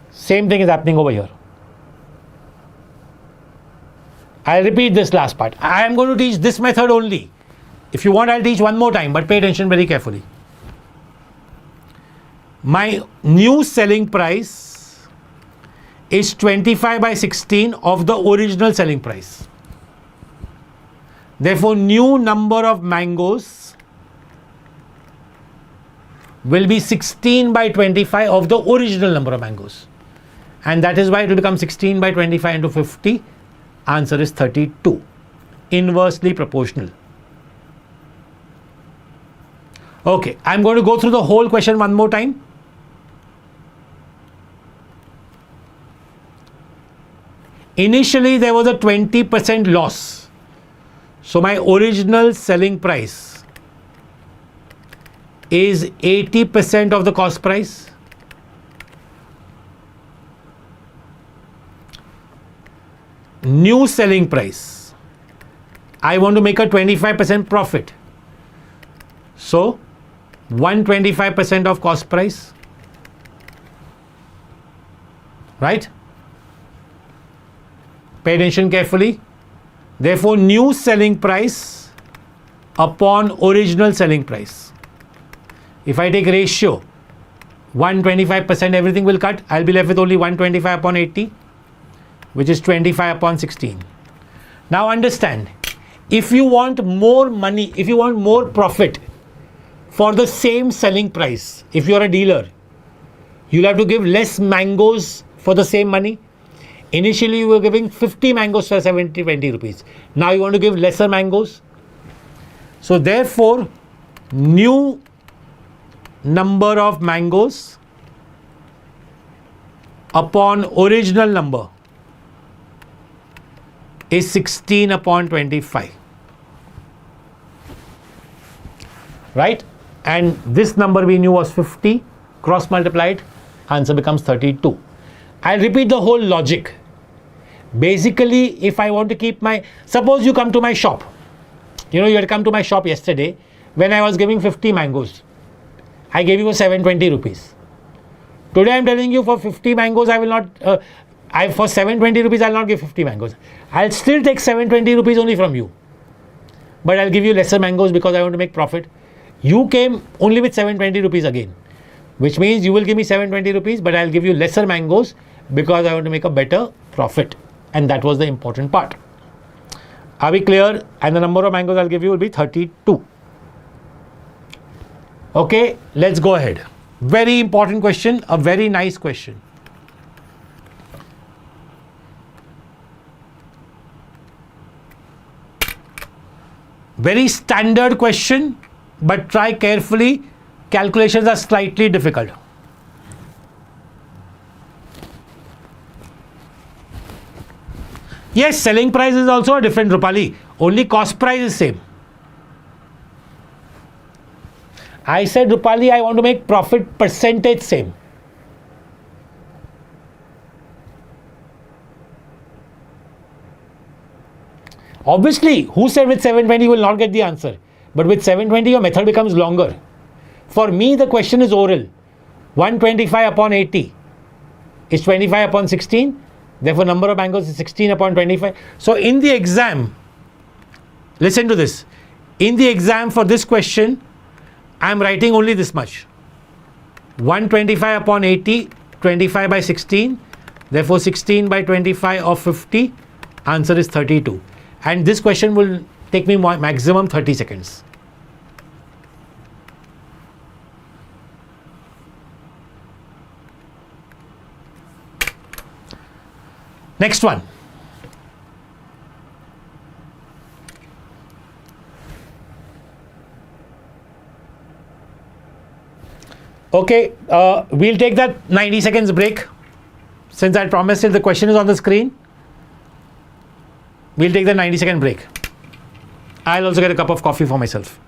Same thing is happening over here. I'll repeat this last part. I am going to teach this method only. If you want, I'll teach one more time, but pay attention very carefully. My new selling price is 25 by 16 of the original selling price. Therefore, new number of mangoes will be 16 by 25 of the original number of mangoes. And that is why it will become 16 by 25 into 50. Answer is 32. Inversely proportional. Okay, I'm going to go through the whole question one more time. Initially, there was a 20% loss. So my original selling price is 80% of the cost price. New selling price. I want to make a 25% profit. So 125% of cost price. Right? Pay attention carefully. Therefore, new selling price upon original selling price. If I take ratio, 125%, everything will cut. I'll be left with only 125 upon 80, which is 25 upon 16. Now understand, if you want more money, if you want more profit for the same selling price, if you're a dealer, you'll have to give less mangoes for the same money. Initially, you were giving 50 mangoes for 20 rupees. Now you want to give lesser mangoes. So therefore, new number of mangoes upon original number is 16 upon 25. Right? And this number we knew was 50, cross multiplied, answer becomes 32. I'll repeat the whole logic. Basically, if I want to keep my, suppose you come to my shop. You had come to my shop yesterday when I was giving 50 mangoes. I gave you for 720 rupees. Today I'm telling you for 50 mangoes, I will not, for 720 rupees, I'll not give 50 mangoes. I'll still take 720 rupees only from you. But I'll give you lesser mangoes because I want to make profit. You came only with 720 rupees again, which means you will give me 720 rupees, but I'll give you lesser mangoes because I want to make a better profit. And that was the important part. Are we clear? And the number of mangoes I'll give you will be 32. Okay, let's go ahead. Very important question, a very nice question. Very standard question, but try carefully. Calculations are slightly difficult. Yes, selling price is also a different, Rupali. Only cost price is same. I said, Rupali, I want to make profit percentage same. Obviously, who said with 720 will not get the answer? But with 720, your method becomes longer. For me, the question is oral. 125 upon 80 is 25 upon 16. Therefore, number of mangoes is 16 upon 25. So, in the exam, listen to this. In the exam for this question, I am writing only this much. 125 upon 80, 25 by 16. Therefore, 16 by 25 of 50. Answer is 32. And this question will take me maximum 30 seconds. Next one. Okay, we'll take that 90 seconds break. Since I promised it, the question is on the screen. We'll take the 90-second break. I'll also get a cup of coffee for myself.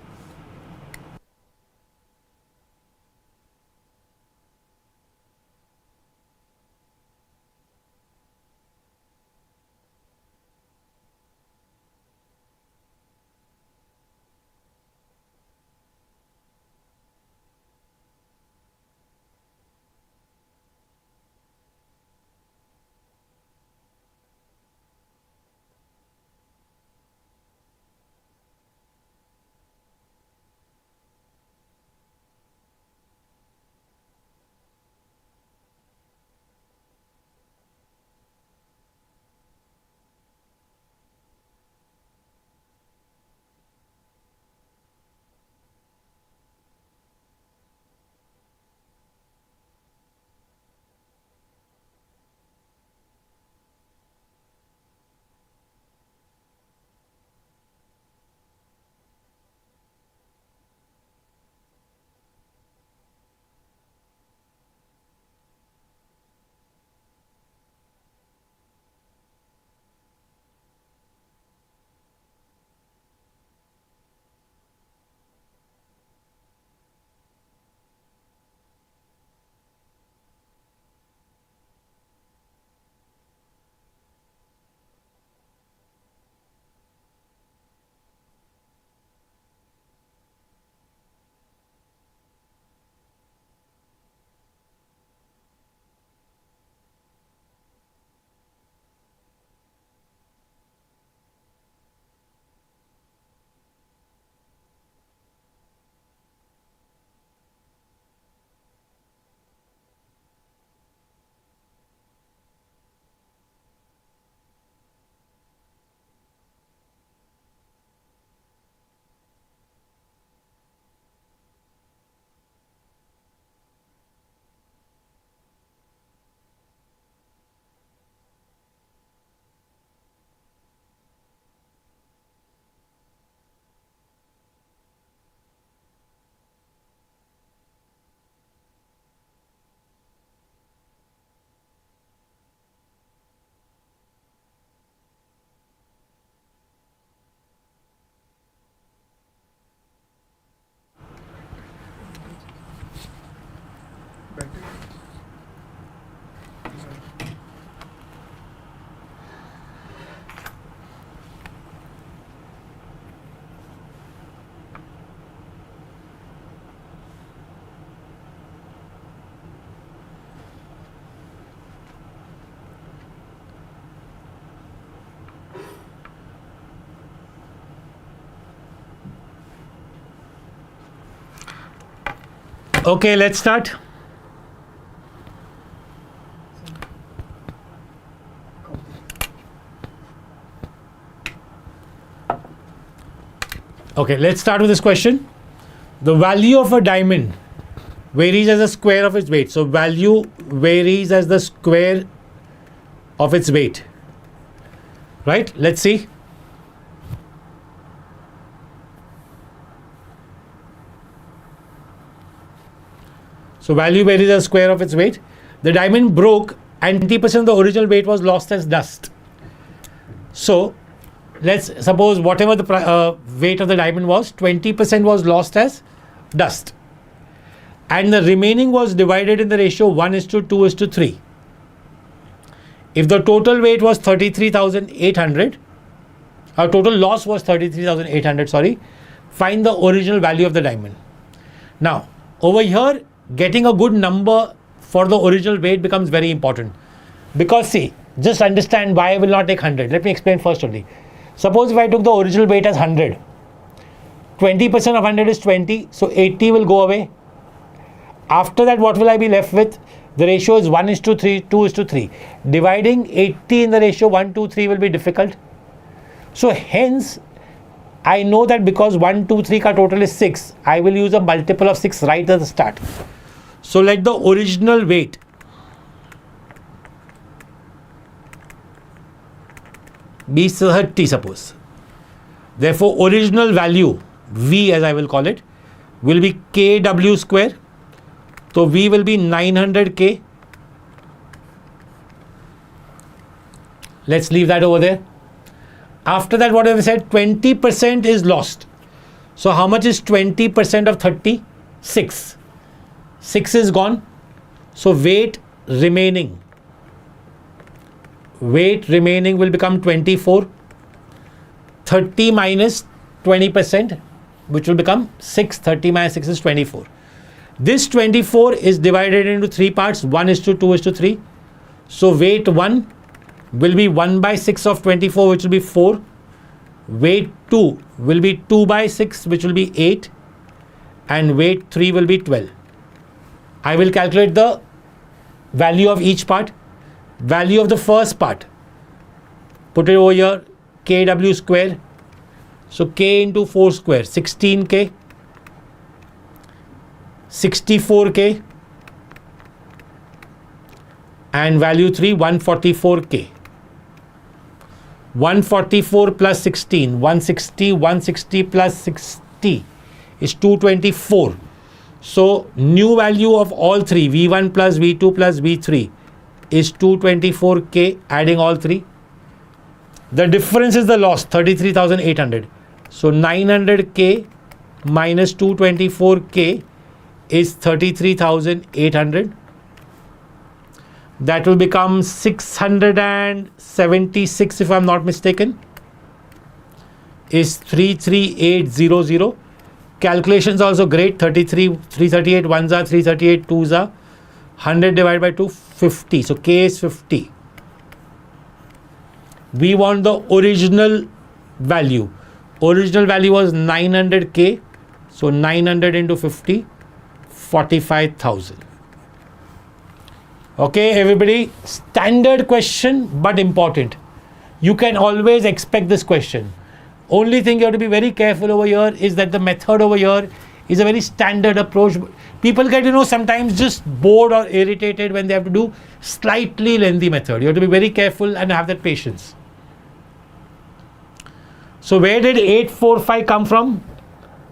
Okay, let's start. Okay, let's start with this question. The value of a diamond varies as the square of its weight. So value varies as the square of its weight. Right? Let's see. So value varies as the square of its weight. The diamond broke and 20% of the original weight was lost as dust. So let's suppose whatever the weight of the diamond was, 20% was lost as dust. And the remaining was divided in the ratio 1:2:3. If the total weight was 33,800, our total loss was 33,800, sorry, find the original value of the diamond. Now, over here, getting a good number for the original weight becomes very important. Because see, just understand why I will not take 100. Let me explain first only. Suppose if I took the original weight as 100, 20% of 100 is 20, so 80 will go away. After that, what will I be left with? The ratio is 1:3, 2:3. Dividing 80 in the ratio 1:3 will be difficult. So hence, I know that because 1:3 ka total is 6, I will use a multiple of 6 right at the start. So let the original weight be 30, suppose. Therefore, original value, V as I will call it, will be KW square. So V will be 900K. Let's leave that over there. After that, what have we said? 20% is lost. So how much is 20% of 30? 6. 6 is gone. So weight remaining will become 24. 30 minus 20%, which will become 6. 30 minus 6 is 24. This 24 is divided into 3 parts, 1:2, 2:3. So weight 1 will be 1 by 6 of 24, which will be 4. Weight 2 will be 2 by 6, which will be 8. And weight 3 will be 12. I will calculate the value of each part. Value of the first part, put it over here, kW square. So K into 4 square, 16K, 64K, and value 3, 144K. 144 plus 16, 160, 160 plus 60 is 224. So new value of all three, V1 plus V2 plus V3, is 224K, adding all three. The difference is the loss, 33,800. So 900K minus 224K is 33,800. That will become 676, if I'm not mistaken, is 33800. Calculations also great. 338 ones are, 338 twos are. 100 divided by 2, 50. So K is 50. We want the original value. Original value was 900K. So 900 into 50, 45,000. Okay, everybody. Standard question, but important. You can always expect this question. Only thing you have to be very careful over here is that the method over here is a very standard approach. People get, sometimes just bored or irritated when they have to do slightly lengthy method. You have to be very careful and have that patience. So where did 845 come from?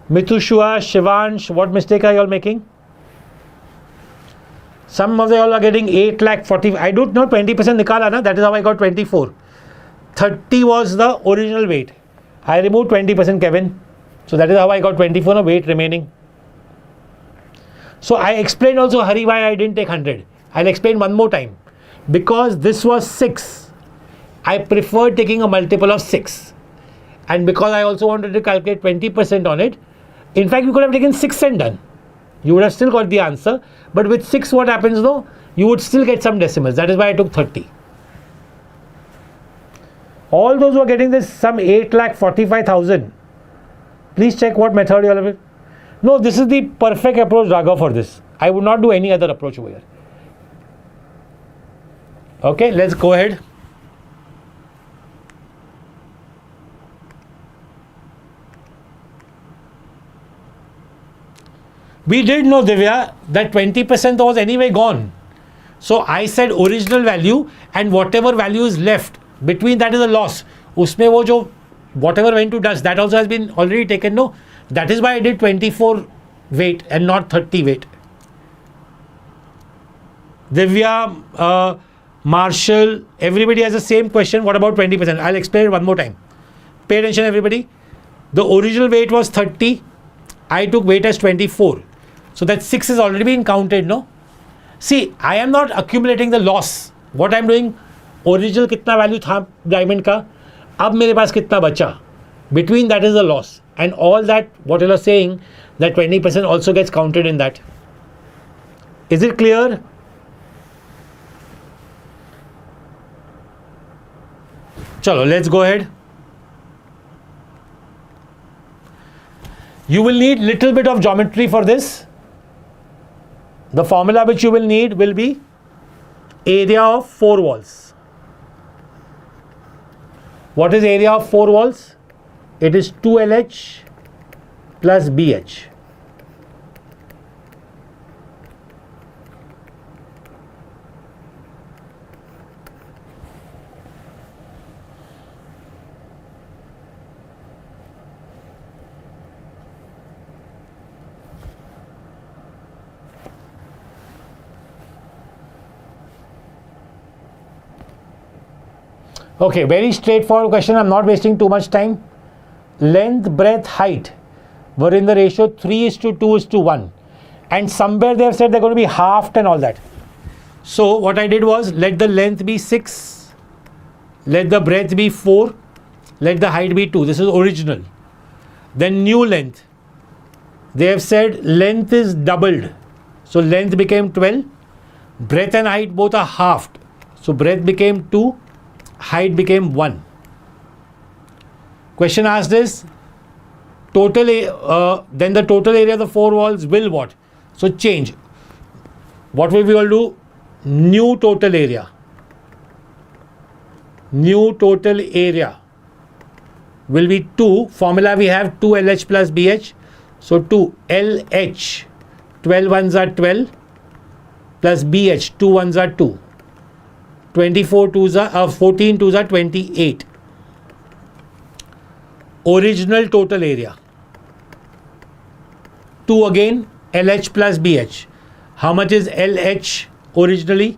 Mitushua, Shivansh, what mistake are you all making? Some of you all are getting 8,40,000. I don't know, 20% nikala na, that is how I got 24. 30 was the original weight. I removed 20%, Kevin. So that is how I got 24, no weight remaining. So I explained also, Hari, why I didn't take 100. I'll explain one more time. Because this was 6, I preferred taking a multiple of 6. And because I also wanted to calculate 20% on it, in fact, you could have taken 6 and done. You would have still got the answer. But with 6, what happens though? You would still get some decimals. That is why I took 30. All those who are getting this sum 8,45,000, please check what method you all have. No, this is the perfect approach, Raghav, for this. I would not do any other approach over here. Okay, let's go ahead. We did know, Divya, that 20% was anyway gone. So I said original value and whatever value is left, between that is a loss. Usme wo jo whatever went to dust, that also has been already taken, no? That is why I did 24 weight and not 30 weight. Divya, Marshall, everybody has the same question. What about 20%? I'll explain it one more time. Pay attention, everybody. The original weight was 30. I took weight as 24. So that 6 is already been counted, no? See, I am not accumulating the loss. What I am doing, original kitna value tha diamond ka, ab mere paas kitna bacha. Between that is the loss. And all that, what you are saying, that 20% also gets counted in that. Is it clear? Chalo, let's go ahead. You will need little bit of geometry for this. The formula which you will need will be area of 4 walls. What is area of 4 walls? It is 2LH plus BH. Okay, very straightforward question. I'm not wasting too much time. Length, breadth, height were in the ratio 3:2:1. And somewhere they have said they're going to be halved and all that. So what I did was let the length be 6, let the breadth be 4, let the height be 2. This is original. Then new length. They have said length is doubled. So length became 12. Breadth and height both are halved. So breadth became 2, height became 1. Question asked is then the total area of the four walls will what? So change. What will we all do? New total area. New total area will be 2. Formula we have 2 LH plus BH. So 2 LH, 12 ones are 12 plus BH, 2 ones are 2. 14 twos are 28. Original total area. 2 again, LH plus BH. How much is LH originally?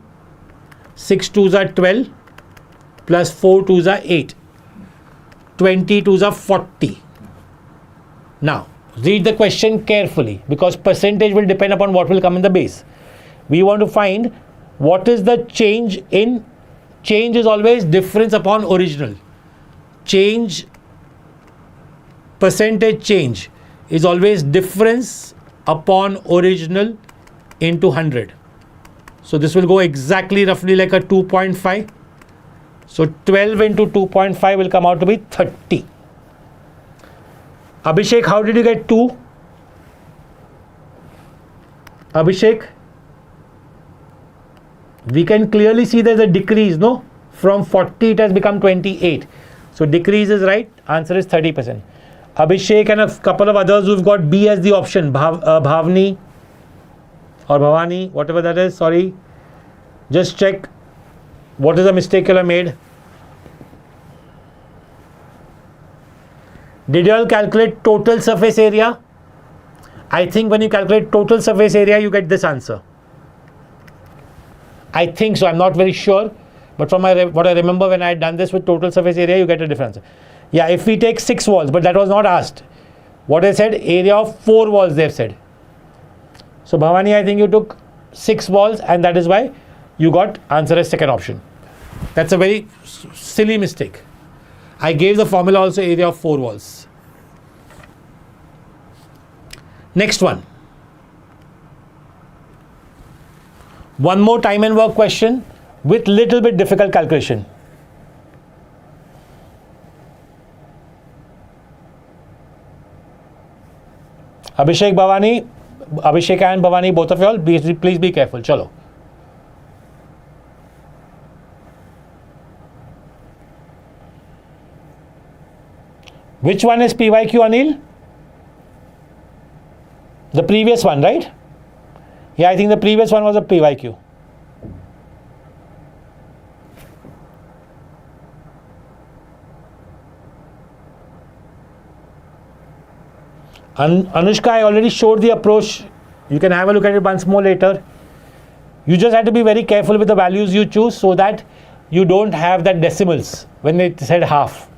6 twos are 12 plus 4 twos are 8. 20 twos are 40. Now, read the question carefully because percentage will depend upon what will come in the base. We want to find what is the change in. Change is always difference upon original. Change, percentage change is always difference upon original into 100. So this will go exactly roughly like a 2.5. So 12 into 2.5 will come out to be 30. Abhishek, how did you get 2? Abhishek, we can clearly see there's a decrease, no? From 40 it has become 28. So decrease is right. Answer is 30%. Abhishek and a couple of others who've got B as the option. Bhavani or Bhavani, whatever that is, sorry. Just check what is the mistake you have made. Did you all calculate total surface area? I think when you calculate total surface area, you get this answer. I think so. I'm not very sure. But from what I remember when I had done this with total surface area, you get a difference. Yeah, if we take 6 walls, but that was not asked. What I said, area of 4 walls they've said. So Bhavani, I think you took 6 walls and that is why you got answer as second option. That's a very silly mistake. I gave the formula also area of 4 walls. Next one. One more time and work question with little bit difficult calculation. Abhishek and Bhavani, both of you all, please be careful. Chalo. Which one is PYQ, Anil? The previous one, right? Yeah, I think the previous one was a PYQ. Anushka, I already showed the approach. You can have a look at it once more later. You just have to be very careful with the values you choose so that you don't have that decimals when they said half.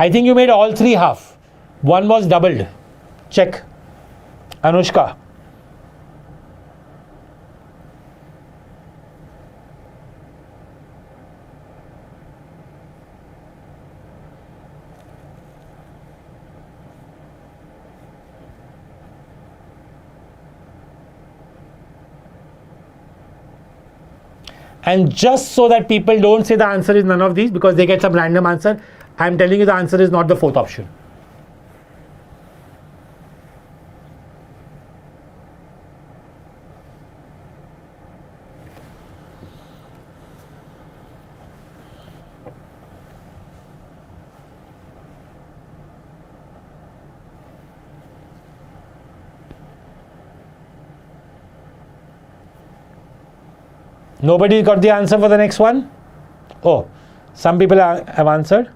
I think you made all 3 half. One was doubled. Check. Anushka. And just so that people don't say the answer is none of these because they get some random answer, I'm telling you the answer is not the 4th option. Nobody got the answer for the next one? Oh, some people have answered.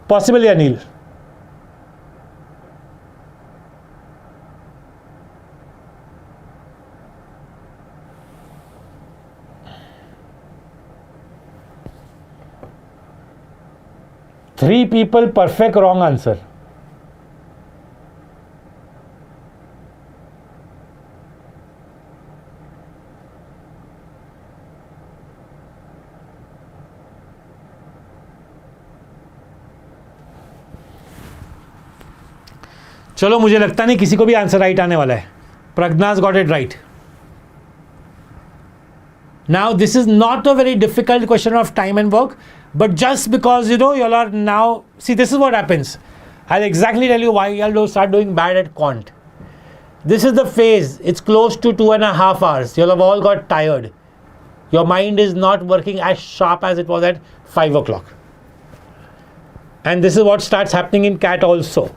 Possibly, Anil. 3 people, perfect wrong answer. चलो मुझे लगता नहीं किसी को भी answer right आने वाला है. Pragna's got it right. Now this is not a very difficult question of time and work, but just because you all are now, see, this is what happens. I'll exactly tell you why you'll start doing bad at quant. This is the phase. It's close to 2.5 hours. You'll have all got tired. Your mind is not working as sharp as it was at 5 o'clock. And this is what starts happening in CAT also.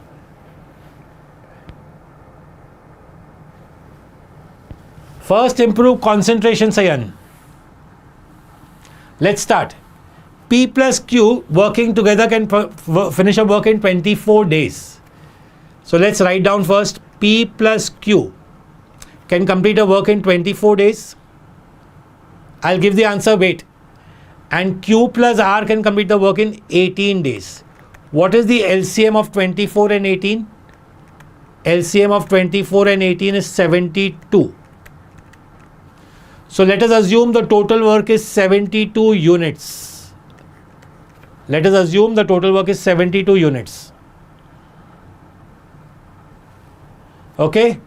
First, improve concentration, Sayan. Let's start. P plus Q working together can finish a work in 24 days. So let's write down first. P plus Q can complete a work in 24 days. I'll give the answer, wait. And Q plus R can complete the work in 18 days. What is the LCM of 24 and 18? LCM of 24 and 18 is 72. So let us assume the total work is 72 units. Let us assume the total work is 72 units. Okay.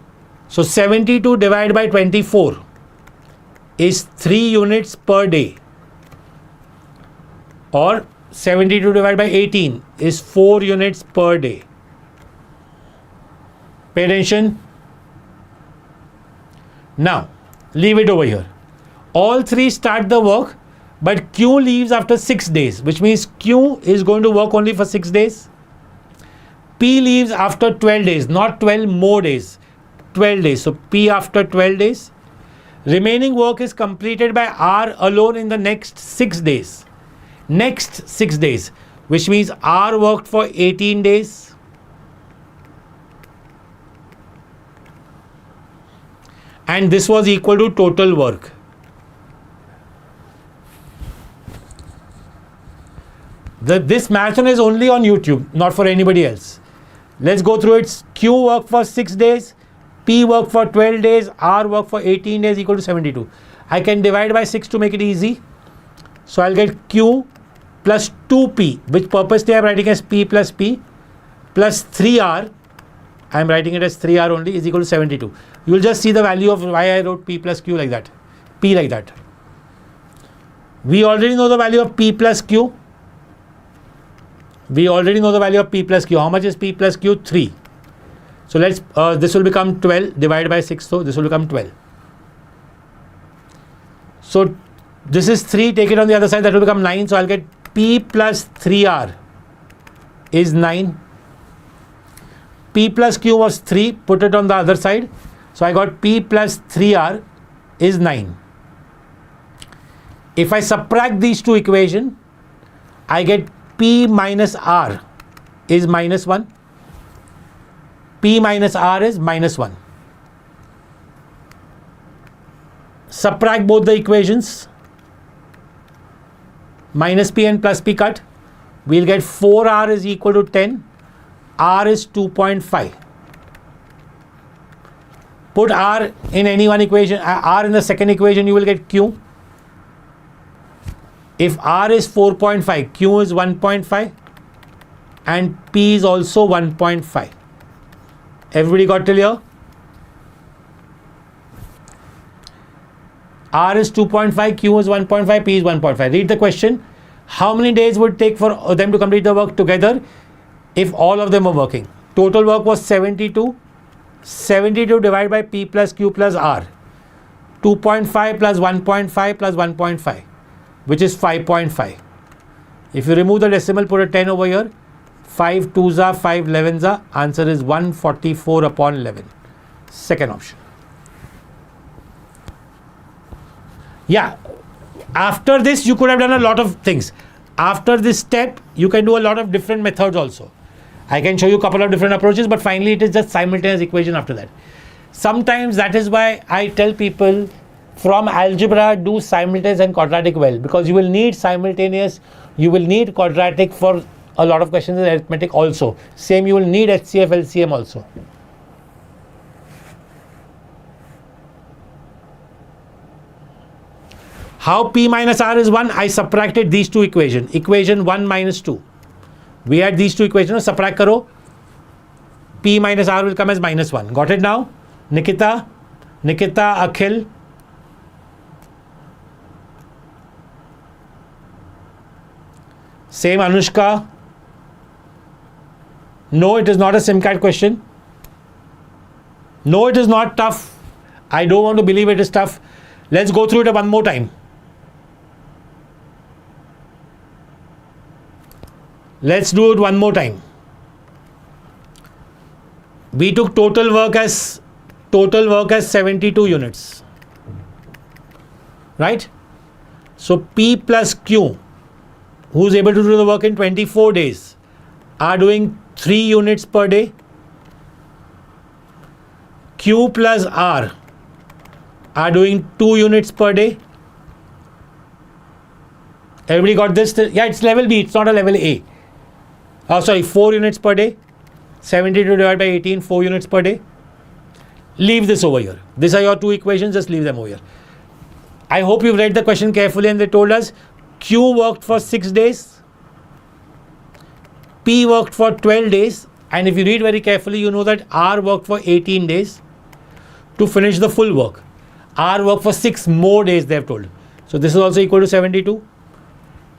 So 72 divided by 24 is 3 units per day. Or 72 divided by 18 is 4 units per day. Pay attention. Now, leave it over here. All 3 start the work, but Q leaves after 6 days, which means Q is going to work only for 6 days. P leaves after 12 days, not 12 more days, 12 days. So P after 12 days. Remaining work is completed by R alone in the next 6 days. Next 6 days, which means R worked for 18 days. And this was equal to total work. This marathon is only on YouTube, not for anybody else. Let's go through it. Q worked for 6 days, P worked for 12 days, R worked for 18 days equal to 72. I can divide by 6 to make it easy. So I'll get Q plus 2P, which purposely I'm writing as P, plus 3R. I'm writing it as 3R only, is equal to 72. You will just see the value of why I wrote P plus Q like that. P like that. We already know the value of P plus Q. We already know the value of P plus Q. How much is P plus Q? 3. So let's, this will become 12 divided by 6. So this will become 12. So this is 3. Take it on the other side. That will become 9. So I'll get P plus 3R is 9. P plus Q was 3. Put it on the other side. So I got P plus 3R is 9. If I subtract these two equations, I get P minus R is minus 1. P minus R is minus 1. Subtract both the equations. Minus P and plus P cut. We'll get 4R is equal to 10. R is 2.5. Put R in any one equation. R in the second equation, you will get Q. If R is 4.5, Q is 1.5 and P is also 1.5. Everybody got till here? R is 2.5, Q is 1.5, P is 1.5. Read the question. How many days would it take for them to complete the work together if all of them were working? Total work was 72. 72 divided by P plus Q plus R. 2.5 plus 1.5 plus 1.5. Which is 5.5. If you remove the decimal, put a 10 over here. 5 2s are 5 11s are. Answer is 144 upon 11. Second option. Yeah. After this, you could have done a lot of things. After this step, you can do a lot of different methods also. I can show you a couple of different approaches, but finally it is just simultaneous equation after that. Sometimes that is why I tell people, from algebra, do simultaneous and quadratic well, because you will need simultaneous, you will need quadratic for a lot of questions in arithmetic also. Same, you will need HCF, LCM also. How P minus R is 1? I subtracted these two equations. Equation 1 minus 2. We had these two equations. Subtract karo. P minus R will come as minus 1. Got it now? Nikita, Akhil. Same Anushka. No, it is not a SimCAT question. No, it is not tough. I don't want to believe it is tough. Let's go through it one more time. Let's do it one more time. We took total work as 72 units. Right? So P plus Q, who is able to do the work in 24 days, are doing 3 units per day. Q plus R are doing 2 units per day. Everybody got this? Yeah, it's level B, it's not a level A. Oh, sorry, 4 units per day. 72 divided by 18, 4 units per day. Leave this over here. These are your two equations, just leave them over here. I hope you've read the question carefully, and they told us Q worked for 6 days, P worked for 12 days, and if you read very carefully, you know that R worked for 18 days to finish the full work. R worked for 6 more days, they have told. So this is also equal to 72.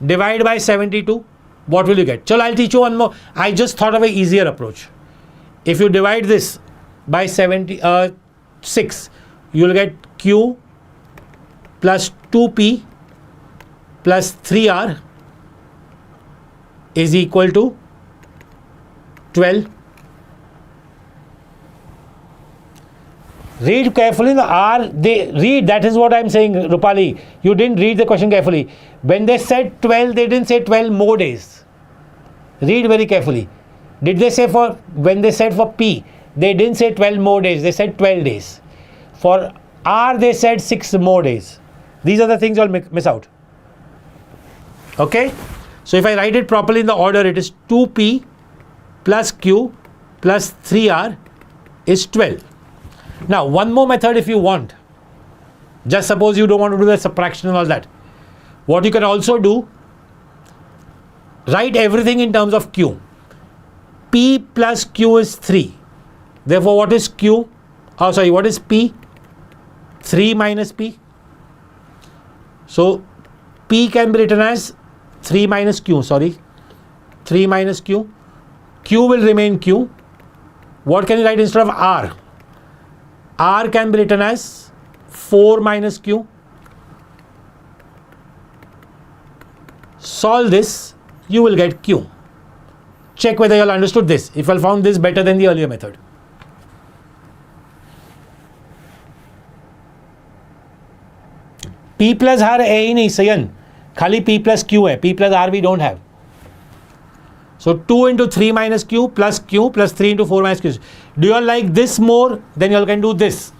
Divide by 72. What will you get? Chalo, I'll teach you one more. I just thought of an easier approach. If you divide this by 6, you will get Q plus 2P plus 3R is equal to 12. Read carefully the R. They read, that is what I am saying, Rupali. You didn't read the question carefully. When they said 12, they didn't say 12 more days. Read very carefully. Did they say when they said for P, they didn't say 12 more days, they said 12 days. For R, they said 6 more days. These are the things you'll miss out. Okay? So if I write it properly in the order, it is 2P plus Q plus 3R is 12. Now, one more method if you want. Just suppose you don't want to do the subtraction and all that. What you can also do, write everything in terms of Q. P plus Q is 3. Therefore, what is Q? Oh, sorry, what is P? 3 minus P. So, P can be written as 3 minus Q, 3 minus Q. Q will remain Q. What can you write instead of R? R can be written as 4 minus Q. Solve this, you will get Q. Check whether you all understood this, if you all found this better than the earlier method. P plus R है ही नहीं सयन, खाली P plus Q है, P plus R we don't have. So 2 into 3 minus Q plus 3 into 4 minus Q. Do you all like this more? Then you all can do this.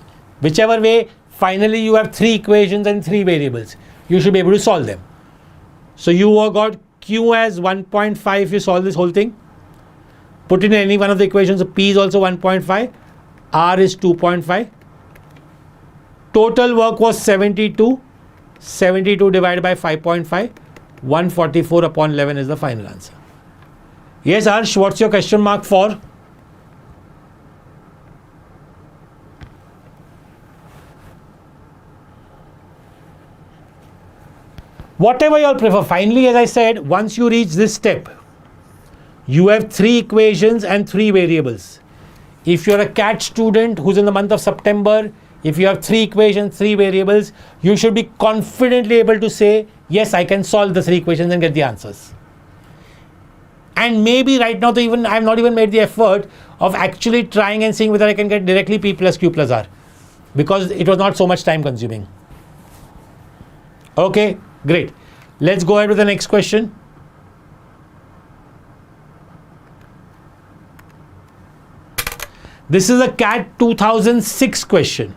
Whichever way, finally you have 3 equations and 3 variables. You should be able to solve them. So you all got Q as 1.5 if you solve this whole thing. Put in any one of the equations. So P is also 1.5. R is 2.5. Total work was 72. 72 divided by 5.5. 144 upon 11 is the final answer. Yes, Arsh, what's your question mark for? Whatever you all prefer. Finally, as I said, once you reach this step, you have 3 equations and 3 variables. If you're a CAT student who's in the month of September, if you have 3 equations, 3 variables, you should be confidently able to say, yes, I can solve the 3 equations and get the answers. And maybe right now, I have not even made the effort of actually trying and seeing whether I can get directly P plus Q plus R, because it was not so much time consuming. Okay, great. Let's go ahead with the next question. This is a CAT 2006 question.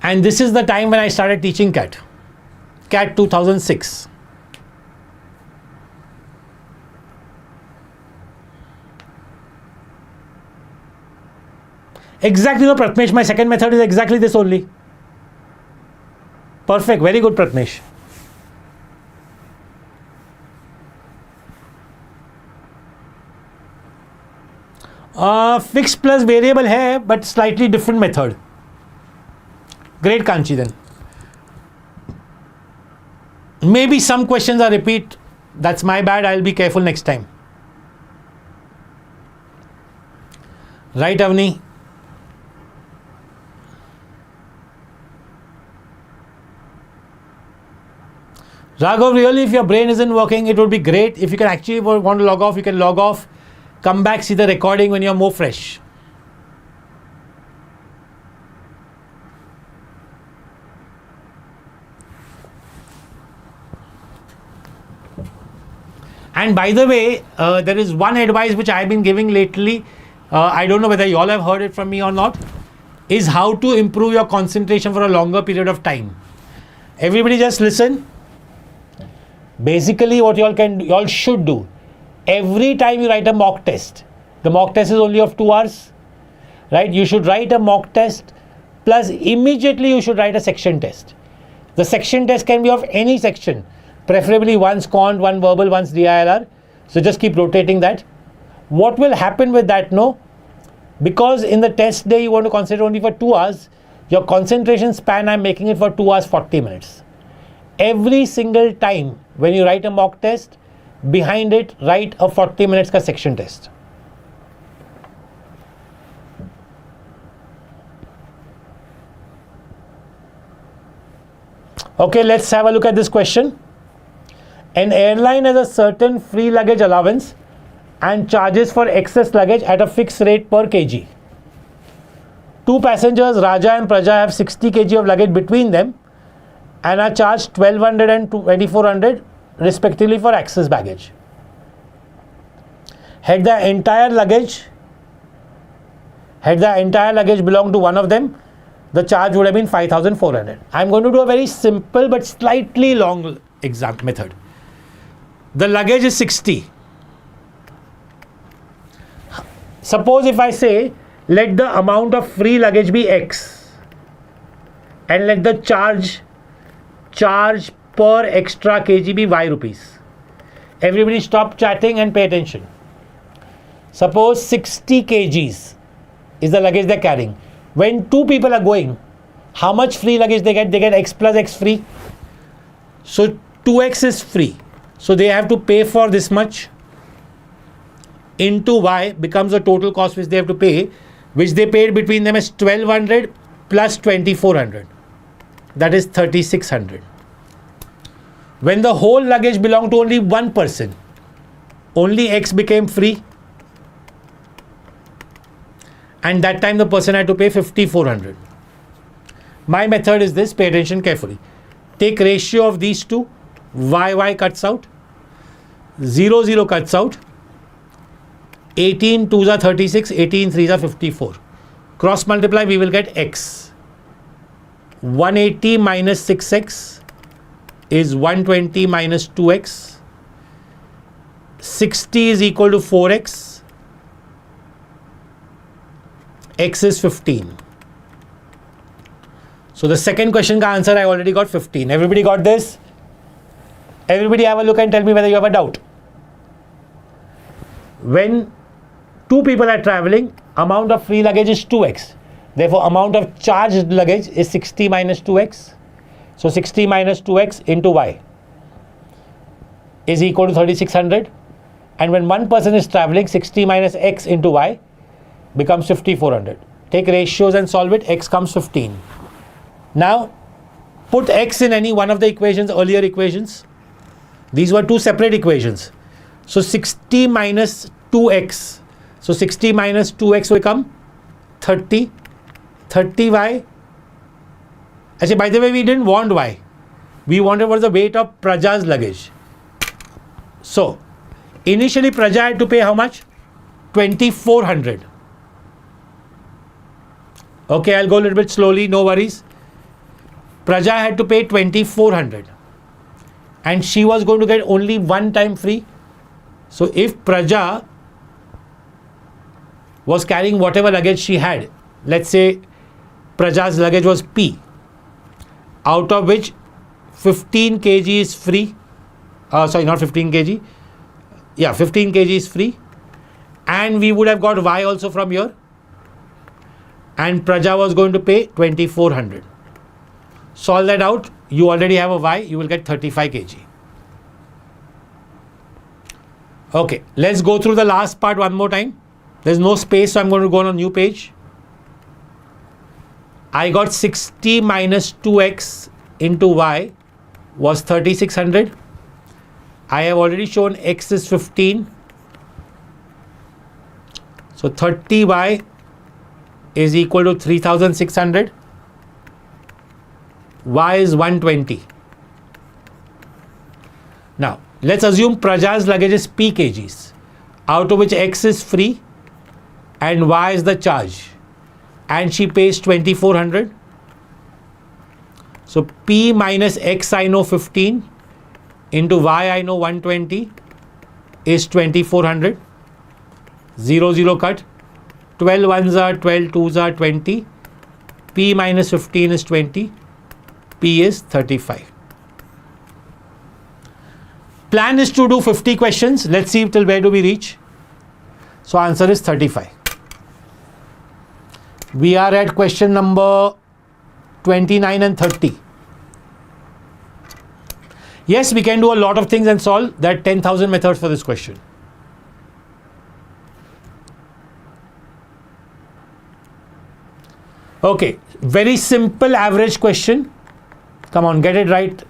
And this is the time when I started teaching CAT. CAT 2006. Exactly, no, Pratmesh, my second method is exactly this only. Perfect, very good, Pratmesh. Fixed plus variable hai, but slightly different method. Great, Kanchi, then. Maybe some questions are repeat. That's my bad. I'll be careful next time. Right, Avni? Raghav, really, if your brain isn't working, it would be great. If you can actually want to log off, you can log off. Come back, see the recording when you're more fresh. And by the way, there is one advice which I've been giving lately. I don't know whether you all have heard it from me or not. Is how to improve your concentration for a longer period of time. Everybody just listen. Basically, what you all should do. Every time you write a mock test, the mock test is only of 2 hours, right? You should write a mock test plus immediately you should write a section test. The section test can be of any section, preferably once quant, one verbal, once DILR. So just keep rotating that. What will happen with that? No, because in the test day you want to concentrate only for 2 hours, your concentration span I'm making it for 2 hours 40 minutes. Every single time when you write a mock test, behind it write a 40 minutes ka section test. Okay, let's have a look at this question. An airline has a certain free luggage allowance and charges for excess luggage at a fixed rate per kg. 2 passengers, Raja and Praja, have 60 kg of luggage between them and are charged 1200 and 2400 respectively for excess baggage. Had the entire luggage belonged to one of them, the charge would have been 5400. I'm going to do a very simple but slightly long exam method. The luggage is 60. Suppose if I say let the amount of free luggage be X and let the charge per extra kg be Y rupees. Everybody stop chatting and pay attention. Suppose 60 kgs is the luggage they're carrying. When 2 people are going, how much free luggage they get? They get X plus X free. So 2X is free. So they have to pay for this much into Y becomes the total cost which they have to pay, which they paid between them as 1200 plus 2400. That is 3600. When the whole luggage belonged to only one person, only X became free. And that time the person had to pay 5400. My method is this, pay attention carefully. Take ratio of these two, Y cuts out, 0, 0 cuts out, 18 2s are 36, 18 3s are 54. Cross multiply, we will get X. 180 minus 6X is 120 minus 2X. 60 is equal to 4X. X is 15. So the second question ka answer I already got 15. Everybody got this? Everybody have a look and tell me whether you have a doubt. When 2 people are traveling, amount of free luggage is 2X. Therefore, amount of charged luggage is 60 minus 2X. So 60 minus 2X into Y is equal to 3600. And when one person is traveling, 60 minus X into Y becomes 5400. Take ratios and solve it. X comes 15. Now, put X in any one of the equations, earlier equations. These were 2 separate equations. So 60 minus 2X. So 60 minus 2X will become 30. 30Y. Actually, by the way, we didn't want Y. We wanted was the weight of Praja's luggage. So, initially Praja had to pay how much? 2400. Okay, I'll go a little bit slowly, no worries. Praja had to pay 2,400 and she was going to get only one time free. So if Praja was carrying whatever luggage she had, let's say Praja's luggage was P, out of which 15 kg is free, sorry, not 15 kg, yeah, 15 kg is free, and we would have got Y also from here, and Praja was going to pay 2,400. Solve that out, you already have a Y, you will get 35 kg. Okay, let's go through the last part one more time. There's no space, so I'm going to go on a new page. I got 60 minus 2x into y was 3600. I have already shown x is 15. So 30y is equal to 3600. Y is 120. Now, let's assume Praja's luggage is P kgs, out of which x is free and y is the charge, and she pays 2,400. So P minus x I know 15 into y I know 120 is 2,400. 0, 0 cut. 12 ones are 12, 2s are 20. P minus 15 is 20. P is 35. Plan is to do 50 questions. Let's see till where do we reach. So answer is 35. We are at question number 29 and 30. Yes, we can do a lot of things and solve. There are 10,000 methods for this question. Okay, very simple average question. Come on, get it right.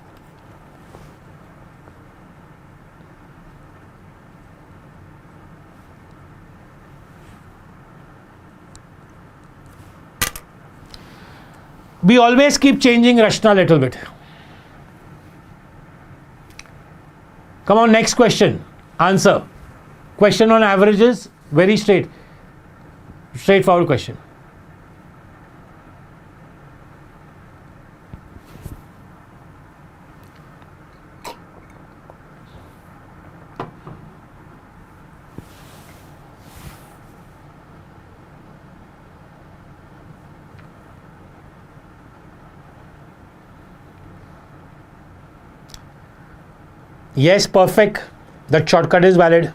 We always keep changing Rashna a little bit. Come on, next question. Answer. Question on averages, very straightforward question. Yes, perfect. That shortcut is valid.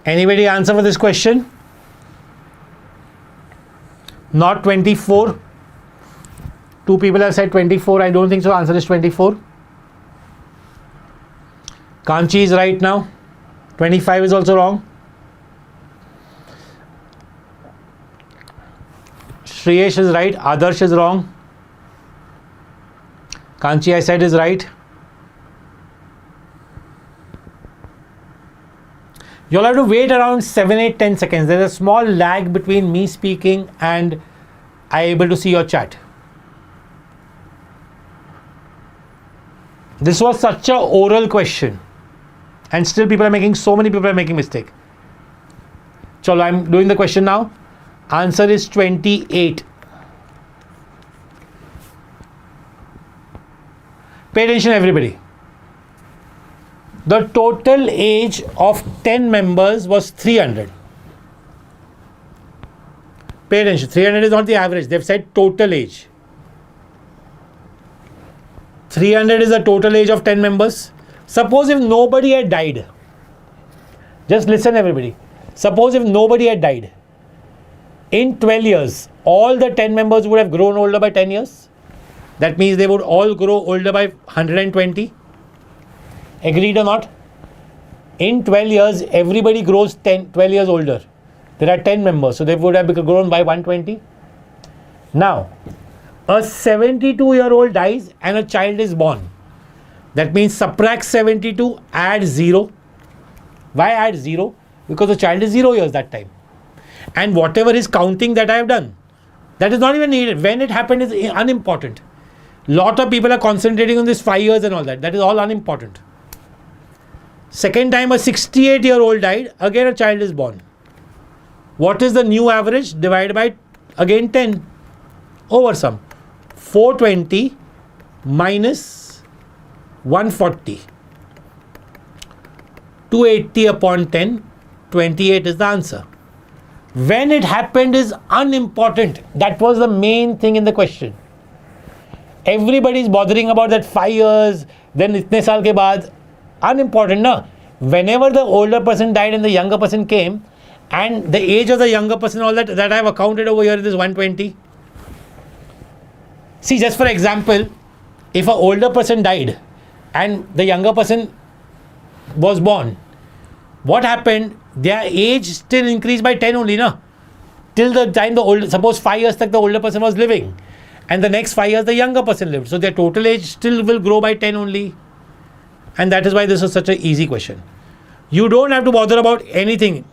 Anybody answer for this question? Not 24. Two people have said 24. I don't think so. Answer is 24. Kanchi is right now. 25 is also wrong. Shriyesh is right. Adarsh is wrong. Kanchi, I said, is right. You'll have to wait around 7, 8, 10 seconds. There's a small lag between me speaking and I able to see your chat. This was such a oral question. And still so many people are making mistake. Chalo, I'm doing the question now. Answer is 28. Pay attention, everybody. The total age of 10 members was 300. Pay attention, 300 is not the average. They've said total age. 300 is the total age of 10 members. Suppose if nobody had died. Just listen, everybody. Suppose if nobody had died. In 12 years, all the 10 members would have grown older by 10 years. That means they would all grow older by 120. Agreed or not? In 12 years, everybody grows 12 years older. There are 10 members, so they would have grown by 120. Now, a 72-year-old dies and a child is born. That means subtract 72, add 0. Why add 0? Because the child is 0 years that time. And whatever is counting that I have done, that is not even needed. When it happened is unimportant. Lot of people are concentrating on this 5 years and all that. That is all unimportant. Second time a 68-year-old died, again a child is born. What is the new average? Divided by again 10 over sum. 420 minus 140. 280 upon 10, 28 is the answer. When it happened is unimportant. That was the main thing in the question. Everybody is bothering about that 5 years, then itne saal ke baad. Unimportant, na? Whenever the older person died and the younger person came, and the age of the younger person, all that I have accounted over here is 120. See, just for example, if an older person died and the younger person was born, what happened? Their age still increased by 10 only, na? Till the time suppose 5 years tak the older person was living, and the next 5 years the younger person lived. So their total age still will grow by 10 only. And that is why this is such an easy question. You don't have to bother about anything.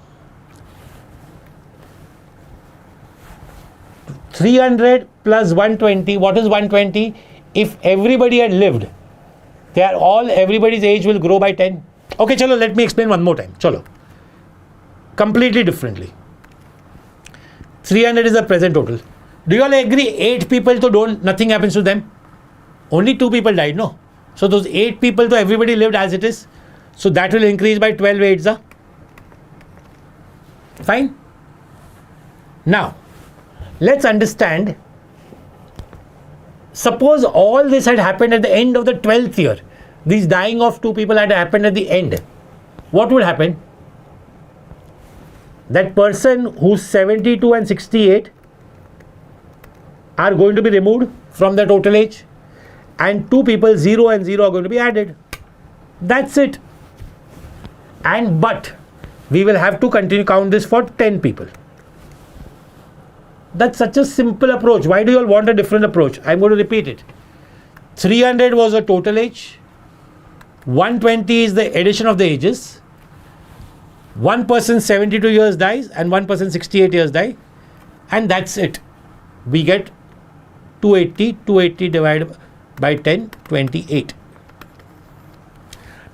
300 plus 120. What is 120? If everybody had lived, everybody's age will grow by 10. Okay, chalo, let me explain one more time. Chalo. Completely differently. 300 is the present total. Do you all agree 8 people nothing happens to them? Only 2 people died, no? So those 8 people, everybody lived as it is. So that will increase by 12 eights. Fine. Now, let's understand. Suppose all this had happened at the end of the 12th year. These dying of 2 people had happened at the end. What would happen? That person who's 72 and 68 are going to be removed from the total age. And 2 people, 0 and 0, are going to be added. That's it. But we will have to continue count this for 10 people. That's such a simple approach. Why do you all want a different approach? I'm going to repeat it. 300 was the total age. 120 is the addition of the ages. One person 72 years dies and one person 68 years die. And that's it. We get 280 divided by 10, 28.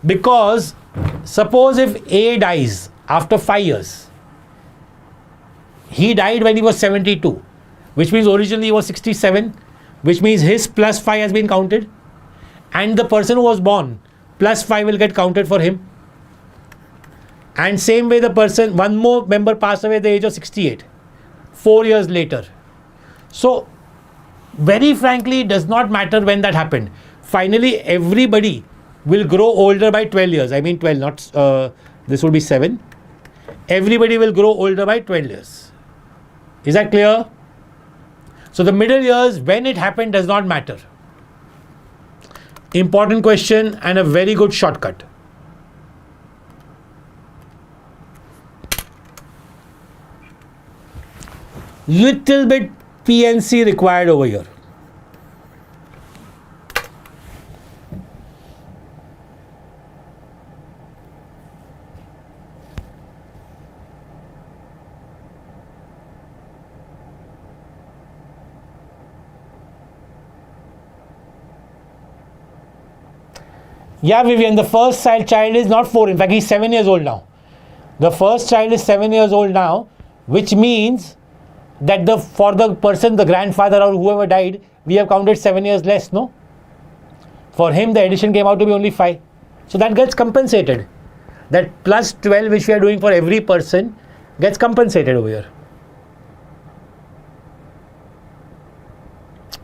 Because suppose if A dies after 5 years, he died when he was 72, which means originally he was 67, which means his plus 5 has been counted, and the person who was born plus 5 will get counted for him. And same way the person, one more member passed away at the age of 68, 4 years later. So very frankly, it does not matter when that happened. Finally, everybody will grow older by 12 years. I mean 12, not this would be 7. Everybody will grow older by 12 years. Is that clear? So the middle years, when it happened, does not matter. Important question and a very good shortcut. Little bit PNC required over here. Yeah, Vivian, the first child is not 4. In fact, he's 7 years old now. The first child is 7 years old now, which means that for the person, the grandfather or whoever died, we have counted 7 years less, no? For him, the addition came out to be only 5. So that gets compensated. That plus 12 which we are doing for every person gets compensated over here.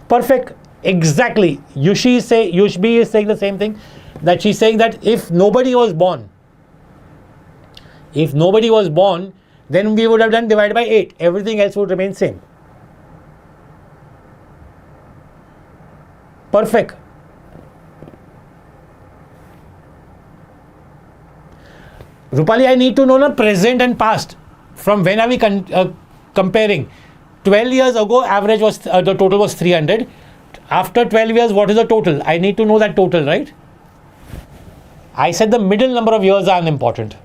Perfect. Exactly. Yushbi is saying the same thing. That she's saying that if nobody was born, then we would have done divided by 8. Everything else would remain same. Perfect. Rupali, I need to know the present and past. From when are we comparing? 12 years ago, average was the total was 300. After 12 years, what is the total? I need to know that total, right? I said the middle number of years are unimportant.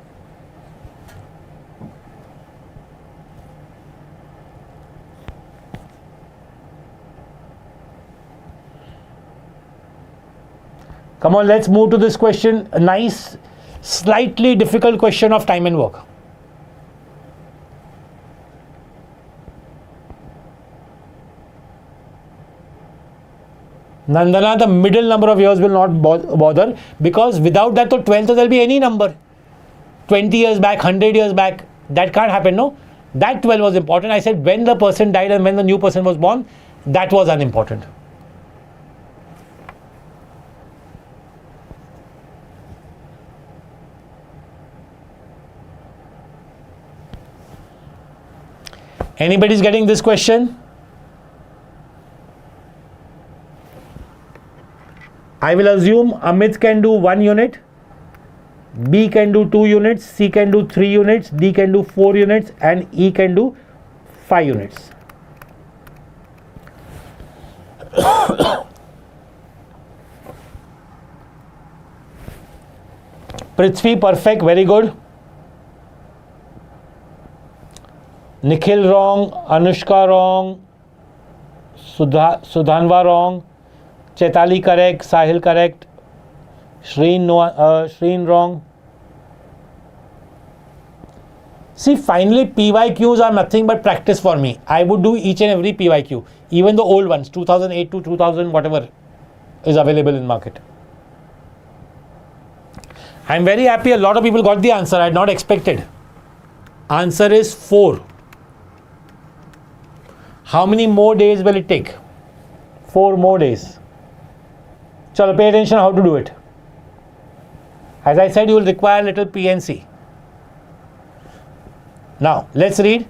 Come on, let's move to this question. A nice, slightly difficult question of time and work. Nandana, the middle number of years will not bother, because without that, so 12th there will be any number. 20 years back, 100 years back, that can't happen, no? That 12 was important. I said when the person died and when the new person was born, that was unimportant. Anybody's getting this question? I will assume Amit can do 1 unit, B can do 2 units, C can do 3 units, D can do 4 units, and E can do 5 units. Prithvi, perfect, very good. Nikhil wrong, Anushka wrong, Sudhanva wrong, Chaitali correct, Sahil correct, Shreen wrong. See, finally PYQs are nothing but practice for me. I would do each and every PYQ, even the old ones, 2008 to 2000, whatever is available in market. I'm very happy a lot of people got the answer. I had not expected. Answer is 4. How many more days will it take? 4 more days. Chalo, pay attention how to do it. As I said, you will require a little PNC. Now, let's read.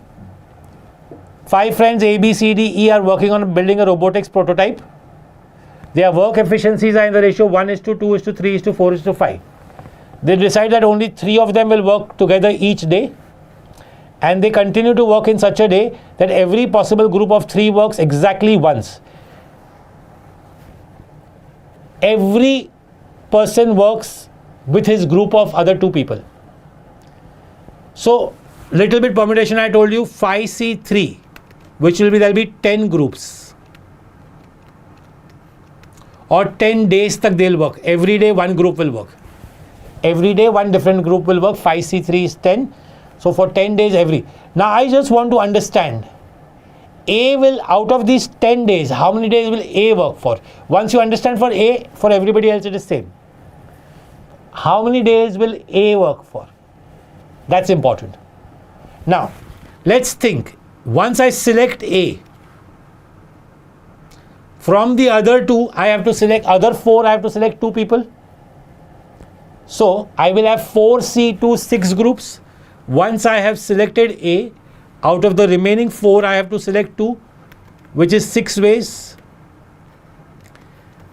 5 friends A, B, C, D, E are working on building a robotics prototype. Their work efficiencies are in the ratio 1:2, 2:3, 4:5. They decide that only 3 of them will work together each day. And they continue to work in such a day that every possible group of 3 works exactly once. Every person works with his group of other 2 people. So, little bit permutation I told you, 5C3, which will be, there will be 10 groups. Or 10 days tak they'll work. Every day one group will work. Every day one different group will work. 5C3 is 10. So for 10 days every. Now I just want to understand, A will, out of these 10 days, how many days will A work for? Once you understand for A, for everybody else it is same. How many days will A work for? That's important. Now, let's think. Once I select A, from the other 2, I have to select, other 4, I have to select 2 people. So I will have 4C2, 6 groups. Once I have selected A, out of the remaining 4, I have to select 2, which is 6 ways.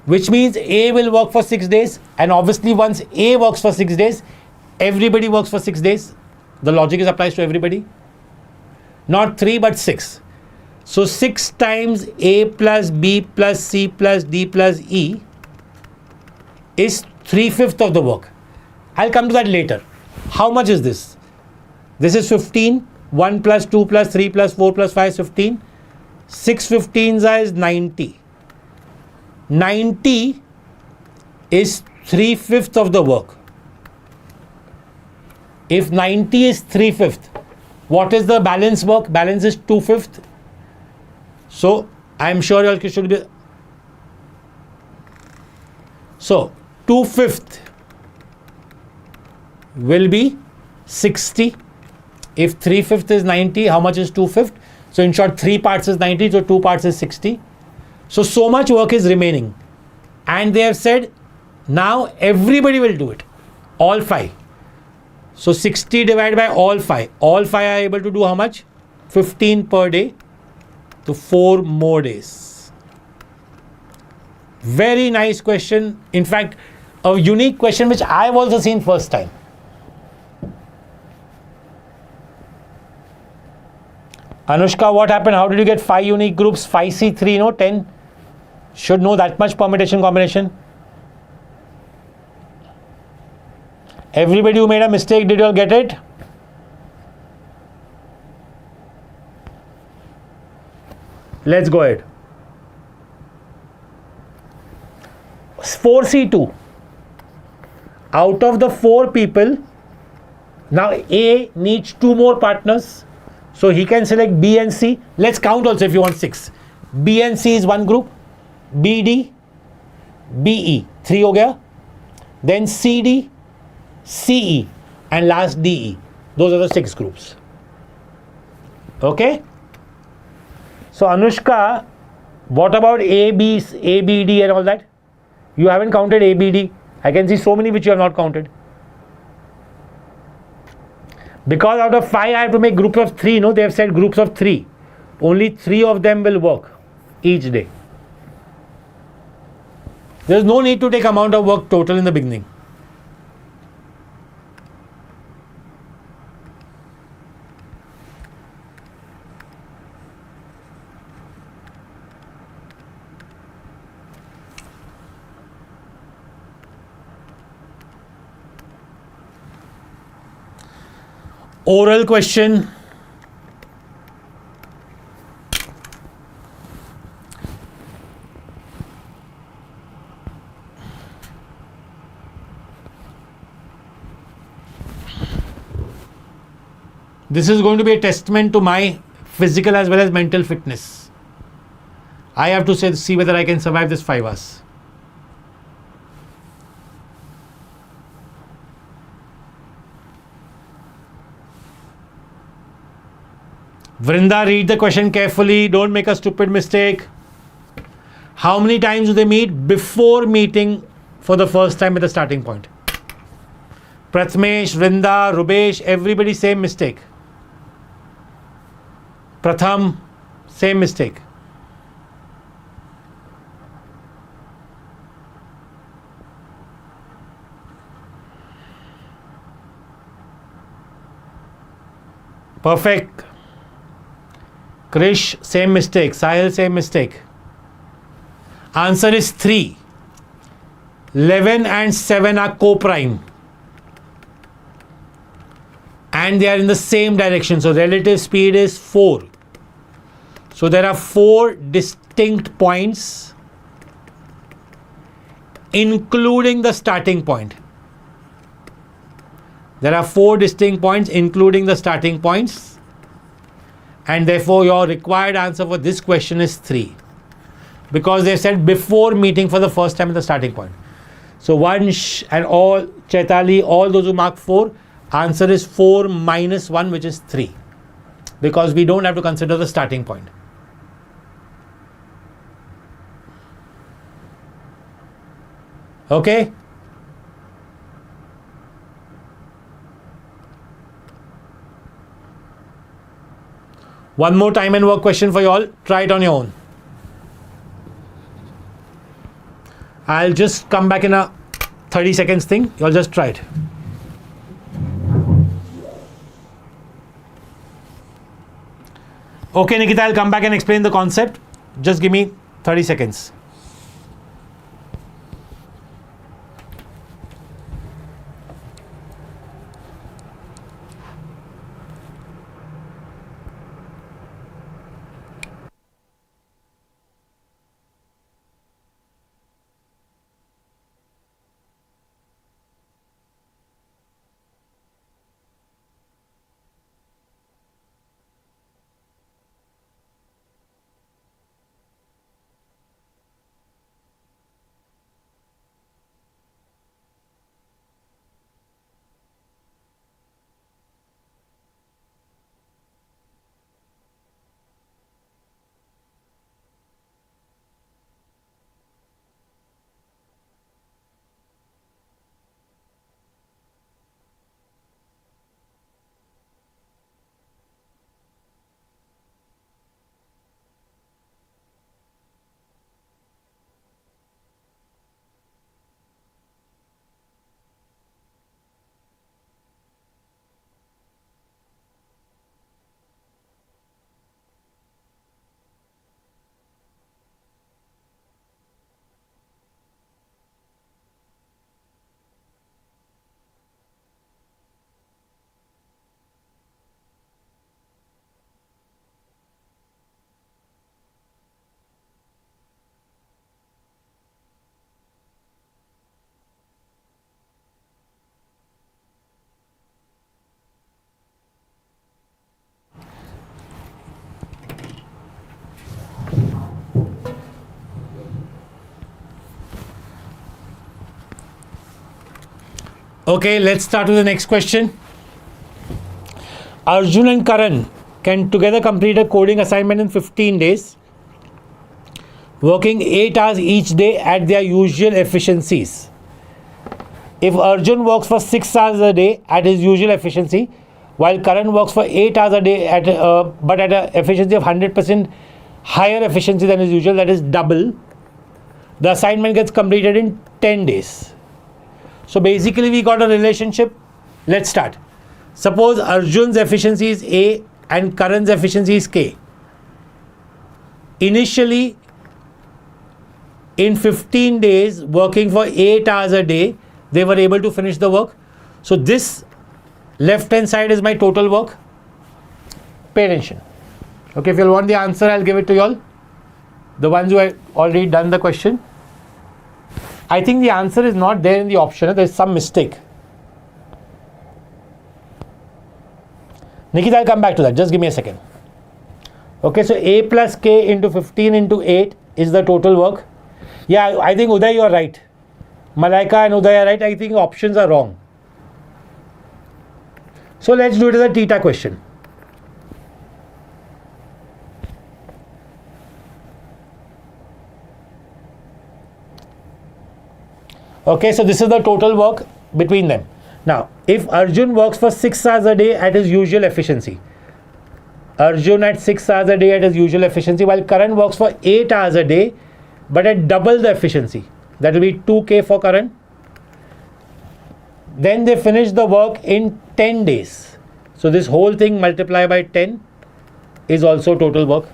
Which means A will work for 6 days. And obviously once A works for 6 days, everybody works for 6 days. The logic is applies to everybody. Not 3 but 6. So 6 times A plus B plus C plus D plus E is 3/5 of the work. I'll come to that later. How much is this? This is 15. 1 plus 2 plus 3 plus 4 plus 5 is 15. 6 15s is 90. 90 is 3/5 of the work. If 90 is 3/5, what is the balance work? Balance is 2/5. So I'm sure you all should be. So 2/5 will be 60. If 3/5 is 90, how much is 2/5? So in short, 3 parts is 90, so 2 parts is 60. So much work is remaining. And they have said, now everybody will do it. All 5. So 60 divided by all 5. All 5 are able to do how much? 15 per day. So 4 more days. Very nice question. In fact, a unique question which I've also seen first time. Anushka, what happened? How did you get 5 unique groups? 5C3, no? 10? Should know that much permutation combination. Everybody who made a mistake, did you all get it? Let's go ahead. 4C2. Out of the 4 people, now A needs 2 more partners. So he can select B and C. Let's count also if you want 6. B and C is one group. BD, BE, 3 ho gaya. Then CD, CE, and last DE. Those are the 6 groups. Okay? So Anushka, what about ABD and all that? You haven't counted ABD. I can see so many which you have not counted. Because out of 5 I have to make groups of 3. No, they have said groups of 3. Only 3 of them will work each day. There is no need to take amount of work total in the beginning. Oral question. This is going to be a testament to my physical as well as mental fitness. I have to see whether I can survive this 5 hours. Vrinda, read the question carefully. Don't make a stupid mistake. How many times do they meet before meeting for the first time at the starting point? Prathamesh, Vrinda, Rubesh, everybody same mistake. Pratham, same mistake. Perfect. Krish, same mistake. Sahil, same mistake. Answer is 3. 11 and 7 are co-prime. And they are in the same direction. So relative speed is 4. So there are 4 distinct points, including the starting point. There are 4 distinct points, including the starting points. And therefore, your required answer for this question is 3. Because they said before meeting for the first time at the starting point. So Vansh and all, Chaitali, all those who mark 4, answer is 4 minus 1, which is 3. Because we don't have to consider the starting point. Okay? One more time and work question for you all. Try it on your own. I'll just come back in a 30 seconds thing. You'll just try it. Okay, Nikita, I'll come back and explain the concept. Just give me 30 seconds. Okay, let's start with the next question. Arjun and Karan can together complete a coding assignment in 15 days, working 8 hours each day at their usual efficiencies. If Arjun works for 6 hours a day at his usual efficiency, while Karan works for 8 hours a day but at an efficiency of 100% higher efficiency than his usual, that is double, the assignment gets completed in 10 days. So basically we got a relationship. Let's start. Suppose Arjun's efficiency is A and Karan's efficiency is K. Initially, in 15 days, working for 8 hours a day, they were able to finish the work. So this left hand side is my total work. Pay attention. Okay, if you want the answer, I'll give it to you all. The ones who have already done the question. I think the answer is not there in the option. There's some mistake. Nikita, I'll come back to that. Just give me a second. Okay, so A plus K into 15 into 8 is the total work. Yeah, I think Uday, you are right. Malaika and Uday are right. I think options are wrong. So let's do it as a theta question. Okay, so this is the total work between them. Now, if Arjun works for 6 hours a day at his usual efficiency, Arjun at 6 hours a day at his usual efficiency, while Karan works for 8 hours a day, but at double the efficiency. That will be 2K for Karan. Then they finish the work in 10 days. So this whole thing multiplied by 10 is also total work.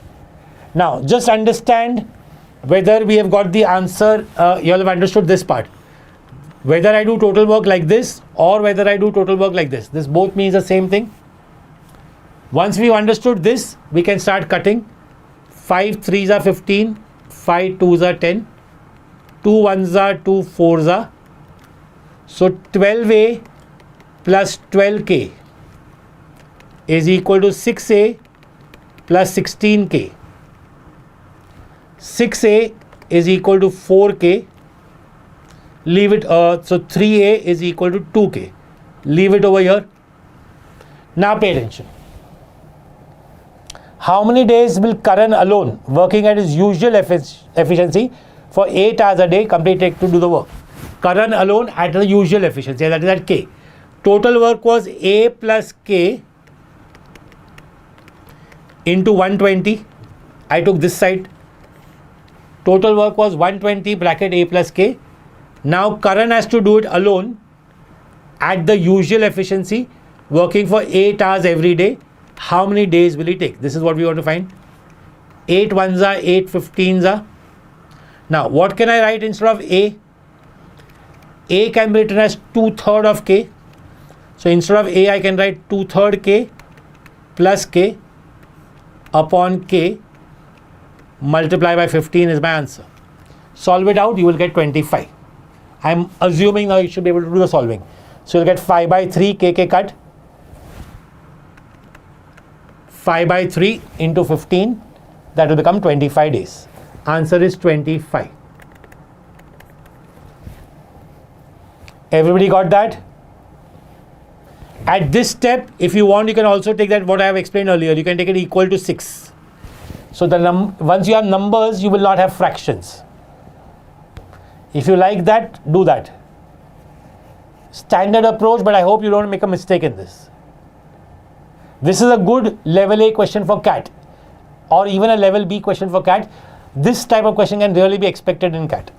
Now, just understand whether we have got the answer, you all have understood this part. Whether I do total work like this or whether I do total work like this. This both means the same thing. Once we've understood this, we can start cutting. 5 3s are 15, 5 2s are 10, 2 1s are 2 4s are. So 12A plus 12K is equal to 6A plus 16K. 6A is equal to 4K. Leave it, so 3A is equal to 2K. Leave it over here. Now pay attention. How many days will Karan alone, working at his usual efficiency for 8 hours a day, complete to do the work? Karan alone at the usual efficiency, that is at K. Total work was A plus K into 120. I took this side. Total work was 120 bracket A plus K. Now Karan has to do it alone at the usual efficiency, working for 8 hours every day. How many days will he take? This is what we want to find. 8 1s are 8 15s are. Now what can I write instead of A? A can be written as 2/3 of K. So instead of A I can write 2/3 K plus K upon K multiply by 15 is my answer. Solve it out, you will get 25. I'm assuming now you should be able to do the solving. So you'll get 5 by 3 KK cut. 5 by 3 into 15, that will become 25 days. Answer is 25. Everybody got that? At this step, if you want, you can also take that what I have explained earlier. You can take it equal to 6. So the once you have numbers, you will not have fractions. If you like that, do that. Standard approach, but I hope you don't make a mistake in this. This is a good level A question for CAT or even a level B question for CAT. This type of question can really be expected in CAT.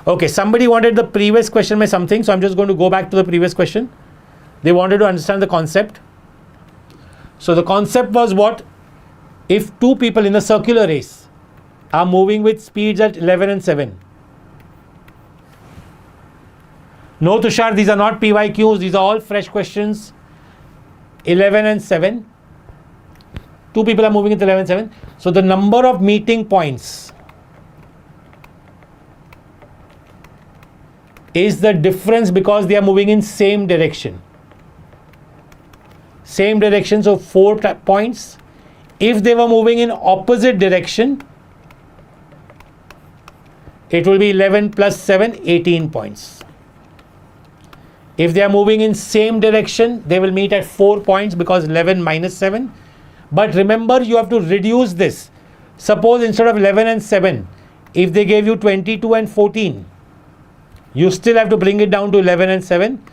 Okay, somebody wanted the previous question by something, so I'm just going to go back to the previous question. They wanted to understand the concept. So the concept was what? If two people in a circular race are moving with speeds at 11 and 7. No, Tushar, these are not PYQs. These are all fresh questions. 11 and 7. Two people are moving at 11 and 7. So the number of meeting points is the difference because they are moving in same direction. Same direction, so 4 points. If they were moving in opposite direction, it will be 11 plus 7, 18 points. If they are moving in same direction, they will meet at 4 points because 11 minus 7. But remember, you have to reduce this. Suppose instead of 11 and 7, if they gave you 22 and 14, you still have to bring it down to 11 and 7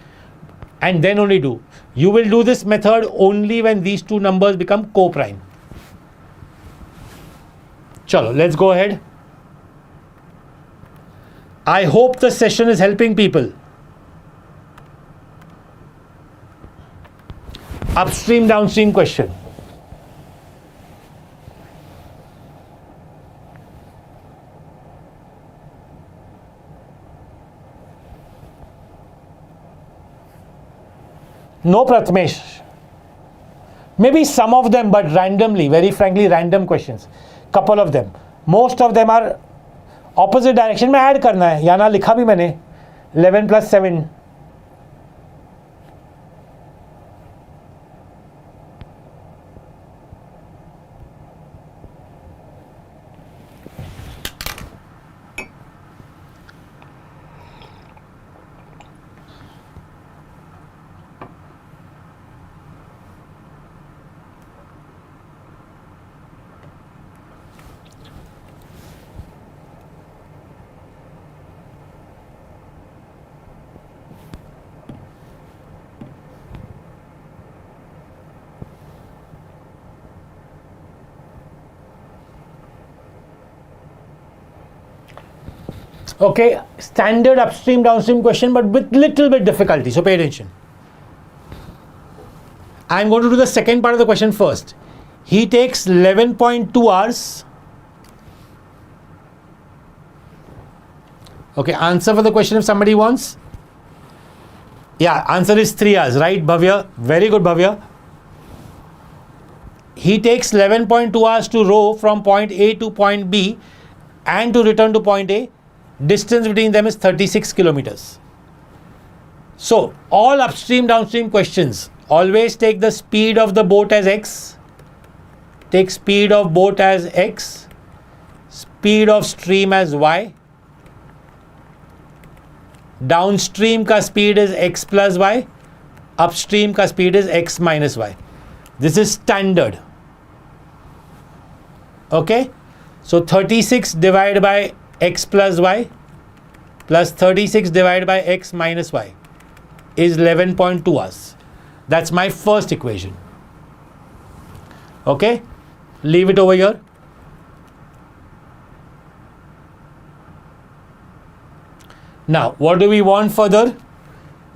and then only do. You will do this method only when these two numbers become co-prime. Chalo, let's go ahead. I hope the session is helping people. Upstream, downstream question. No Prathamesh. Maybe some of them, but randomly, very frankly, random questions. Couple of them. Most of them are opposite direction में add करना है. यहाँ ना लिखा भी मैंने 11 plus 7. Okay, standard upstream downstream question, but with little bit difficulty, so pay attention. I'm going to do the second part of the question first. He takes 11.2 hours. Okay, answer for the question if somebody wants. Yeah, answer is 3 hours, right, Bhavya? Very good, Bhavya. He takes 11.2 hours to row from point A to point B and to return to point A. Distance between them is 36 kilometers. So, all upstream downstream questions, always take the speed of the boat as x, take speed of boat as x, speed of stream as y, downstream ka speed is x plus y, upstream ka speed is x minus y. This is standard. Okay, so 36 divided by x plus y plus 36 divided by x minus y is 11.2 hours. That's my first equation. Okay, leave it over here. Now, what do we want further?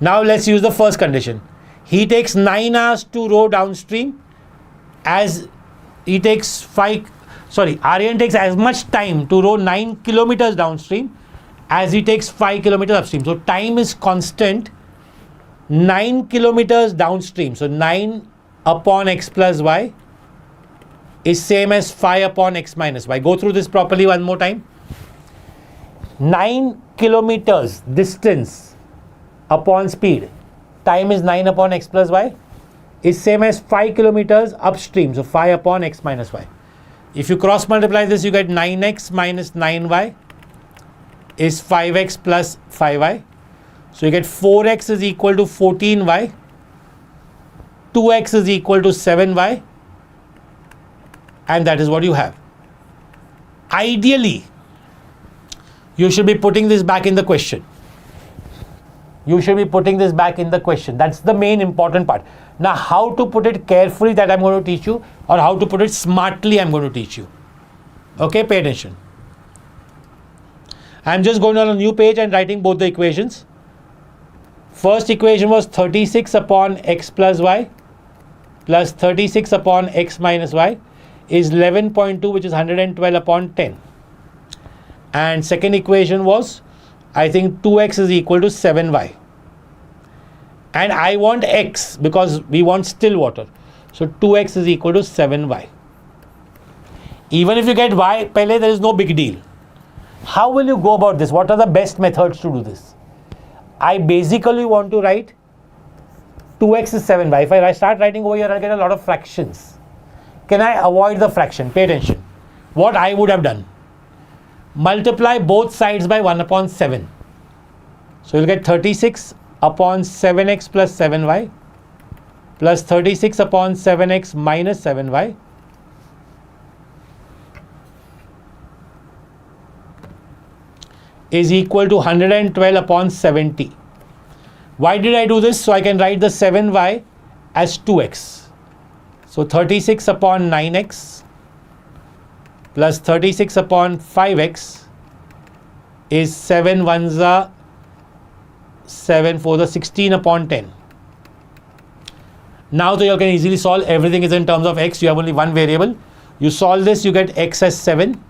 Now, let's use the first condition. He takes 9 hours to row downstream as he takes Aryan takes as much time to row 9 kilometers downstream as he takes 5 kilometers upstream. So time is constant 9 kilometers downstream. So 9 upon x plus y is same as 5 upon x minus y. Go through this properly one more time. 9 kilometers distance upon speed. Time is 9 upon x plus y is same as 5 kilometers upstream. So 5 upon x minus y. If you cross multiply this, you get 9x minus 9y is 5x plus 5y. So you get 4x is equal to 14y, 2x is equal to 7y, and that is what you have. Ideally, you should be putting this back in the question. You should be putting this back in the question. That's the main important part. Now, how to put it carefully, that I'm going to teach you, or how to put it smartly, I'm going to teach you. Okay, pay attention. I'm just going on a new page and writing both the equations. First equation was 36 upon x plus y plus 36 upon x minus y is 11.2, which is 112 upon 10. And second equation was, I think 2x is equal to 7y. And I want x because we want still water. So 2x is equal to 7y. Even if you get y, pehle there is no big deal. How will you go about this? What are the best methods to do this? I basically want to write 2x is 7y. If I start writing over here, I'll get a lot of fractions. Can I avoid the fraction? Pay attention. What I would have done, multiply both sides by 1 upon 7. So you'll get 36 upon 7x plus 7y plus 36 upon 7x minus 7y is equal to 112 upon 70. Why did I do this? So I can write the 7y as 2x. So 36 upon 9x plus 36 upon 5x is 7 ones are 7 for the 16 upon 10. Now that you can easily solve, everything is in terms of x, you have only one variable. You solve this, you get x as 7.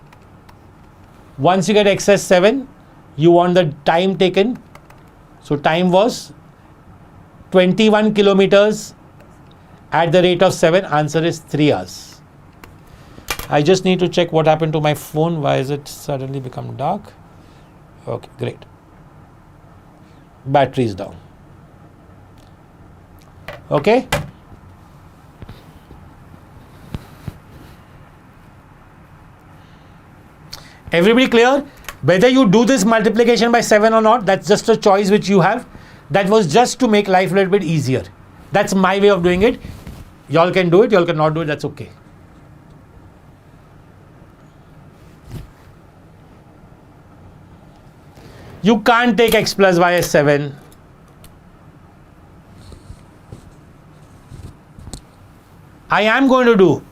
Once you get x as 7, you want the time taken. So time was 21 kilometers at the rate of 7. Answer is 3 hours. I just need to check what happened to my phone. Why is it suddenly become dark? Okay, great. Battery is down. Okay. Everybody clear? Whether you do this multiplication by 7 or not, that's just a choice which you have. That was just to make life a little bit easier. That's my way of doing it. Y'all can do it, y'all cannot do it, that's okay. You can't take x plus y as 7. I am going to do.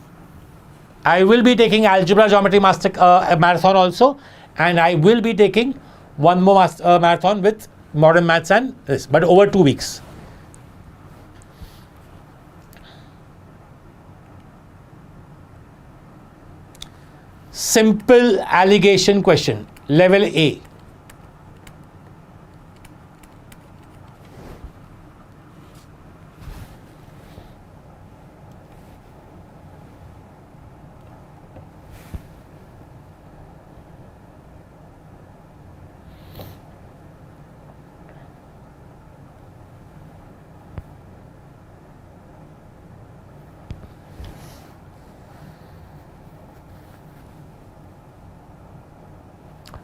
I will be taking Algebra Geometry Marathon also, and I will be taking one more marathon with Modern Maths and this, but over 2 weeks. Simple allegation question, level A.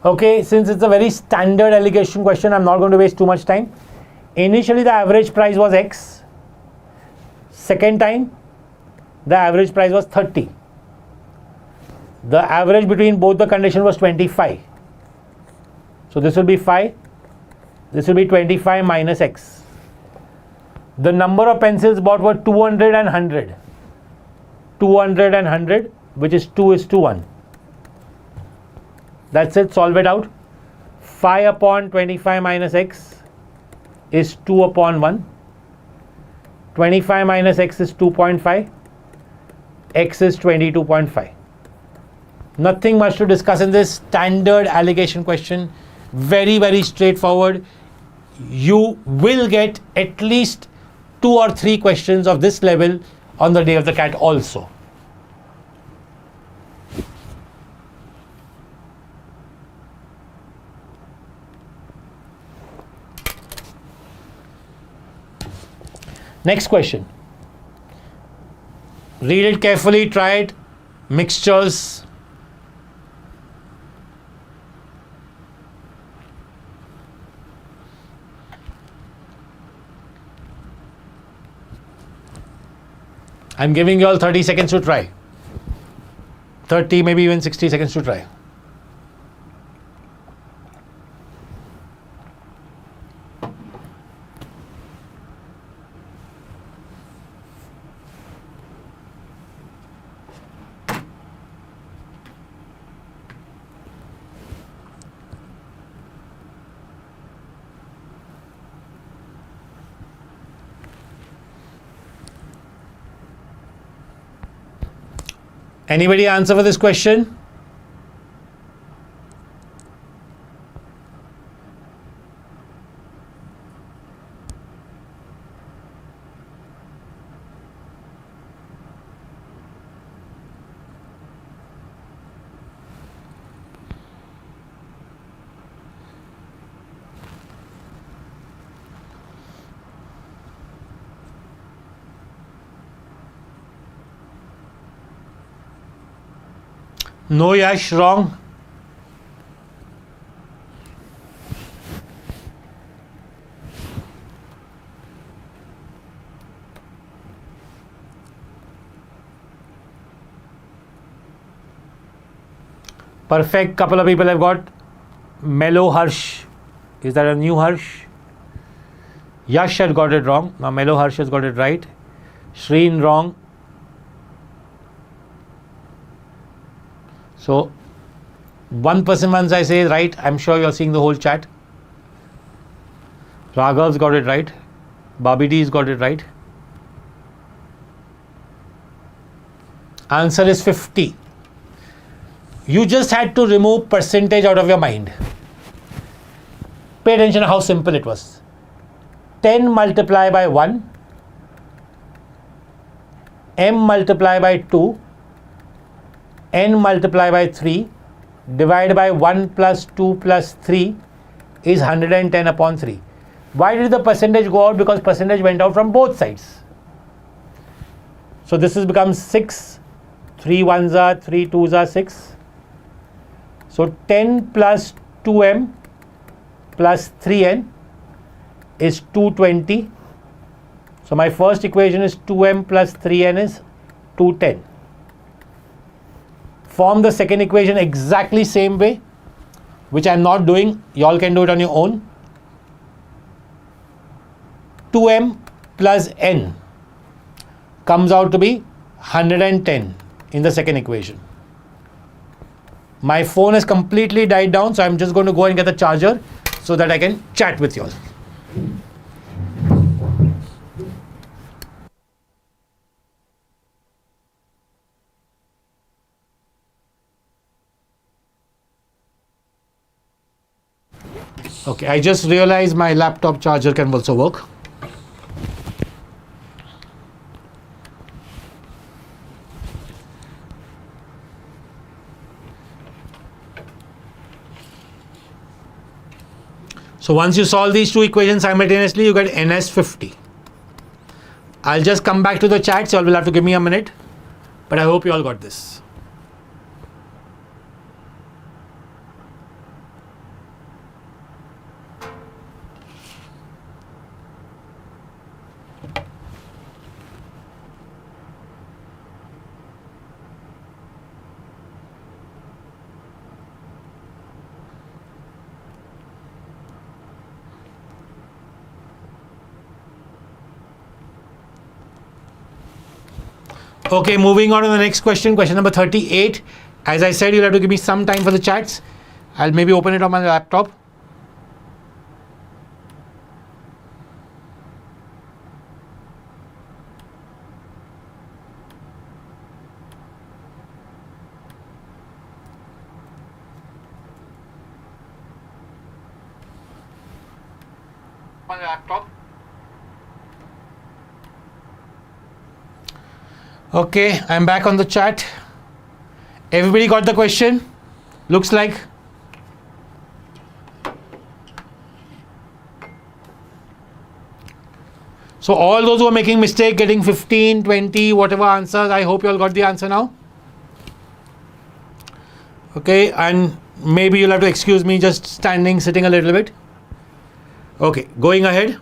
Okay, since it's a very standard allegation question, I'm not going to waste too much time. Initially, the average price was X. Second time, the average price was 30. The average between both the conditions was 25. So this will be 5. This will be 25 minus X. The number of pencils bought were 200 and 100. 200 and 100, which is 2 is to 1. That's it, solve it out. 5 upon 25 minus x is 2 upon 1. 25 minus x is 2.5. X is 22.5. Nothing much to discuss in this standard allegation question. Very, very straightforward. You will get at least 2 or 3 questions of this level on the day of the CAT also. Next question. Read it carefully, try it. Mixtures. I'm giving you all 30 seconds to try. 30, maybe even 60 seconds to try. Anybody answer for this question? No, Yash, wrong. Perfect. Couple of people have got Mellow Harsh. Is that a new Harsh? Yash had got it wrong. Now Mellow Harsh has got it right. Shreen wrong. So one person once I say right, I'm sure you're seeing the whole chat. Raghav's got it right. Babiti's got it right. Answer is 50. You just had to remove percentage out of your mind. Pay attention to how simple it was. 10 multiplied by 1, m multiplied by 2, n multiplied by 3, divided by 1 plus 2 plus 3 is 110 upon 3. Why did the percentage go out? Because percentage went out from both sides. So this has become 6, 3 ones are, 3 twos are 6. So 10 plus 2m plus 3n is 220. So my first equation is 2m plus 3n is 210. Form the second equation exactly same way, which I'm not doing. You all can do it on your own. 2m plus n comes out to be 110 in the second equation. My phone has completely died down, so I'm just going to go and get the charger so that I can chat with you all. Okay, I just realized my laptop charger can also work. So once you solve these two equations simultaneously, you get NS 50. I'll just come back to the chat, so you all will have to give me a minute. But I hope you all got this. Okay, moving on to the next question, question number 38. As I said, you'll have to give me some time for the chats. I'll maybe open it on my laptop. On the laptop. Okay, I'm back on the chat. Everybody got the question? Looks like. So all those who are making mistake, getting 15, 20, whatever answers, I hope you all got the answer now. Okay, and maybe you'll have to excuse me just standing, sitting a little bit. Okay, going ahead.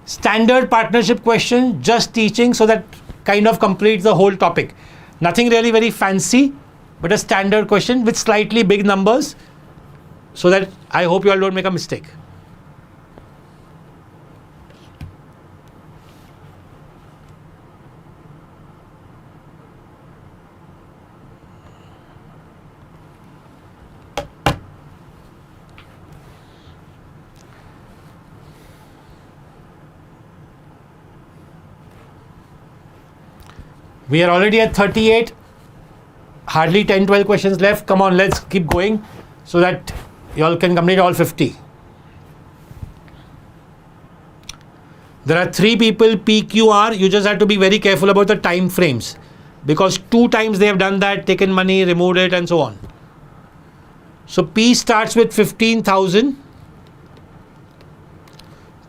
Standard partnership question, just teaching, so that kind of completes the whole topic. Nothing really very fancy, but a standard question with slightly big numbers, so that I hope you all don't make a mistake. We are already at 38, hardly 10-12 questions left. Come on, let's keep going so that you all can complete all 50. There are 3 people, PQR. You just have to be very careful about the time frames, because 2 times they have done that, taken money, removed it, and so on. So P starts with 15,000,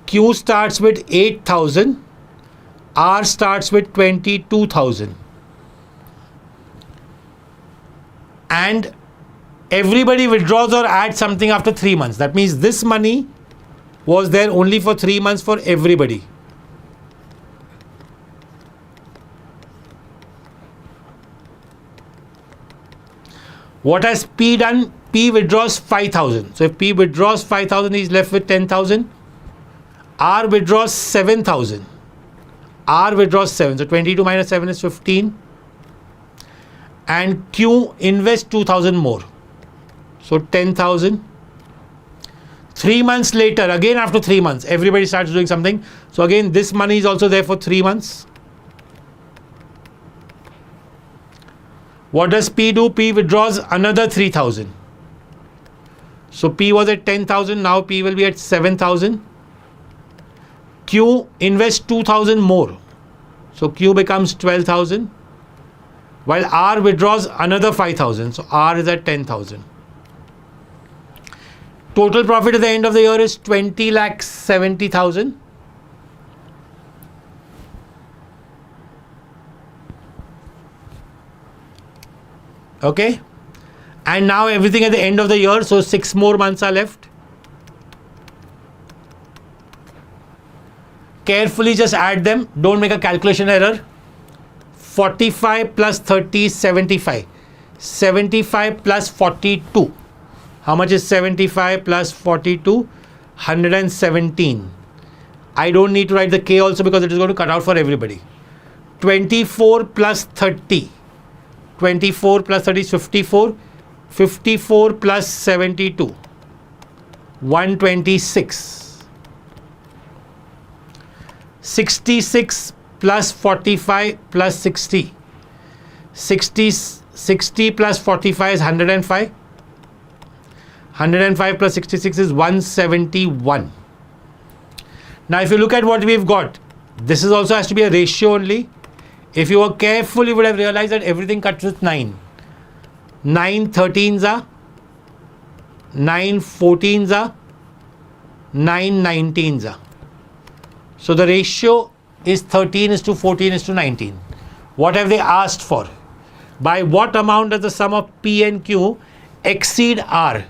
Q starts with 8,000, R starts with 22,000, and everybody withdraws or adds something after 3 months. That means this money was there only for 3 months for everybody. What has P done? P withdraws 5,000. So if P withdraws 5,000, he's left with 10,000. R withdraws 7,000. R withdraws 7. So 22 minus 7 is 15. And Q invests 2,000 more. So 10,000. 3 months later, again after 3 months, everybody starts doing something. So again, this money is also there for 3 months. What does P do? P withdraws another 3,000. So P was at 10,000. Now P will be at 7,000. Q invests 2,000 more. So Q becomes 12,000. While R withdraws another 5,000. So R is at 10,000. Total profit at the end of the year is 20,70,000. Okay. And now everything at the end of the year. So 6 more months are left. Carefully just add them. Don't make a calculation error. 45 plus 30 is 75. 75 plus 42. How much is 75 plus 42? 117. I don't need to write the K also because it is going to cut out for everybody. 24 plus 30. 24 plus 30 is 54. 54 plus 72. 126. 66 plus 45 plus 60. 60 plus 45 is 105. 105 plus 66 is 171. Now if you look at what we've got, this is also has to be a ratio only. If you were careful, you would have realized that everything cuts with 9. 9 13s are, 9 14s are, 9 19s are. So the ratio is 13 is to 14 is to 19. What have they asked for? By what amount does the sum of P and Q exceed R?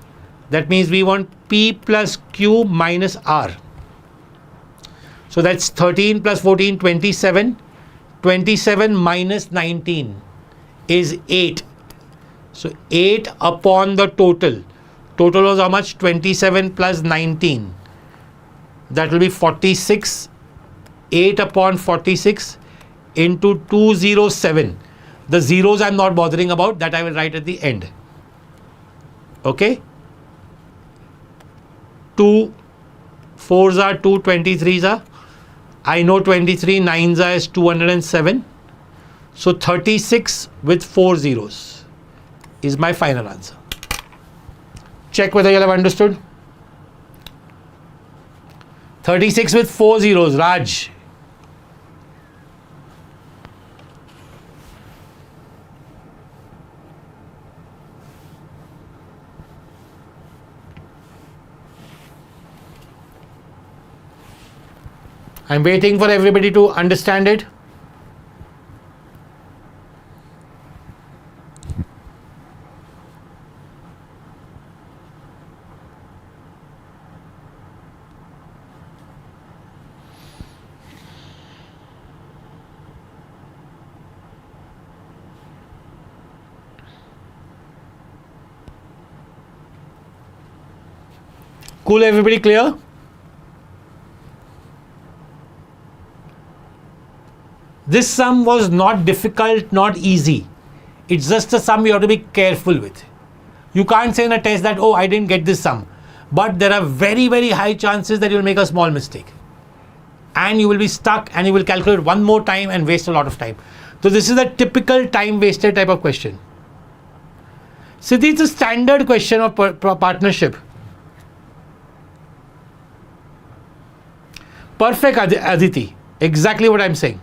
That means we want P plus Q minus R. So that's 13 plus 14, 27. 27 minus 19 is 8. So 8 upon the total. Total was how much? 27 plus 19. That will be 46. 8 upon 46 into 207. The zeros I'm not bothering about. That I will write at the end. Okay. 2 4s are 2, 23s are. I know 23 9s are is 207. So 36 with 4 zeros is my final answer. Check whether you have understood. 36 with 4 zeros, Raj. I'm waiting for everybody to understand it. Cool, everybody clear? This sum was not difficult, not easy. It's just a sum you have to be careful with. You can't say in a test that, oh, I didn't get this sum. But there are very, very high chances that you'll make a small mistake. And you will be stuck and you will calculate one more time and waste a lot of time. So this is a typical time wasted type of question. Siddhi, it's a standard question of partnership. Perfect, Aditi. Exactly what I'm saying.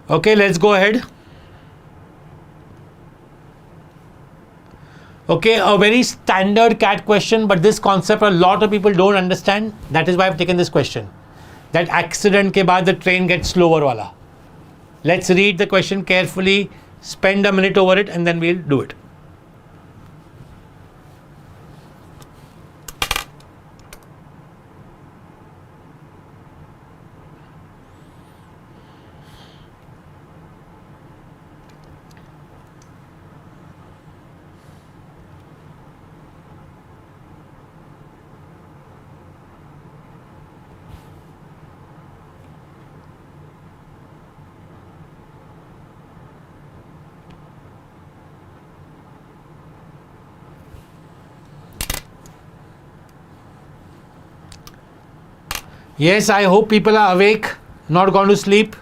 Okay, let's go ahead. Okay, a very standard CAT question, but this concept a lot of people don't understand. That is why I've taken this question. That accident ke baad the train gets slower wala. Let's read the question carefully, spend a minute over it, and then we'll do it. Yes, I hope people are awake, not gone to sleep.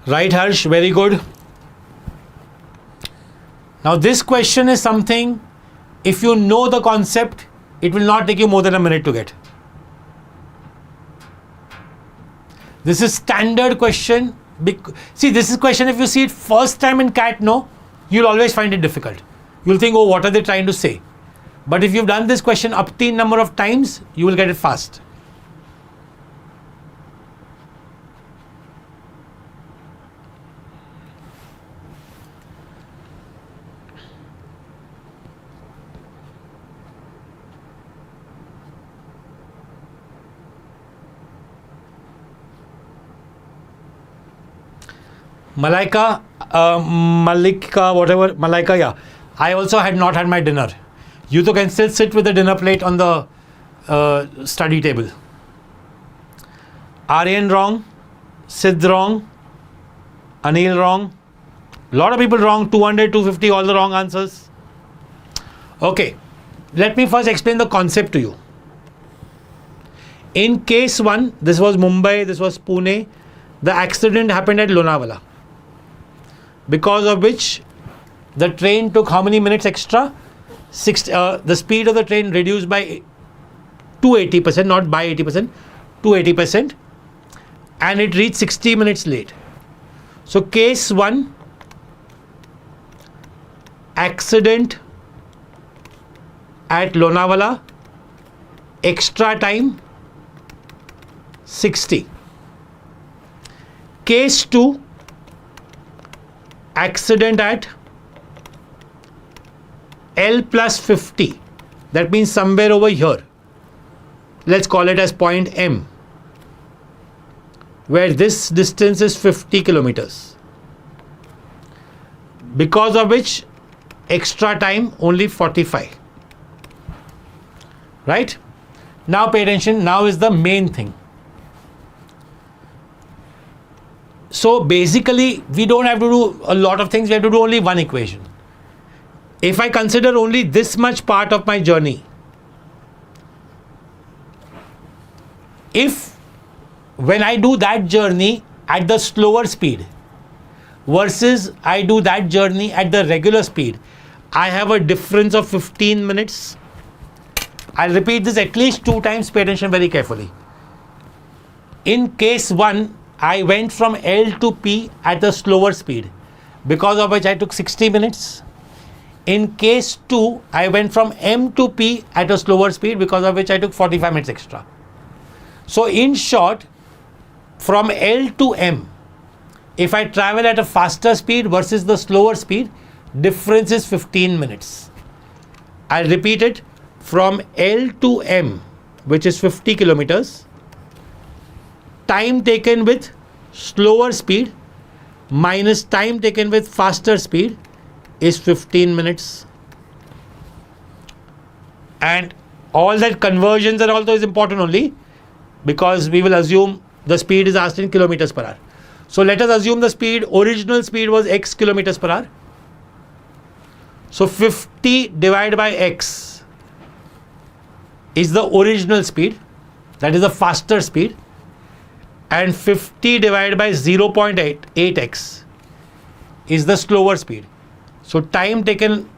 Right, Harsh, very good. Now this question is something, if you know the concept, it will not take you more than a minute to get. This is standard question. See, this is question, if you see it first time in CAT, no, you'll always find it difficult. You'll think, oh, what are they trying to say? But if you've done this question up to number of times, you will get it fast. Malaika, Malika, whatever, Malaika, yeah. I also had not had my dinner. You two can still sit with the dinner plate on the study table. Aryan wrong, Sid wrong, Anil wrong. A lot of people wrong, 200, 250, all the wrong answers. Okay, let me first explain the concept to you. In case 1, this was Mumbai, this was Pune. The accident happened at Lonavala, because of which the train took how many minutes extra? The speed of the train reduced by 280%, not by 80%, 280%, and it reached 60 minutes late. So case 1, accident at Lonavala, extra time 60. Case 2, accident at L plus 50. That means somewhere over here. Let's call it as point M, where this distance is 50 kilometers. Because of which extra time only 45. Right? Now pay attention. Now is the main thing. So basically, we don't have to do a lot of things. We have to do only one equation. If I consider only this much part of my journey, if when I do that journey at the slower speed versus I do that journey at the regular speed, I have a difference of 15 minutes. I'll repeat this at least 2 times. Pay attention very carefully. In case 1, I went from L to P at a slower speed, because of which I took 60 minutes. In case 2, I went from M to P at a slower speed, because of which I took 45 minutes extra. So in short, from L to M, if I travel at a faster speed versus the slower speed, difference is 15 minutes. I'll repeat it. From L to M, which is 50 kilometers, time taken with slower speed minus time taken with faster speed is 15 minutes. And all that conversions are also is important only because we will assume the speed is asked in kilometers per hour. So let us assume the speed, original speed was x kilometers per hour. So 50 divided by x is the original speed, that is the faster speed, and 50 divided by 0.8x is the slower speed. So time taken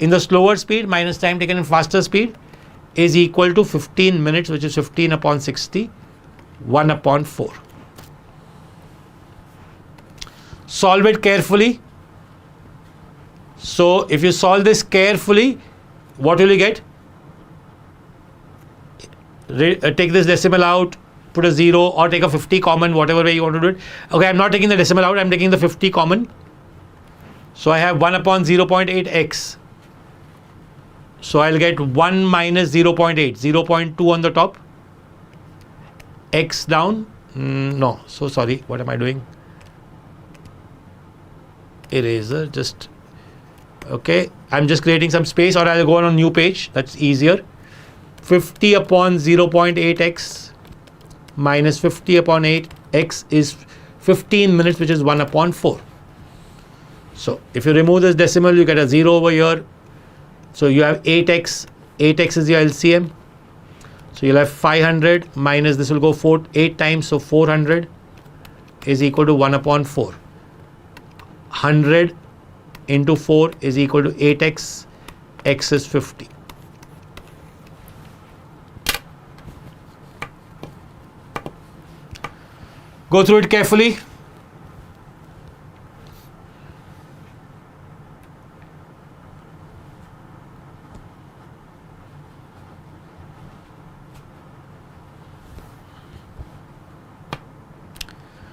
in the slower speed minus time taken in faster speed is equal to 15 minutes, which is 15 upon 60, 1 upon 4. Solve it carefully. So if you solve this carefully, what will you get? Take this decimal out, put a 0 or take a 50 common, whatever way you want to do it. Okay, I'm not taking the decimal out, I'm taking the 50 common. So I have 1 upon 0.8x. So I'll get 1 minus 0.8, 0.2 on the top, x down. No, so sorry, what am I doing? Eraser, just Okay, I'm just creating some space, or I'll go on a new page. That's easier. 50 upon 0.8x minus 50 upon 8x is 15 minutes, which is 1 upon 4. So if you remove this decimal, you get a 0 over here. So you have 8x. 8x is your LCM. So you'll have 500 minus this will go 8 times. So 400 is equal to 1 upon 4. 100 into 4 is equal to 8x. X is 50. Go through it carefully.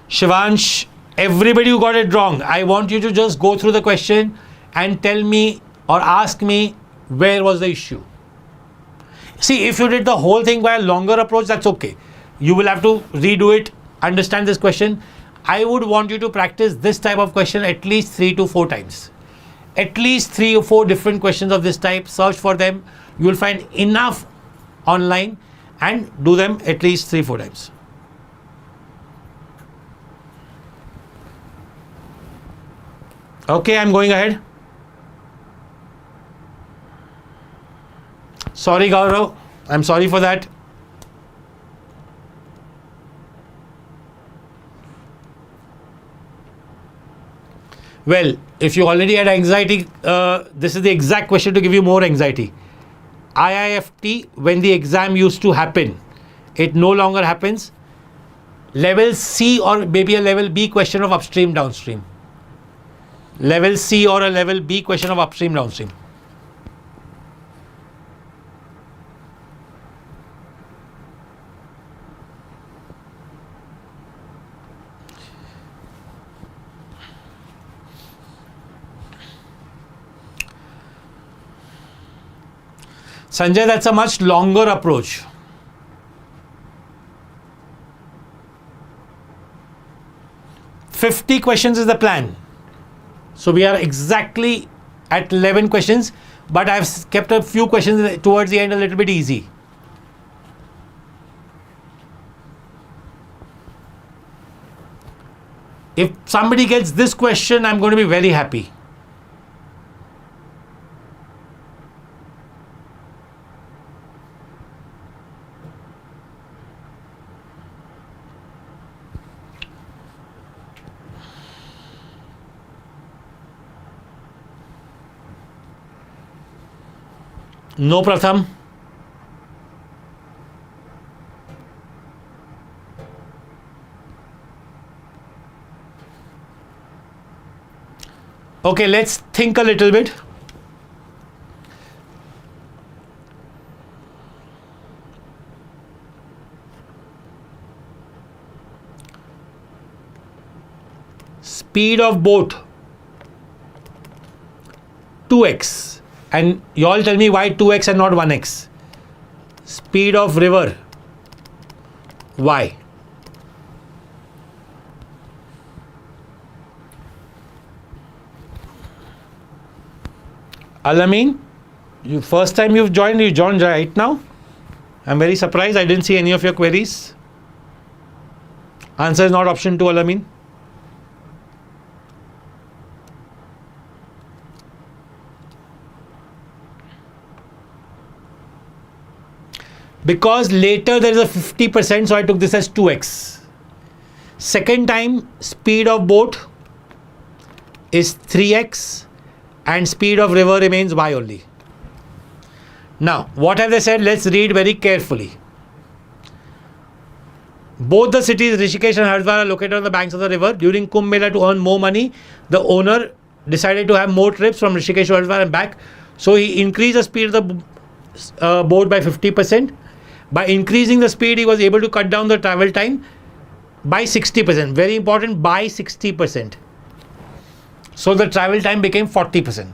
Shivansh, everybody who got it wrong, I want you to just go through the question and tell me or ask me where was the issue. See, if you did the whole thing by a longer approach, that's okay. You will have to redo it, understand this question. I would want you to practice this type of question at least 3 to 4 times. At least 3 or 4 different questions of this type. Search for them. You will find enough online and do them at least 3-4 times. Okay, I'm going ahead. Sorry, Gaurav. I'm sorry for that. Well, if you already had anxiety, this is the exact question to give you more anxiety. IIFT, when the exam used to happen, it no longer happens. Level C or maybe a level B question of upstream, downstream. Level C or a level B question of upstream, downstream. Sanjay, that's a much longer approach. "50 questions is the plan. So we are exactly at 11 questions, but I've kept a few questions towards the end a little bit easy. If somebody gets this question, I'm going to be very happy. No, Pratham. Okay, let's think a little bit. Speed of boat 2x. And you all tell me why 2x and not 1x. Speed of river, y. Alameen, first time you joined right now. I'm very surprised. I didn't see any of your queries. Answer is not option 2, Alameen. Because later there is a 50%, so I took this as 2x. Second time, speed of boat is 3x and speed of river remains y only. Now, what have they said? Let's read very carefully. Both the cities, Rishikesh and Haridwar, are located on the banks of the river. During Kumbh Mela, to earn more money, the owner decided to have more trips from Rishikesh to Haridwar and back. So he increased the speed of the boat by 50%. By increasing the speed, he was able to cut down the travel time by 60%. Very important, by 60%. So the travel time became 40%.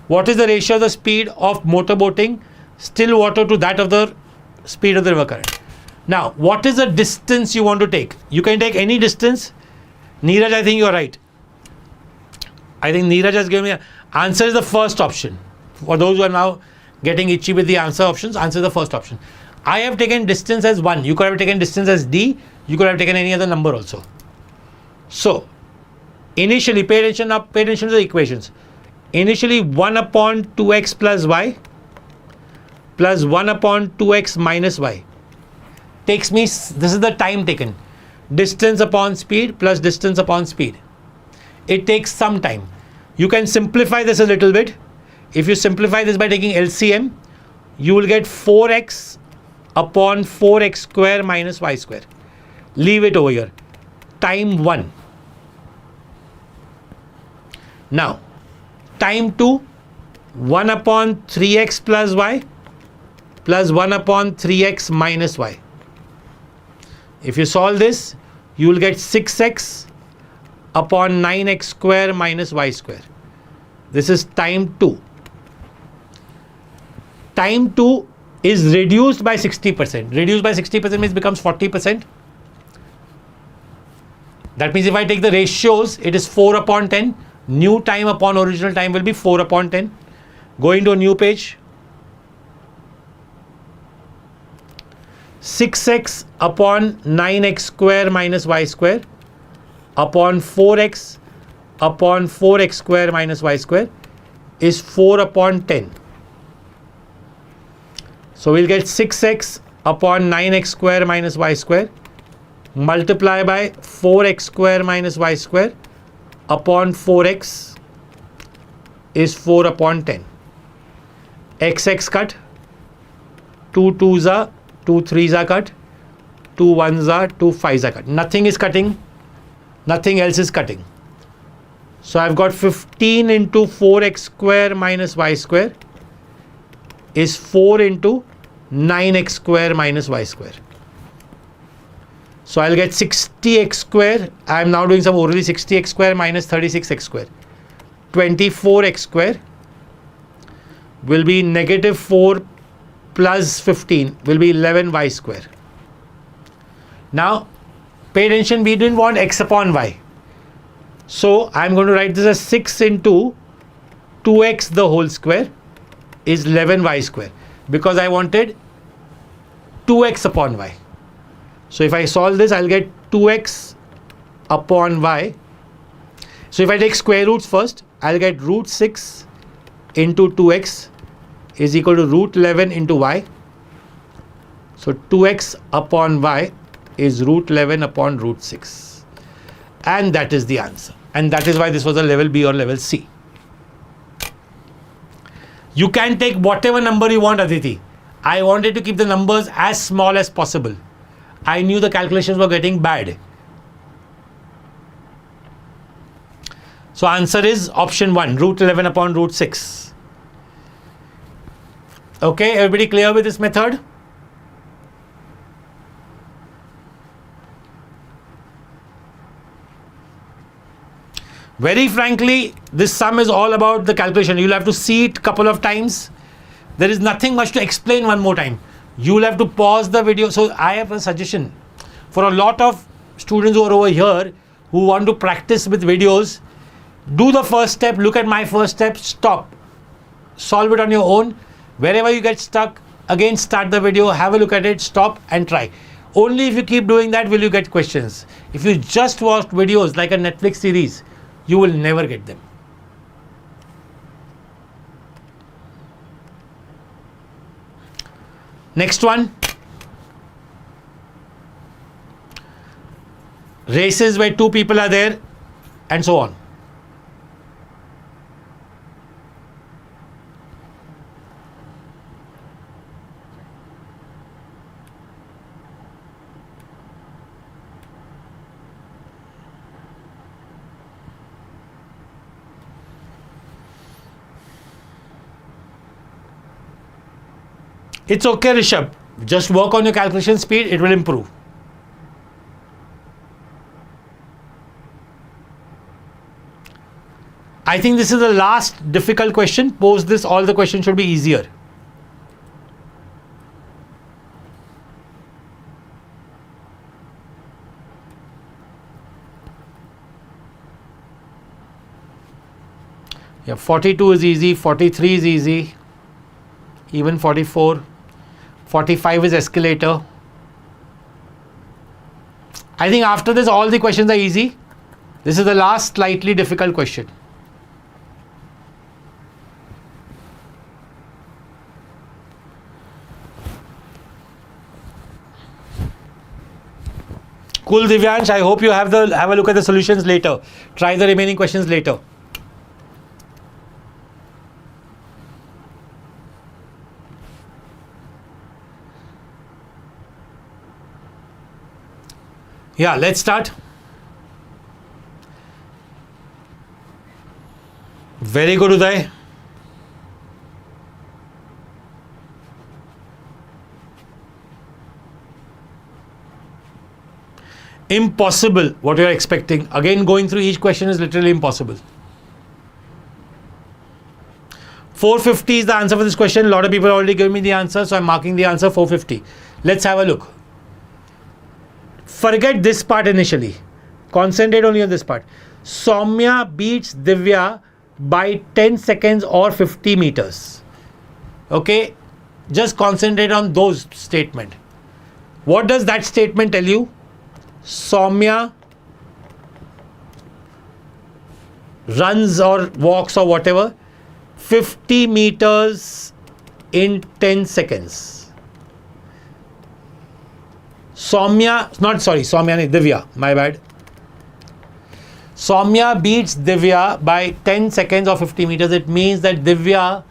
What is the ratio of the speed of motorboating, still water, to that of the speed of the river current? Now, what is the distance you want to take? You can take any distance. Neeraj, I think you are right. I think Neeraj has given me answer is the first option. For those who are now getting itchy with the answer options, answer the first option. I have taken distance as 1. You could have taken distance as d. You could have taken any other number also. So, initially, pay attention to the equations. Initially, 1 upon 2x plus y plus 1 upon 2x minus y takes me, this is the time taken. Distance upon speed plus distance upon speed. It takes some time. You can simplify this a little bit. If you simplify this by taking LCM, you will get 4x upon 4x square minus y square. Leave it over here. Time 1. Now, time 2, 1 upon 3x plus y plus 1 upon 3x minus y. If you solve this, you will get 6x upon 9x square minus y square. This is time 2. Time 2 is reduced by 60%. Reduced by 60% means becomes 40%. That means if I take the ratios, it is 4 upon 10. New time upon original time will be 4 upon 10. Going to a new page. 6x upon 9x square minus y square upon 4x square minus y square is 4 upon 10. So we'll get 6x upon 9x square minus y square multiply by 4x square minus y square upon 4x is 4 upon 10. X cut, 2 2s are, 2 3s are cut, 2 1s are, 2 5s are cut. Nothing is cutting, nothing else is cutting. So I've got 15 into 4x square minus y square is 4 into 9x square minus y square. So I'll get 60x square. I am now doing some orally 60x square minus 36x square. 24x square will be negative 4 plus 15 will be 11y square. Now pay attention, we didn't want x upon y. So I'm going to write this as 6 into 2x the whole square is 11y square because I wanted 2x upon y. So if I solve this, I'll get 2x upon y. So if I take square roots first, I'll get root 6 into 2x is equal to root 11 into y. So 2x upon y is root 11 upon root 6. And that is the answer. And that is why this was a level B or level C. You can take whatever number you want, Aditi. I wanted to keep the numbers as small as possible. I knew the calculations were getting bad. So answer is option 1, root 11 upon root 6. Okay, everybody clear with this method? Very frankly, this sum is all about the calculation. You'll have to see it a couple of times. There is nothing much to explain one more time. You'll have to pause the video. So I have a suggestion for a lot of students who are over here who want to practice with videos. Do the first step, look at my first step, stop. Solve it on your own. Wherever you get stuck, again start the video, have a look at it, stop and try. Only if you keep doing that will you get questions. If you just watch videos like a Netflix series, you will never get them. Next one. Races where 2 people are there and so on. It's okay, Rishabh. Just work on your calculation speed, it will improve. I think this is the last difficult question. Post this, all the questions should be easier. Yeah, 42 is easy, 43 is easy, even 44, 45 is escalator. I think after this all the questions are easy. This is the last slightly difficult question. Cool, Divyansh. I hope you have a look at the solutions later. Try the remaining questions later. Yeah, let's start. Very good, Uday. Impossible what you are expecting. Again, going through each question is literally impossible. 450 is the answer for this question. A lot of people already gave me the answer, so I'm marking the answer 450. Let's have a look. Forget this part initially. Concentrate only on this part. Soumya beats Divya by 10 seconds or 50 meters. Okay? Just concentrate on those statements. What does that statement tell you? Soumya runs or walks or whatever 50 meters in 10 seconds. Divya, my bad. Soumya beats Divya by 10 seconds or 50 meters. It means that Divya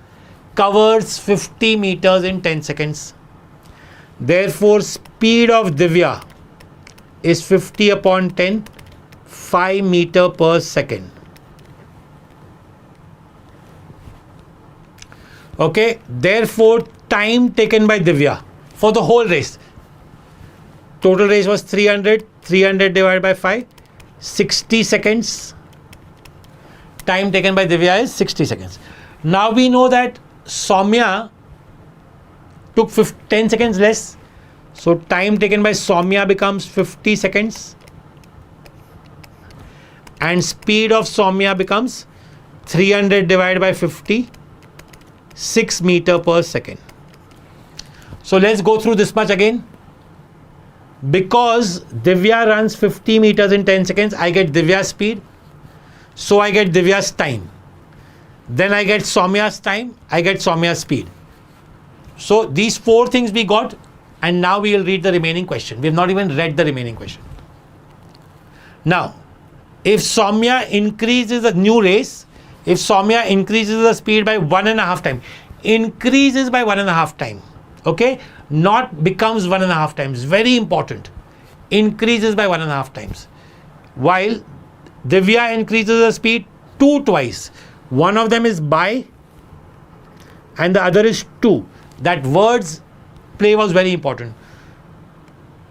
covers 50 meters in 10 seconds. Therefore, speed of Divya is 50 upon 10, 5 meter per second. Okay, therefore time taken by Divya for the whole race. Total race was 300 divided by 5, 60 seconds. Time taken by Divya is 60 seconds. Now we know that Soumya took 10 seconds less. So time taken by Soumya becomes 50 seconds. And speed of Soumya becomes 300 divided by 50, 6 meter per second. So let's go through this much again. Because Divya runs 50 meters in 10 seconds, I get Divya's speed. So I get Divya's time. Then I get Soumya's time, I get Soumya's speed. So these four things we got. And now we will read the remaining question. We have not even read the remaining question. Now, if Soumya increases the new race, if Soumya increases the speed by 1.5 times, increases by 1.5 times, okay, not becomes 1.5 times, very important, increases by 1.5 times, while Divya increases the speed twice. One of them is by and the other is to. That words play was very important.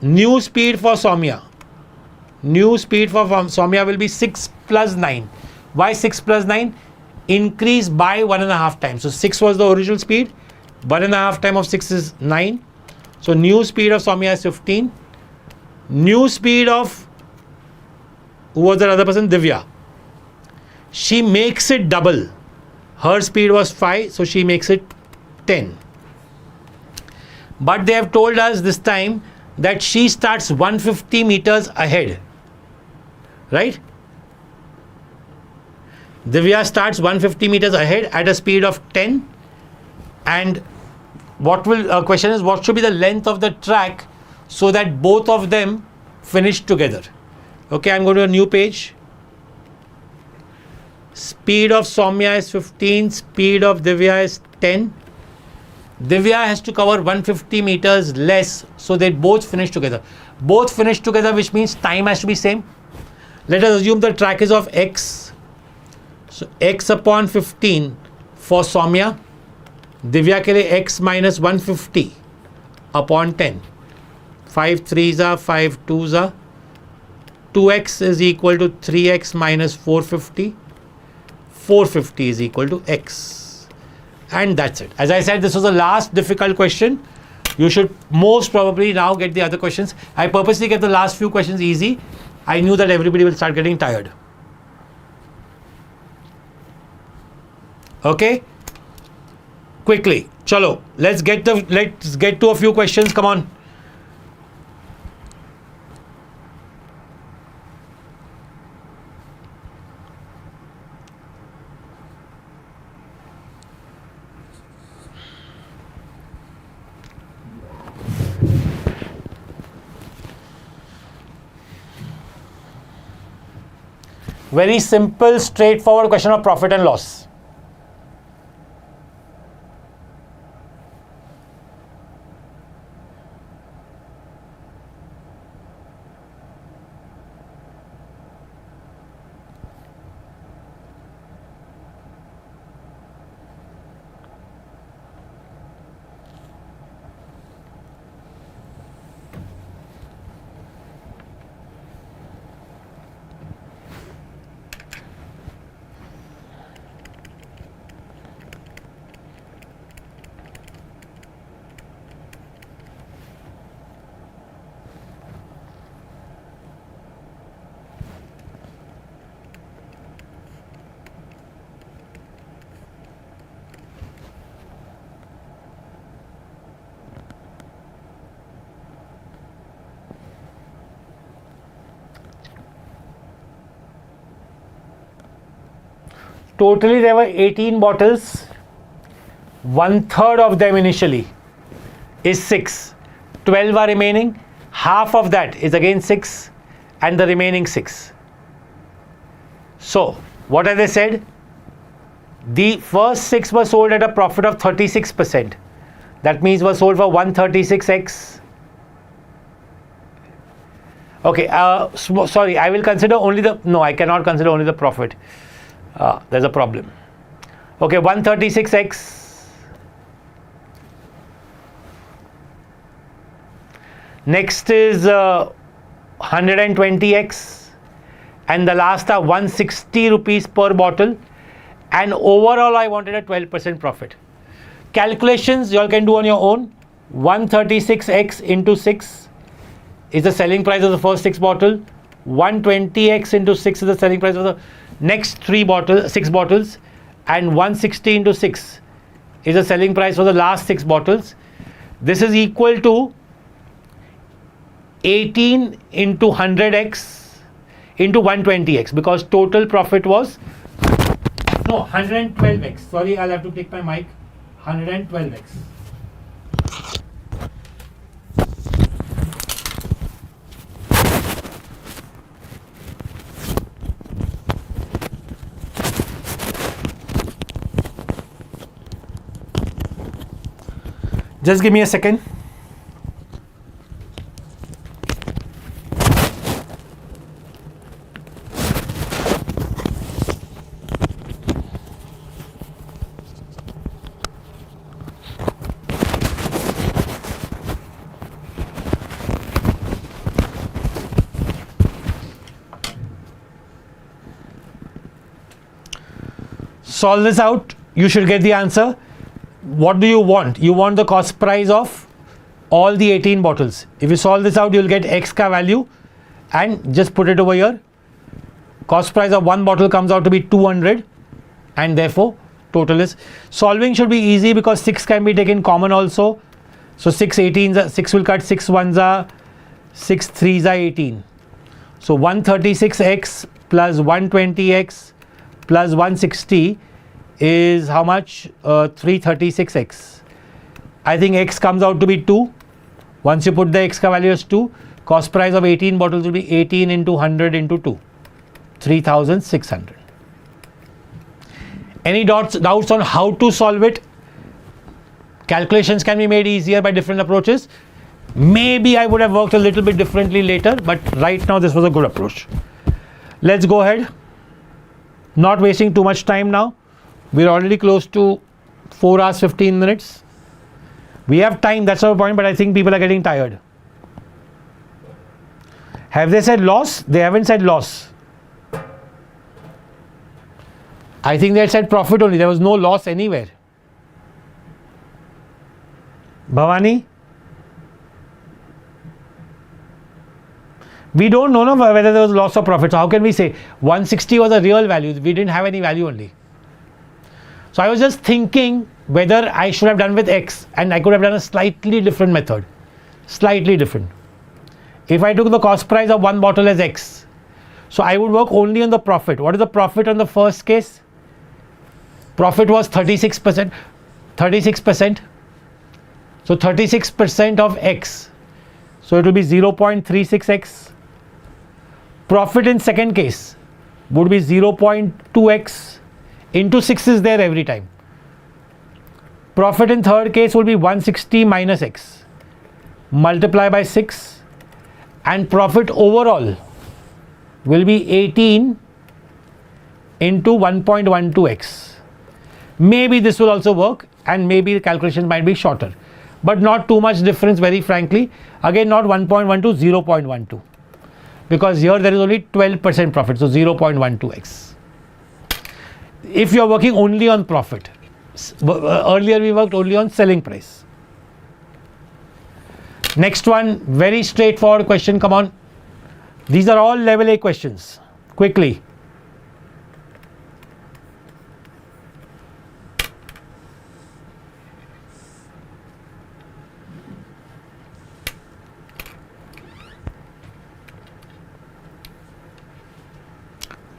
New speed for Soumya. New speed for Soumya will be 6 plus 9. Why 6 plus 9? Increase by 1.5 times. So 6 was the original speed. 1.5 times of 6 is 9. So new speed of Soumya is 15. New speed of, who was the other person? Divya. She makes it double. Her speed was 5, so she makes it 10. But they have told us this time that she starts 150 meters ahead. Right? Divya starts 150 meters ahead at a speed of 10. And question is, what should be the length of the track so that both of them finish together? Okay, I'm going to a new page. Speed of Soumya is 15, speed of Divya is 10. Divya has to cover 150 meters less so they both finish together. Both finish together, which means time has to be same. Let us assume the track is of x. So x upon 15 for Soumya. Divya ke liye x minus 150 upon 10. 5 3s are 5 2s are. 2x is equal to 3x minus 450. 450 is equal to x. And that's it. As I said, this was the last difficult question. You should most probably now get the other questions. I purposely kept the last few questions easy. I knew that everybody will start getting tired. Okay? Quickly. Chalo. Let's get to a few questions. Come on. Very simple, straightforward question of profit and loss. Totally there were 18 bottles. 1/3 of them initially is 6. 12 are remaining. Half of that is again 6 and the remaining 6. So what have they said? The first 6 were sold at a profit of 36%. That means were sold for 136x. Okay, sorry, I will consider only the, no, I cannot consider only the profit. There's a problem. Okay, 136x. Next is 120x. And the last are 160 rupees per bottle. And overall, I wanted a 12% profit. Calculations you all can do on your own. 136x into 6 is the selling price of the first 6 bottles. 120x into 6 is the selling price of the next 6 bottles, and 160 into 6 is the selling price for the last 6 bottles. This is equal to 18 into 100x into 120x, because total profit was 112x. Sorry, I'll have to take my mic. 112x. Just give me a second. Solve this out. You should get the answer. What do you want? You want the cost price of all the 18 bottles. If you solve this out, you'll get X ka value and just put it over here. Cost price of one bottle comes out to be 200 and therefore total is, solving should be easy because 6 can be taken common also. So 6 18s, 6 will cut, 6 1s are 6 3s are 18. So 136x plus 120x plus 160 is how much? 336x. I think x comes out to be 2. Once you put the x value as 2, cost price of 18 bottles will be 18 into 100 into 2. 3,600. Any doubts on how to solve it? Calculations can be made easier by different approaches. Maybe I would have worked a little bit differently later, but right now this was a good approach. Let's go ahead. Not wasting too much time now. We're already close to 4 hours 15 minutes. We have time, that's our point, but I think people are getting tired. Have they said loss? They haven't said loss. I think they had said profit only. There was no loss anywhere. Bhavani? We don't know whether there was loss or profit. So how can we say 160 was a real value? We didn't have any value only. So I was just thinking whether I should have done with X, and I could have done a slightly different method. Slightly different. If I took the cost price of one bottle as X, so I would work only on the profit. What is the profit on the first case? Profit was 36%. 36%. So 36% of X. So it will be 0.36x. Profit in second case would be 0.2x. Into 6 is there every time. Profit in third case will be 160 minus x. Multiply by 6. And profit overall will be 18 into 1.12x. Maybe this will also work, and maybe the calculation might be shorter. But not too much difference, very frankly. Again, not 1.12, 0.12. Because here there is only 12% profit, so 0.12x. If you are working only on profit, earlier we worked only on selling price. Next one, very straightforward question, come on. These are all level A questions. Quickly.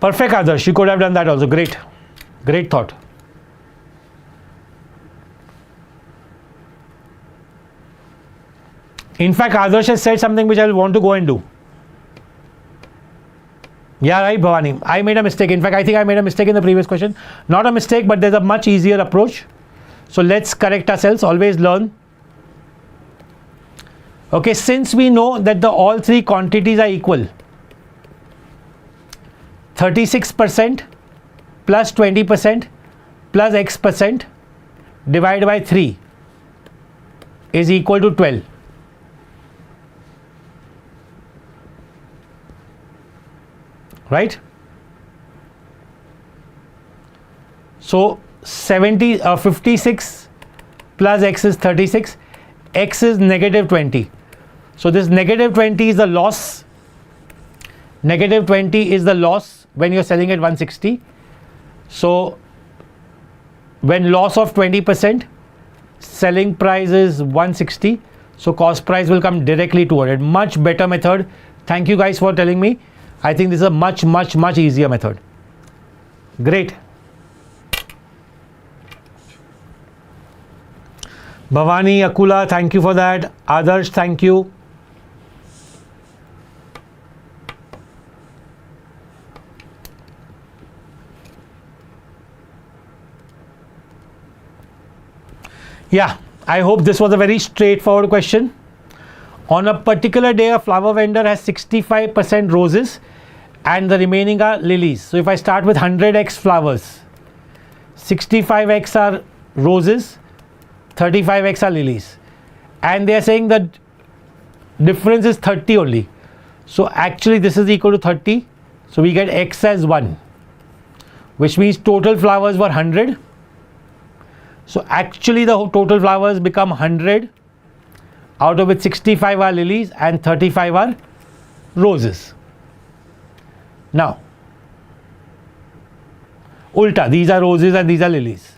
Perfect, Adarsh. You could have done that also. Great. Great thought. In fact, Adarsh has said something which I will want to go and do. Yeah, right, Bhavani. I made a mistake. In fact, I think I made a mistake in the previous question. Not a mistake, but there's a much easier approach. So let's correct ourselves. Always learn. Okay, since we know that all three quantities are equal, 36% plus 20% plus x% divided by 3 is equal to 12. Right? So 56 plus x is 36, x is negative 20. So this negative 20 is the loss. Negative 20 is the loss when you're selling at 160. So when loss of 20%, selling price is 160. So cost price will come directly toward it. Much better method. Thank you guys for telling me. I think this is a much easier method. Great. Bhavani, Akula, thank you for that. Adarsh, thank you. Yeah, I hope this was a very straightforward question. On a particular day, a flower vendor has 65% roses and the remaining are lilies. So if I start with 100x flowers, 65x are roses, 35x are lilies. And they are saying that difference is 30 only. So actually this is equal to 30. So we get x as 1, which means total flowers were 100. So actually the total flowers become 100, out of which 65 are lilies and 35 are roses. Now, ulta, these are roses and these are lilies.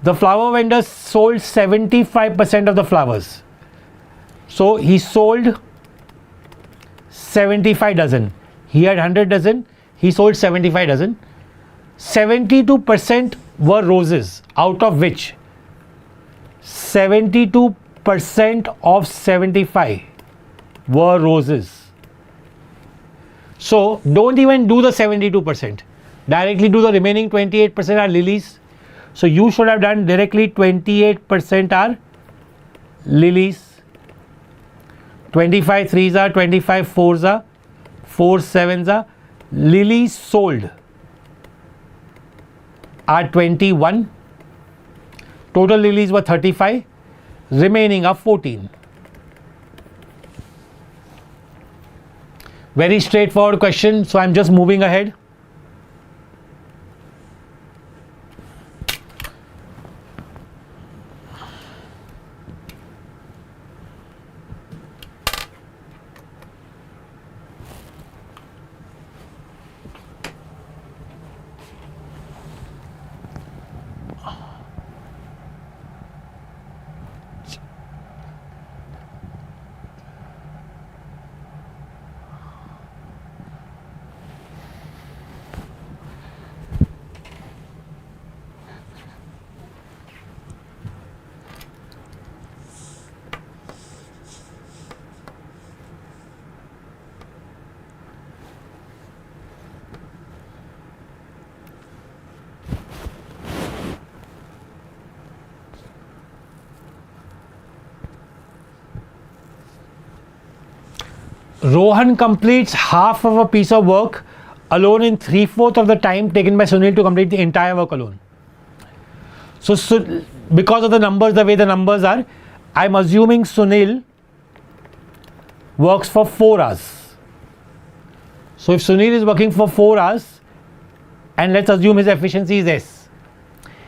The flower vendor sold 75% of the flowers. So he sold 75 dozen. He had 100 dozen, he sold 75 dozen. 72% were roses, out of which 72% of 75 were roses. So don't even do the 72%. Directly do the remaining 28% are lilies. So you should have done directly 28% are lilies. 25 threes are, 25 fours are, 4 sevens are. Lilies sold are 21. Total lilies were 35. Remaining are 14. Very straightforward question. So I'm just moving ahead. Rohan completes half of a piece of work alone in 3/4 of the time taken by Sunil to complete the entire work alone. So because of the numbers, the way the numbers are, I'm assuming Sunil works for 4 hours. So if Sunil is working for 4 hours, and let's assume his efficiency is S,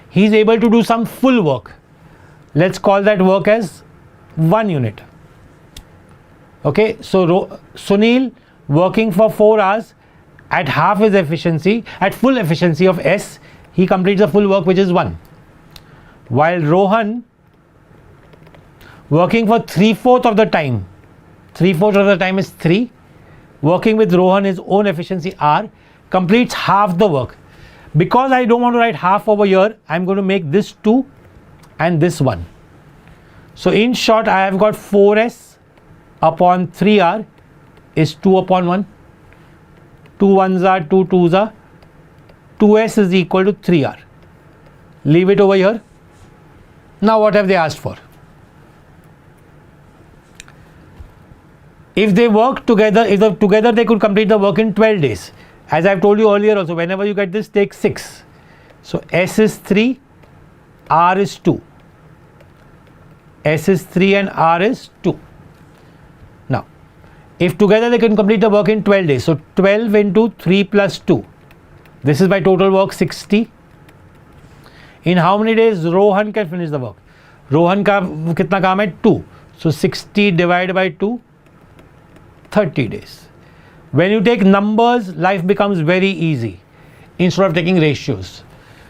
he's able to do some full work. Let's call that work as 1 unit. Okay, so Sunil working for 4 hours at half his efficiency, at full efficiency of S, he completes the full work, which is 1. While Rohan working for 3/4 of the time, 3/4 of the time is 3, working with Rohan his own efficiency R, completes half the work. Because I don't want to write half over here, I'm going to make this 2 and this 1. So in short, I have got 4S upon 3R is 2 upon 1. 2 1s are 2 2s are 2S is equal to 3R. Leave it over here. Now what have they asked for? If they work together, together they could complete the work in 12 days. As I've told you earlier also, whenever you get this, take 6. So S is 3, R is 2. S is 3 and R is 2. Now, if together they can complete the work in 12 days, so 12 into 3 plus 2. This is my total work 60. In how many days Rohan can finish the work? Rohan का कितना काम है? 2. So 60 divided by 2, 30 days. When you take numbers, life becomes very easy instead of taking ratios.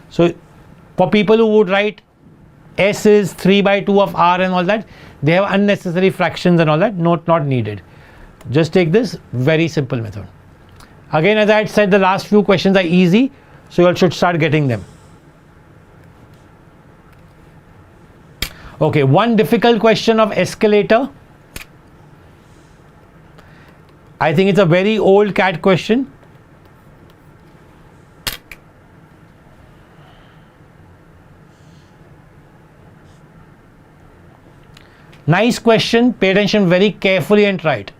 So for people who would write S is 3 by 2 of R and all that, they have unnecessary fractions and all that, not needed. Just take this very simple method. Again, as I had said, the last few questions are easy, so you all should start getting them. Okay, one difficult question of escalator. I think it's a very old CAT question. Nice question. Pay attention very carefully and try it.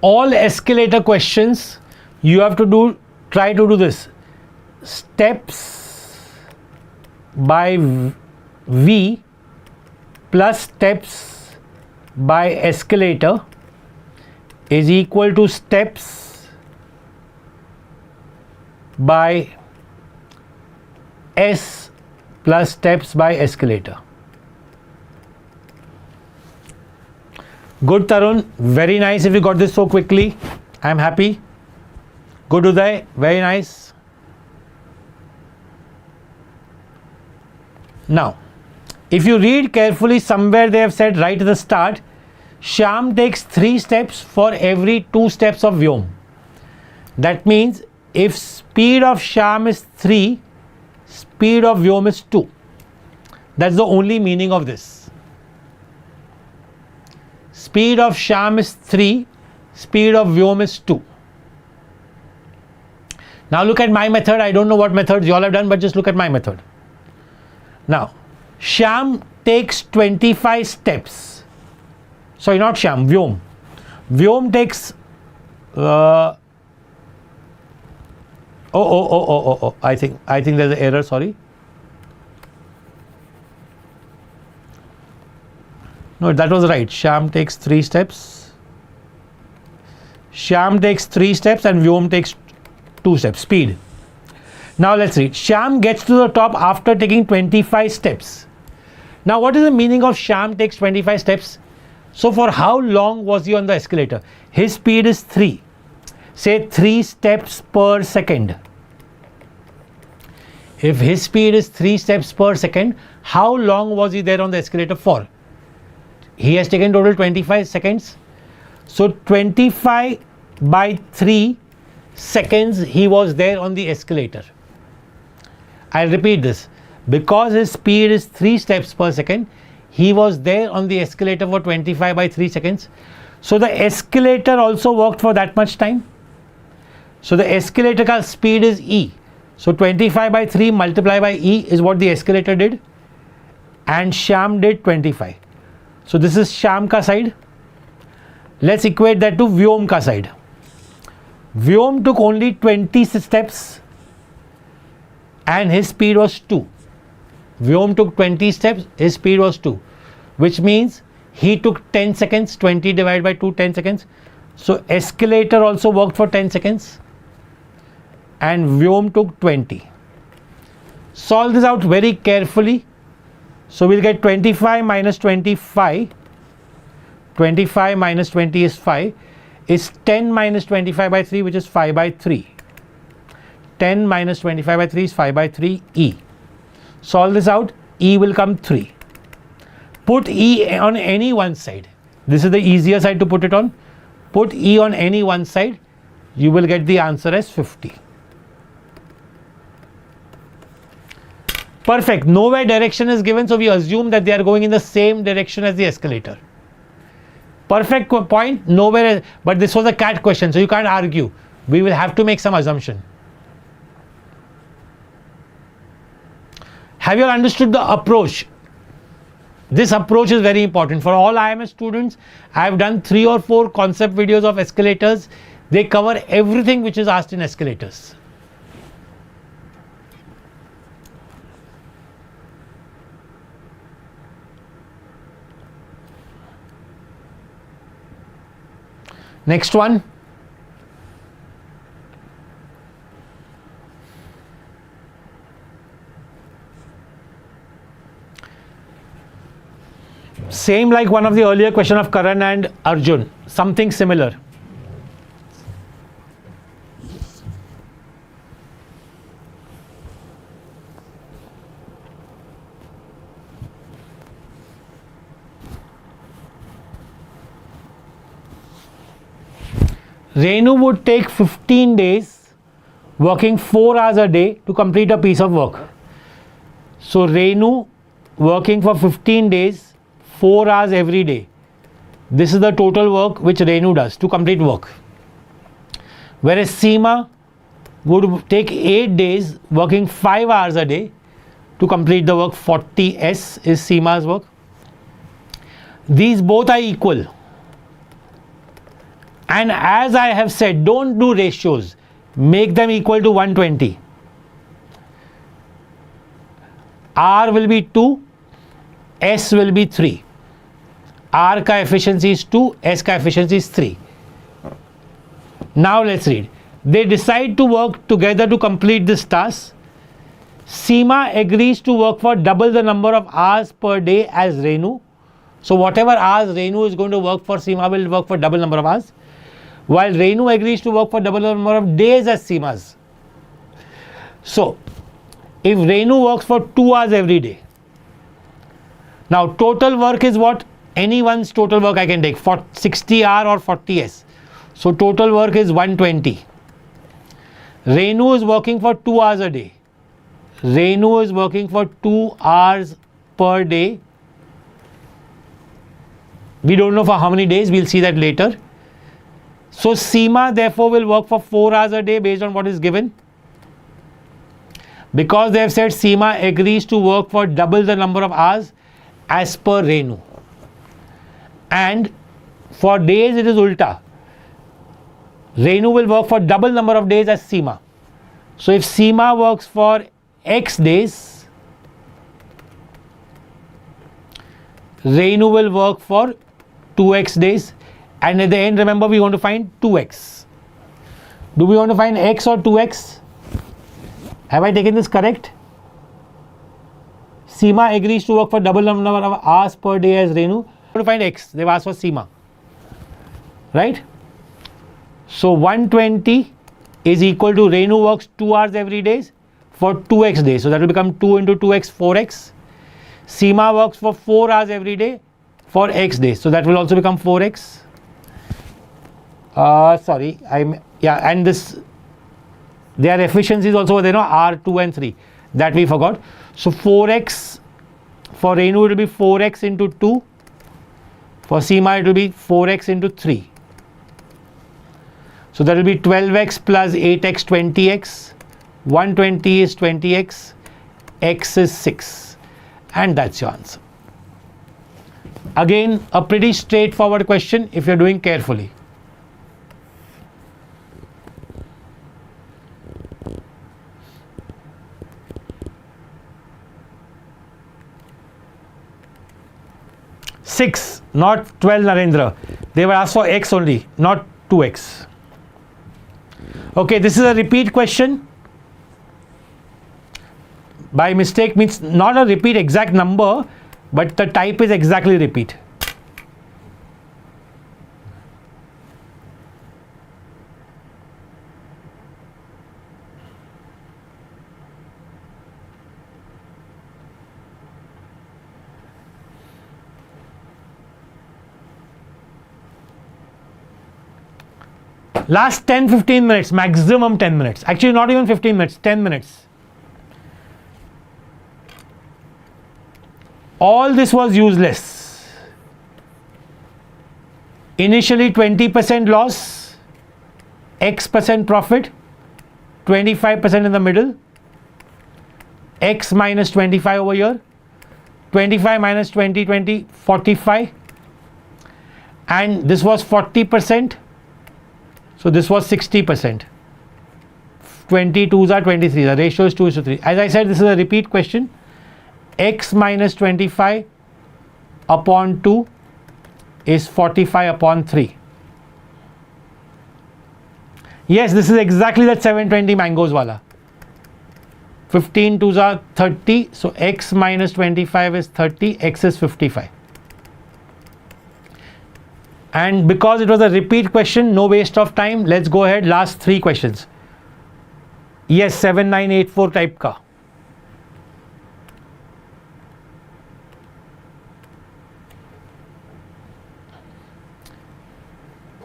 All escalator questions, you have to try to do this. Steps by V plus steps by escalator is equal to steps by S plus steps by escalator. Good, Tarun. Very nice if you got this so quickly. I'm happy. Good, Uday. Very nice. Now, if you read carefully, somewhere they have said right at the start, Shyam takes 3 steps for every 2 steps of Vyom. That means if speed of Shyam is 3, speed of Vyom is 2. That's the only meaning of this. Speed of Shyam is 3, speed of Vyom is 2. Now look at my method. I don't know what methods you all have done, but just look at my method. Now, Shyam takes 25 steps. Sorry, not Shyam, Vyom. Vyom takes I think there's an error, sorry. No, that was right. Shyam takes 3 steps. Shyam takes 3 steps and Vyom takes 2 steps. Speed. Now let's read. Shyam gets to the top after taking 25 steps. Now what is the meaning of Shyam takes 25 steps? So for how long was he on the escalator? His speed is 3. Say 3 steps per second. If his speed is 3 steps per second, how long was he there on the escalator for? He has taken total 25 seconds. So 25 by 3 seconds he was there on the escalator. I'll repeat this. Because his speed is 3 steps per second, he was there on the escalator for 25 by 3 seconds. So the escalator also worked for that much time. So the escalator ka speed is E. So 25 by 3 multiplied by E is what the escalator did. And Shyam did 25. So this is Shyam ka side. Let's equate that to Vyom ka side. Vyom took only 20 steps and his speed was 2. Vyom took 20 steps, his speed was 2. Which means he took 10 seconds, 20 divided by 2, 10 seconds. So escalator also worked for 10 seconds. And Vyom took 20. Solve this out very carefully. So we'll get 25 minus 25. 25 minus 20 is 5. Is 10 minus 25 by 3, which is 5 by 3. 10 minus 25 by 3 is 5 by 3 E. Solve this out. E will come 3. Put E on any one side. This is the easier side to put it on. Put E on any one side. You will get the answer as 50. Perfect. Nowhere direction is given, so we assume that they are going in the same direction as the escalator. Perfect point. Nowhere, but this was a CAT question, so you can't argue. We will have to make some assumption. Have you all understood the approach? This approach is very important. For all IMS students, I have done 3 or 4 concept videos of escalators. They cover everything which is asked in escalators. Next one. Same like one of the earlier question of Karan and Arjun, something similar. Renu would take 15 days working 4 hours a day to complete a piece of work. So Renu working for 15 days, 4 hours every day. This is the total work which Renu does to complete work. Whereas Seema would take 8 days working 5 hours a day to complete the work. 40S is Seema's work. These both are equal. And as I have said, don't do ratios. Make them equal to 120. R will be 2, S will be 3. R ka efficiency is 2, S ka efficiency is 3. Now let's read. They decide to work together to complete this task. Seema agrees to work for double the number of hours per day as Renu. So whatever hours Renu is going to work for, Seema will work for double number of hours. While Renu agrees to work for double the number of days as Seema's. So, if Renu works for 2 hours every day, now total work is what? Anyone's total work I can take, for 60R or 40S. So, total work is 120. Renu is working for 2 hours a day. Renu is working for 2 hours per day. We don't know for how many days, we'll see that later. So Seema therefore will work for 4 hours a day based on what is given. Because they have said Seema agrees to work for double the number of hours as per Renu. And for days it is ulta. Renu will work for double number of days as Seema. So if Seema works for X days, Renu will work for 2X days. And at the end, remember, we want to find 2x. Do we want to find x or 2x? Have I taken this correct? Seema agrees to work for double number of hours per day as Renu. We want to find x. They've asked for Seema. Right? So 120 is equal to Renu works 2 hours every day for 2x days. So that will become 2 into 2x, 4x. Seema works for 4 hours every day, for x days. So that will also become 4x. And this, their efficiencies also there, R 2 and 3, that we forgot. So 4x for Renu, it will be 4x into 2. For Seema, it will be 4x into 3. So that will be 12x plus 8x, 20x. 120 is 20x. X is 6. And that's your answer. Again, a pretty straightforward question if you're doing carefully. Six, not 12, Narendra. They were asked for x only, not 2x. Okay, this is a repeat question. By mistake means not a repeat exact number, but the type is exactly repeat. Last 10-15 minutes, maximum 10 minutes. Actually, not even 15 minutes, 10 minutes. All this was useless. Initially 20% loss, X% profit, 25% in the middle, X minus 25 over here, 25 minus 20, 20, 45. And this was 40%. So this was 60%. 22s are 23. The ratio is 2:3. As I said, this is a repeat question. X minus 25 upon 2 is 45 upon 3. Yes, this is exactly that 720 mangoes wala. 15 2s are 30. So X minus 25 is 30. X is 55. And because it was a repeat question, no waste of time. Let's go ahead. Last 3 questions. Yes, 7984 type ka.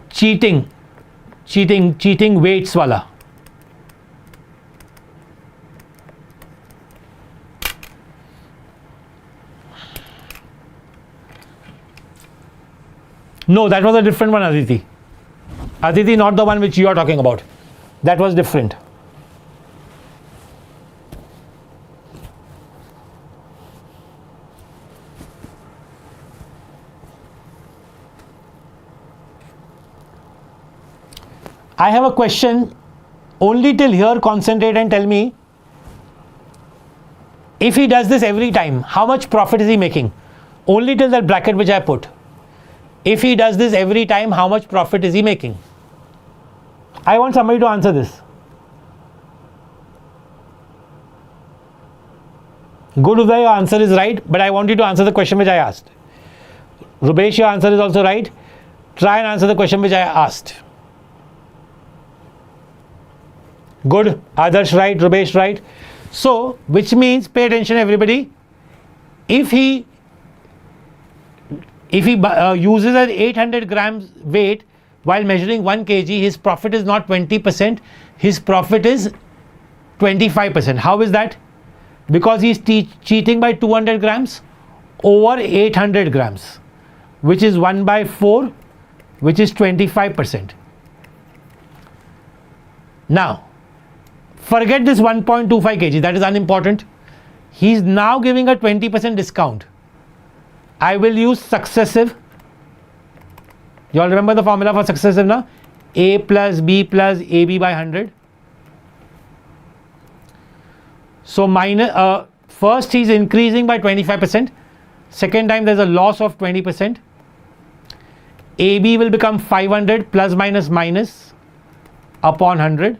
Cheating weights wala. No, that was a different one, Aditi. Aditi, not the one which you are talking about. That was different. I have a question. Only till here concentrate and tell me, if he does this every time, how much profit is he making? Only till that bracket which I put. If he does this every time, how much profit is he making? I want somebody to answer this. Good, Uday, your answer is right, but I want you to answer the question which I asked. Rubesh, your answer is also right. Try and answer the question which I asked. Good. Adarsh right, Rubesh right. So, which means, pay attention everybody, if he uses an 800 grams weight while measuring 1 kg, his profit is not 20%, his profit is 25%. How is that? Because he is cheating by 200 grams over 800 grams, which is 1 by 4, which is 25%. Now, forget this 1.25 kg, that is unimportant. He is now giving a 20% discount. I will use successive. You all remember the formula for successive now? A plus B plus AB by 100. So first he is increasing by 25%. Second time there is a loss of 20%. AB will become 500 plus minus minus upon 100.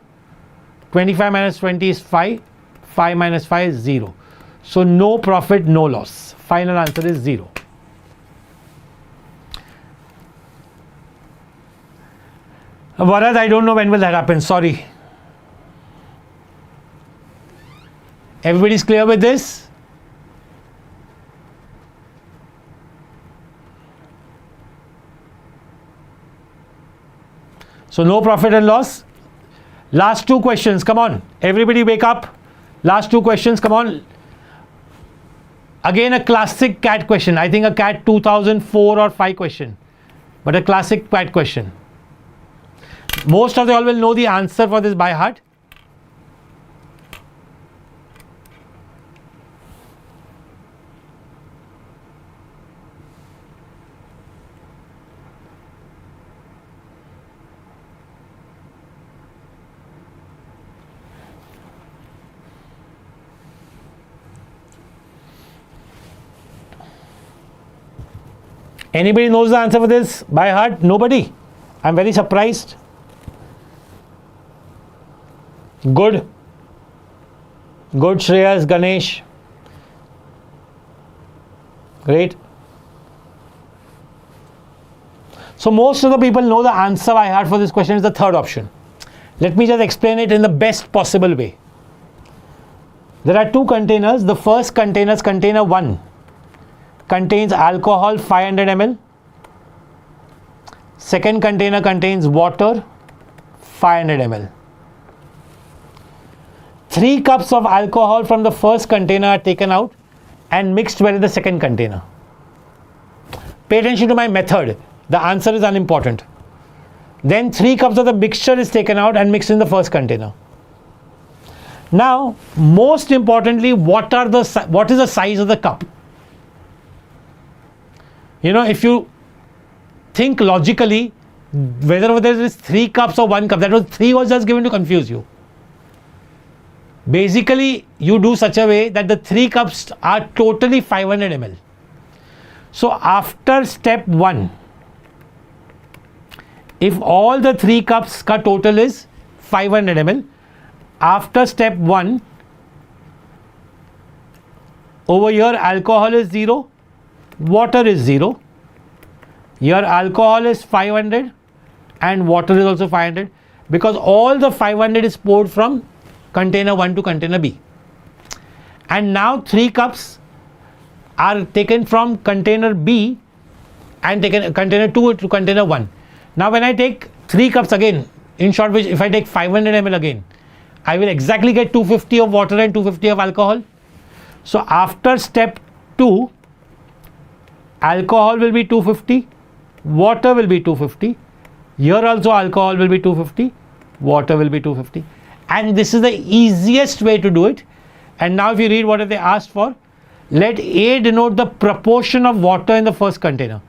25 minus 20 is 5. 5 minus 5 is 0. So no profit, no loss. Final answer is 0. Varad, I don't know when will that happen. Sorry. Everybody's clear with this? So no profit and loss. Last two questions, come on. Everybody wake up. Last two questions, come on. Again a classic CAT question. I think a CAT 2004 or 5 question. But a classic CAT question. Most of you all will know the answer for this by heart. Anybody knows the answer for this by heart? Nobody. I'm very surprised. Good. Good, Shreyas, Ganesh. Great. So most of the people know the answer by heart for this question is the third option. Let me just explain it in the best possible way. There are two containers. The first container, container 1, contains alcohol 500 ml. Second container contains water 500 ml. 3 cups of alcohol from the first container are taken out and mixed well in the second container. Pay attention to my method. The answer is unimportant. Then 3 cups of the mixture is taken out and mixed in the first container. Now, most importantly, what is the size of the cup? You know, if you think logically, whether there is 3 cups or 1 cup, that was 3 was just given to confuse you. Basically, you do such a way that the 3 cups are totally 500 ml. So after step 1, if all the 3 cups ka total is 500 ml, after step 1, over here alcohol is 0, water is 0. Here alcohol is 500 and water is also 500, because all the 500 is poured from container 1 to container B. And now 3 cups are taken from container B and taken container 2 to container 1. Now when I take 3 cups again, in short, which if I take 500 ml again, I will exactly get 250 of water and 250 of alcohol. So after step 2, alcohol will be 250, water will be 250. Here also alcohol will be 250, water will be 250. And this is the easiest way to do it. And now if you read what have they asked for, let A denote the proportion of water in the first container.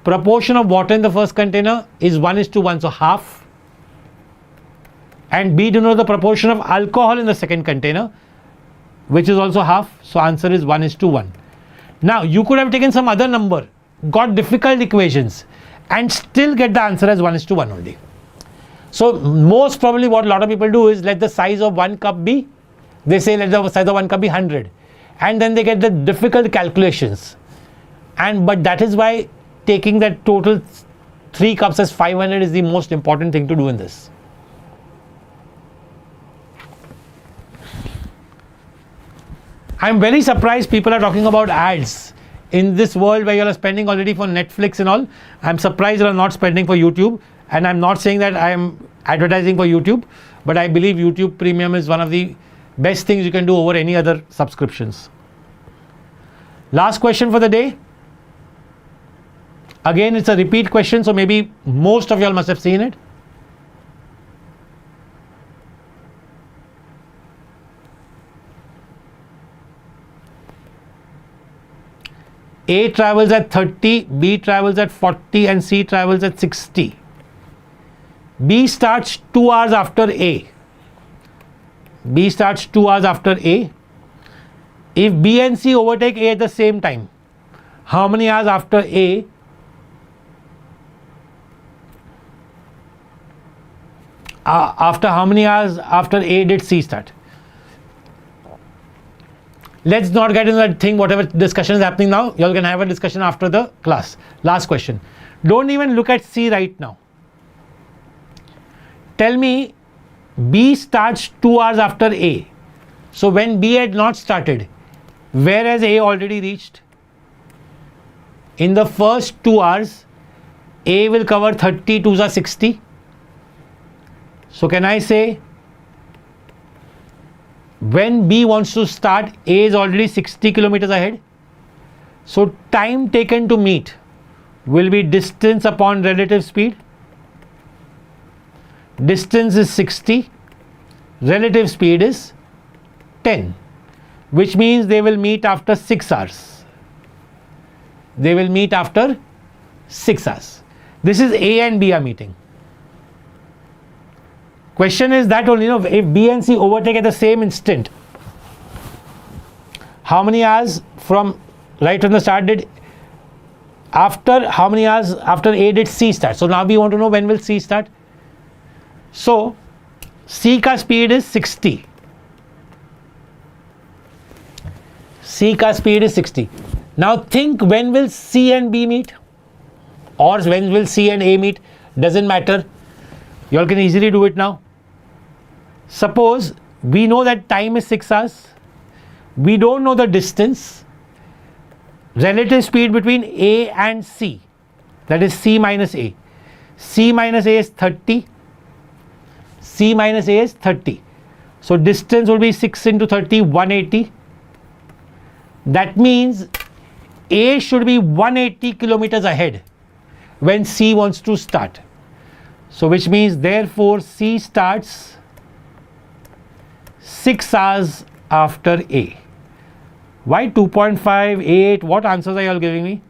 Proportion of water in the first container is 1:1, so half. And B denote the proportion of alcohol in the second container, which is also half. So answer is 1:1. Now you could have taken some other number, got difficult equations, and still get the answer as 1:1 only. So most probably what a lot of people do is let the size of 1 cup be, they say let the size of 1 cup be 100, and then they get the difficult calculations. But that is why taking that total 3 cups as 500 is the most important thing to do in this. I'm very surprised people are talking about ads in this world where you are spending already for Netflix and all. I'm surprised you are not spending for YouTube, and I'm not saying that I am advertising for YouTube, but I believe YouTube Premium is one of the best things you can do over any other subscriptions. Last question for the day. Again, it's a repeat question, so maybe most of you all must have seen it. A travels at 30, B travels at 40, and C travels at 60. B starts 2 hours after A. B starts 2 hours after A. If B and C overtake A at the same time, how many hours after A? After how many hours after A did C start? Let's not get into that thing, whatever discussion is happening now. You all can have a discussion after the class. Last question. Don't even look at C right now. Tell me, B starts 2 hours after A. So when B had not started, where has A already reached? In the first 2 hours, A will cover 30, 2s are 60. So can I say when B wants to start, A is already 60 kilometers ahead. So time taken to meet will be distance upon relative speed. Distance is 60, relative speed is 10, which means they will meet after 6 hours. They will meet after 6 hours. This is A and B are meeting. Question is that only, if B and C overtake at the same instant, how many hours from right from the start did how many hours after A did C start? So now we want to know when will C start. So C ka speed is 60. C ka speed is 60. Now think, when will C and B meet? Or when will C and A meet? Doesn't matter. You all can easily do it now. Suppose we know that time is 6 hours. We don't know the distance. Relative speed between A and C, that is C minus A. C minus A is 30. C minus A is 30. So distance will be 6 into 30, 180. That means A should be 180 kilometers ahead when C wants to start. So which means therefore C starts 6 hours after A. Why 2.5, 8? What answers are you all giving me?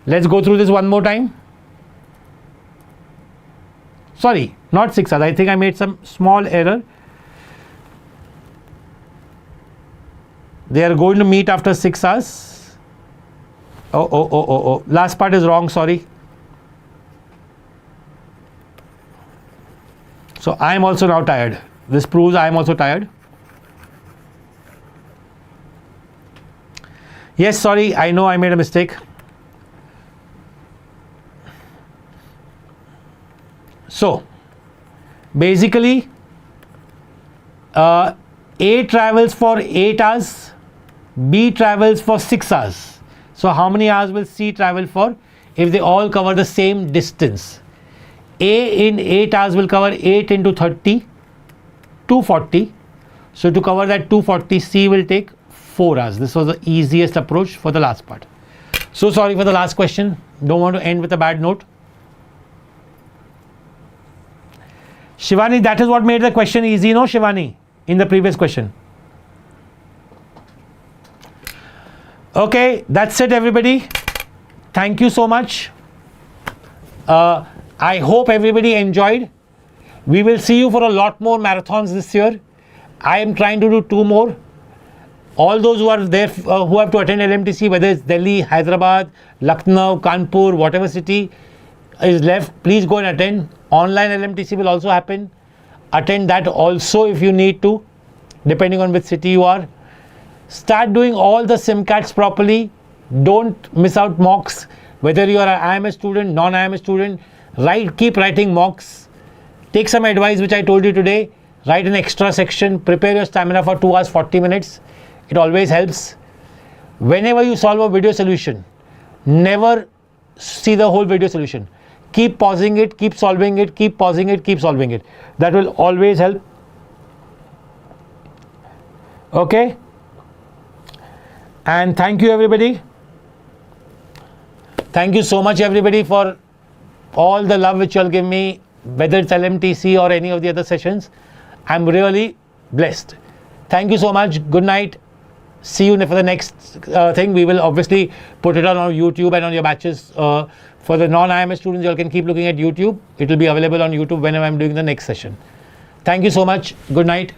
Let's go through this one more time. Sorry, not 6 hours. I think I made some small error. They are going to meet after 6 hours. Oh. Last part is wrong, sorry. So I am also now tired. This proves I am also tired. Yes, sorry, I know I made a mistake. So basically A travels for 8 hours, B travels for 6 hours. So how many hours will C travel for if they all cover the same distance? A in 8 hours will cover 8 into 30, 240. So to cover that 240, C will take 4 hours. This was the easiest approach for the last part. So sorry for the last question. Don't want to end with a bad note. Shivani, that is what made the question easy, no Shivani, in the previous question. Okay, that's it everybody. Thank you so much. I hope everybody enjoyed. We will see you for a lot more marathons this year. I am trying to do 2 more. All those who are there, who have to attend LMTC, whether it's Delhi, Hyderabad, Lucknow, Kanpur, whatever city is left, please go and attend. Online LMTC will also happen. Attend that also if you need to, depending on which city you are. Start doing all the SIMCATs properly. Don't miss out mocks. Whether you are an IMS student, non-IMS student, keep writing mocks. Take some advice which I told you today. Write an extra section. Prepare your stamina for 2 hours 40 minutes. It always helps. Whenever you solve a video solution, never see the whole video solution. Keep pausing it, keep solving it, keep pausing it, keep solving it. That will always help. Okay? And thank you everybody. Thank you so much everybody for all the love which you all give me, whether it's LMTC or any of the other sessions. I'm really blessed. Thank you so much. Good night. See you for the next thing. We will obviously put it on YouTube and on your batches. For the non-IMS students, you all can keep looking at YouTube. It will be available on YouTube whenever I'm doing the next session. Thank you so much. Good night.